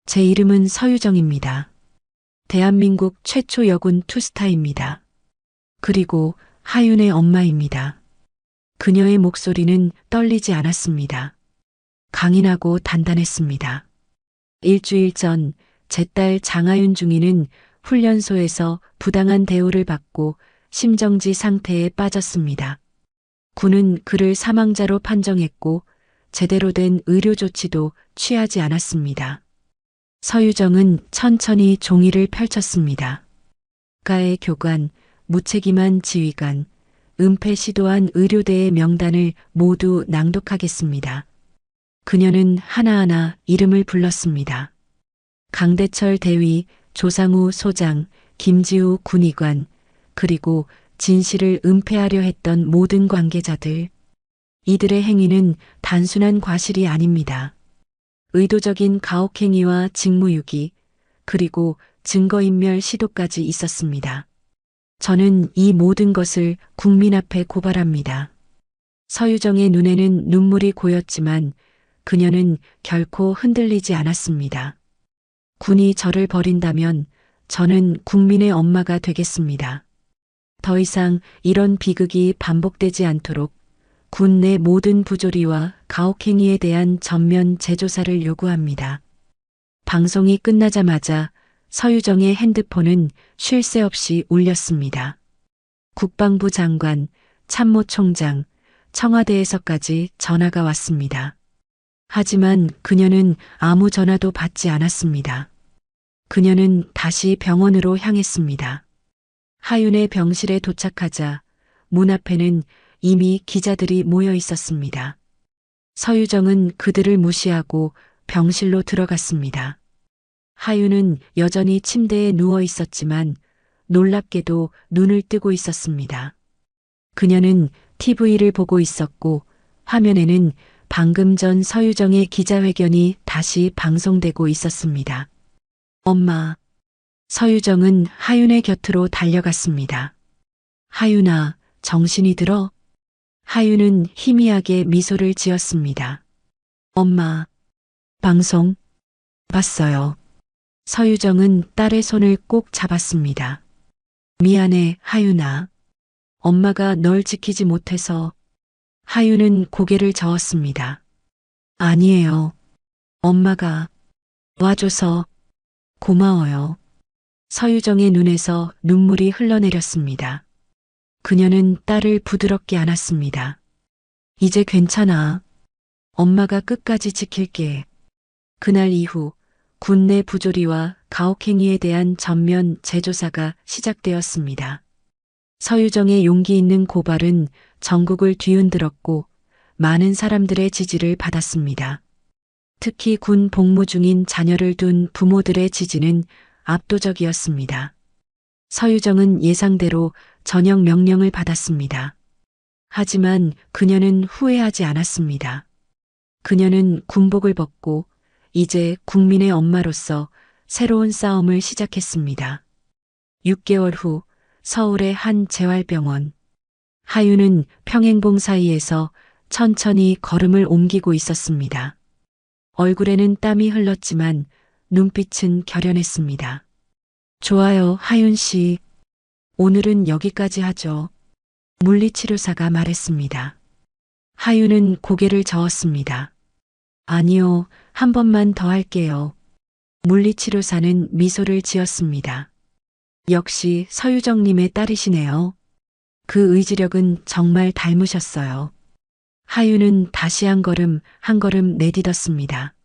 제 이름은 서유정입니다. 대한민국 최초 여군 투스타입니다. 그리고 하윤의 엄마입니다. 그녀의 목소리는 떨리지 않았습니다. 강인하고 단단했습니다. 일주일 전 제 딸 장하윤 중위는 훈련소에서 부당한 대우를 받고 심정지 상태에 빠졌습니다. 군은 그를 사망자로 판정했고 제대로 된 의료 조치도 취하지 않았습니다. 서유정은 천천히 종이를 펼쳤습니다. 가의 교관, 무책임한 지휘관, 은폐 시도한 의료대의 명단을 모두 낭독하겠습니다. 그녀는 하나하나 이름을 불렀습니다. 강대철 대위, 조상우 소장, 김지우 군의관, 그리고 진실을 은폐하려 했던 모든 관계자들. 이들의 행위는 단순한 과실이 아닙니다. 의도적인 가혹행위와 직무유기, 그리고 증거인멸 시도까지 있었습니다. 저는 이 모든 것을 국민 앞에 고발합니다. 서유정의 눈에는 눈물이 고였지만 그녀는 결코 흔들리지 않았습니다. 군이 저를 버린다면 저는 국민의 엄마가 되겠습니다. 더 이상 이런 비극이 반복되지 않도록 군 내 모든 부조리와 가혹행위에 대한 전면 재조사를 요구합니다. 방송이 끝나자마자 서유정의 핸드폰은 쉴 새 없이 울렸습니다. 국방부 장관, 참모총장, 청와대에서까지 전화가 왔습니다. 하지만 그녀는 아무 전화도 받지 않았습니다. 그녀는 다시 병원으로 향했습니다. 하윤의 병실에 도착하자 문 앞에는 이미 기자들이 모여 있었습니다. 서유정은 그들을 무시하고 병실로 들어갔습니다. 하윤은 여전히 침대에 누워 있었지만 놀랍게도 눈을 뜨고 있었습니다. 그녀는 TV를 보고 있었고 화면에는 방금 전 서유정의 기자회견이 다시 방송되고 있었습니다. 엄마. 서유정은 하윤의 곁으로 달려갔습니다. 하윤아, 정신이 들어? 하윤은 희미하게 미소를 지었습니다. 엄마. 방송 봤어요. 서유정은 딸의 손을 꼭 잡았습니다. 미안해, 하윤아. 엄마가 널 지키지 못해서. 하윤은 고개를 저었습니다. 아니에요. 엄마가 와줘서 고마워요. 서유정의 눈에서 눈물이 흘러내렸습니다. 그녀는 딸을 부드럽게 안았습니다. 이제 괜찮아. 엄마가 끝까지 지킬게. 그날 이후 군 내 부조리와 가혹행위에 대한 전면 재조사가 시작되었습니다. 서유정의 용기 있는 고발은 전국을 뒤흔들었고 많은 사람들의 지지를 받았습니다. 특히 군 복무 중인 자녀를 둔 부모들의 지지는 압도적이었습니다. 서유정은 예상대로 전역 명령을 받았습니다. 하지만 그녀는 후회하지 않았습니다. 그녀는 군복을 벗고 이제 국민의 엄마로서 새로운 싸움을 시작했습니다. 6개월 후 서울의 한 재활병원. 하윤은 평행봉 사이에서 천천히 걸음을 옮기고 있었습니다. 얼굴에는 땀이 흘렀지만 눈빛은 결연했습니다. 좋아요, 하윤 씨. 오늘은 여기까지 하죠. 물리치료사가 말했습니다. 하유는 고개를 저었습니다. 아니요, 한 번만 더 할게요. 물리치료사는 미소를 지었습니다. 역시 서유정님의 딸이시네요. 그 의지력은 정말 닮으셨어요. 하유는 다시 한 걸음 내딛었습니다.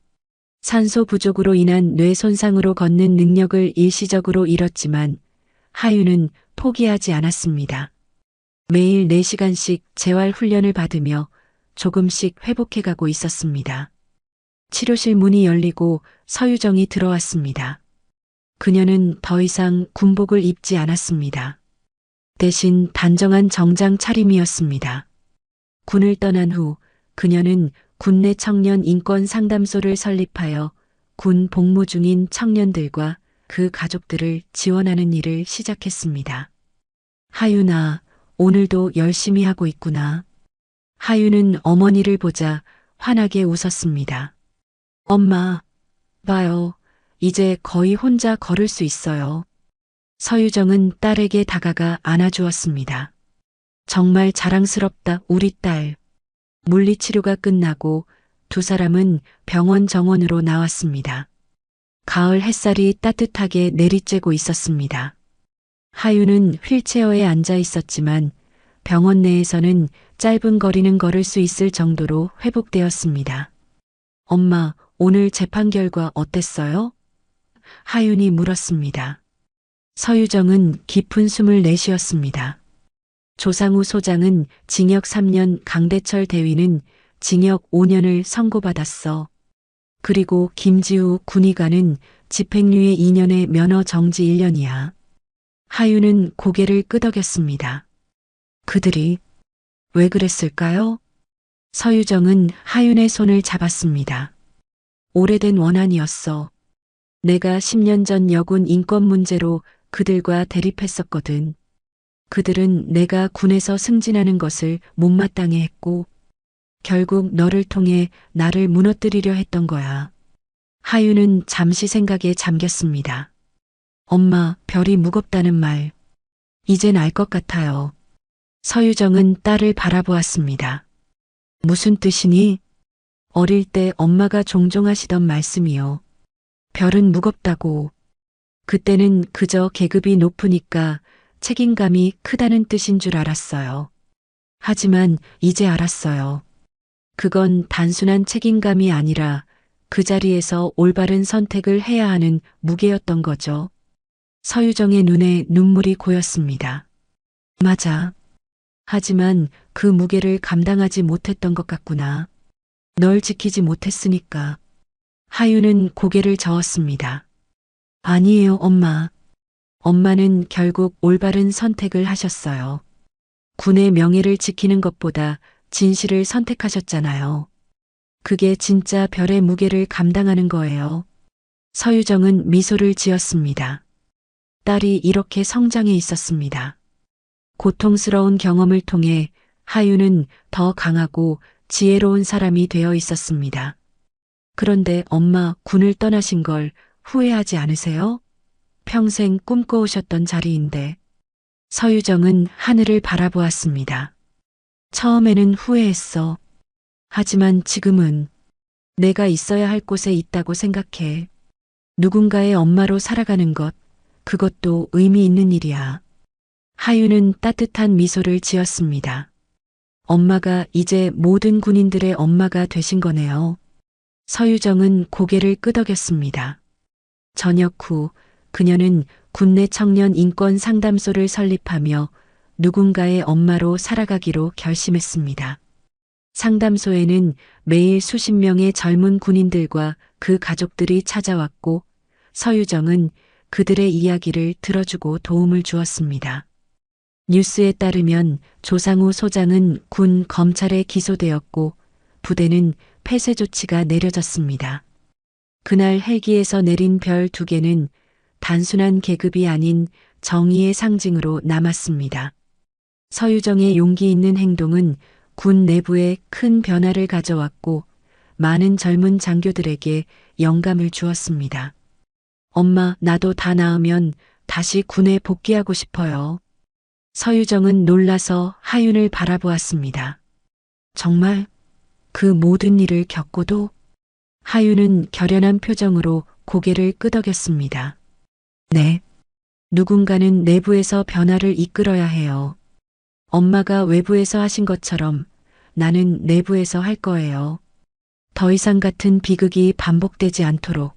산소 부족으로 인한 뇌 손상으로 걷는 능력을 일시적으로 잃었지만 하유는 포기하지 않았습니다. 매일 4시간씩 재활 훈련을 받으며 조금씩 회복해가고 있었습니다. 치료실 문이 열리고 서유정이 들어왔습니다. 그녀는 더 이상 군복을 입지 않았습니다. 대신 단정한 정장 차림이었습니다. 군을 떠난 후 그녀는 군내 청년 인권 상담소를 설립하여 군 복무 중인 청년들과 그 가족들을 지원하는 일을 시작했습니다. 하유나, 오늘도 열심히 하고 있구나. 하유는 어머니를 보자 환하게 웃었습니다. 엄마, 봐요. 이제 거의 혼자 걸을 수 있어요. 서유정은 딸에게 다가가 안아주었습니다. 정말 자랑스럽다, 우리 딸. 물리치료가 끝나고 두 사람은 병원 정원으로 나왔습니다. 가을 햇살이 따뜻하게 내리쬐고 있었습니다. 하유는 휠체어에 앉아 있었지만 병원 내에서는 짧은 거리는 걸을 수 있을 정도로 회복되었습니다. 엄마, 오늘 재판 결과 어땠어요? 하윤이 물었습니다. 서유정은 깊은 숨을 내쉬었습니다. 조상우 소장은 징역 3년, 강대철 대위는 징역 5년을 선고받았어. 그리고 김지우 군의관은 집행유예 2년에 면허 정지 1년이야. 하유는 고개를 끄덕였습니다. 그들이 왜 그랬을까요? 서유정은 하윤의 손을 잡았습니다. 오래된 원한이었어. 내가 10년 전 여군 인권 문제로 그들과 대립했었거든. 그들은 내가 군에서 승진하는 것을 못마땅해 했고 결국 너를 통해 나를 무너뜨리려 했던 거야. 하유는 잠시 생각에 잠겼습니다. 엄마, 별이 무겁다는 말. 이젠 알 것 같아요. 서유정은 딸을 바라보았습니다. 무슨 뜻이니? 어릴 때 엄마가 종종 하시던 말씀이요. 별은 무겁다고. 그때는 그저 계급이 높으니까 책임감이 크다는 뜻인 줄 알았어요. 하지만 이제 알았어요. 그건 단순한 책임감이 아니라 그 자리에서 올바른 선택을 해야 하는 무게였던 거죠. 서유정의 눈에 눈물이 고였습니다. 맞아. 하지만 그 무게를 감당하지 못했던 것 같구나. 널 지키지 못했으니까. 하유는 고개를 저었습니다. 아니에요, 엄마. 엄마는 결국 올바른 선택을 하셨어요. 군의 명예를 지키는 것보다 진실을 선택하셨잖아요. 그게 진짜 별의 무게를 감당하는 거예요. 서유정은 미소를 지었습니다. 딸이 이렇게 성장해 있었습니다. 고통스러운 경험을 통해 하유는 더 강하고 지혜로운 사람이 되어 있었습니다. 그런데 엄마, 군을 떠나신 걸 후회하지 않으세요? 평생 꿈꿔오셨던 자리인데. 서유정은 하늘을 바라보았습니다. 처음에는 후회했어. 하지만 지금은 내가 있어야 할 곳에 있다고 생각해. 누군가의 엄마로 살아가는 것, 그것도 의미 있는 일이야. 하유는 따뜻한 미소를 지었습니다. 엄마가 이제 모든 군인들의 엄마가 되신 거네요. 서유정은 고개를 끄덕였습니다. 저녁 후 그녀는 군내 청년 인권 상담소를 설립하며 누군가의 엄마로 살아가기로 결심했습니다. 상담소에는 매일 수십 명의 젊은 군인들과 그 가족들이 찾아왔고 서유정은 그들의 이야기를 들어주고 도움을 주었습니다. 뉴스에 따르면 조상우 소장은 군 검찰에 기소되었고 부대는 폐쇄 조치가 내려졌습니다. 그날 헬기에서 내린 별 2개는 단순한 계급이 아닌 정의의 상징으로 남았습니다. 서유정의 용기 있는 행동은 군 내부에 큰 변화를 가져왔고 많은 젊은 장교들에게 영감을 주었습니다. 엄마, 나도 다 나으면 다시 군에 복귀하고 싶어요. 서유정은 놀라서 하윤을 바라보았습니다. 정말 그 모든 일을 겪고도? 하윤은 결연한 표정으로 고개를 끄덕였습니다. 네. 누군가는 내부에서 변화를 이끌어야 해요. 엄마가 외부에서 하신 것처럼 나는 내부에서 할 거예요. 더 이상 같은 비극이 반복되지 않도록.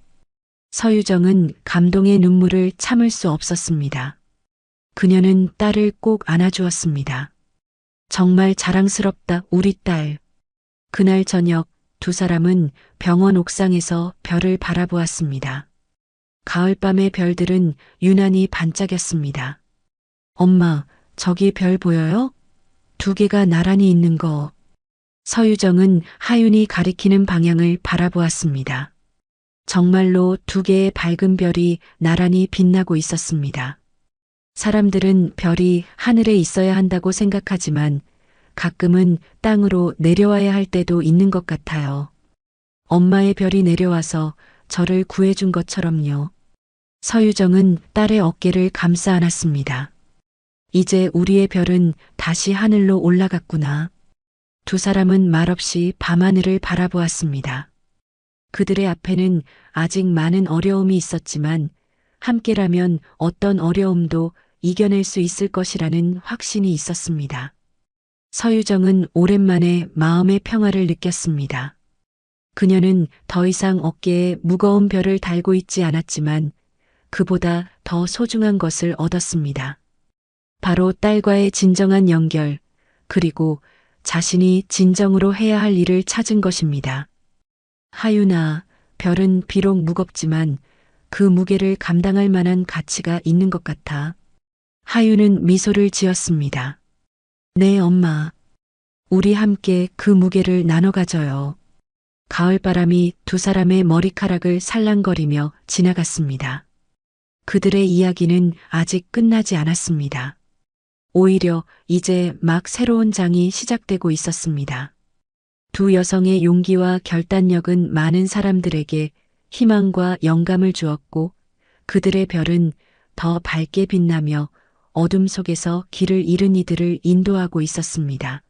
서유정은 감동의 눈물을 참을 수 없었습니다. 그녀는 딸을 꼭 안아주었습니다. 정말 자랑스럽다, 우리 딸. 그날 저녁 두 사람은 병원 옥상에서 별을 바라보았습니다. 가을밤의 별들은 유난히 반짝였습니다. 엄마, 저기 별 보여요? 두 개가 나란히 있는 거. 서유정은 하윤이 가리키는 방향을 바라보았습니다. 정말로 두 개의 밝은 별이 나란히 빛나고 있었습니다. 사람들은 별이 하늘에 있어야 한다고 생각하지만 가끔은 땅으로 내려와야 할 때도 있는 것 같아요. 엄마의 별이 내려와서 저를 구해준 것처럼요. 서유정은 딸의 어깨를 감싸 안았습니다. 이제 우리의 별은 다시 하늘로 올라갔구나. 두 사람은 말없이 밤하늘을 바라보았습니다. 그들의 앞에는 아직 많은 어려움이 있었지만 함께라면 어떤 어려움도 이겨낼 수 있을 것이라는 확신이 있었습니다. 서유정은 오랜만에 마음의 평화를 느꼈습니다. 그녀는 더 이상 어깨에 무거운 별을 달고 있지 않았지만 그보다 더 소중한 것을 얻었습니다. 바로 딸과의 진정한 연결, 그리고 자신이 진정으로 해야 할 일을 찾은 것입니다. 하윤아, 별은 비록 무겁지만 그 무게를 감당할 만한 가치가 있는 것 같아. 하윤은 미소를 지었습니다. 네, 엄마. 우리 함께 그 무게를 나눠 가져요. 가을바람이 두 사람의 머리카락을 살랑거리며 지나갔습니다. 그들의 이야기는 아직 끝나지 않았습니다. 오히려 이제 막 새로운 장이 시작되고 있었습니다. 두 여성의 용기와 결단력은 많은 사람들에게 희망과 영감을 주었고 그들의 별은 더 밝게 빛나며 어둠 속에서 길을 잃은 이들을 인도하고 있었습니다.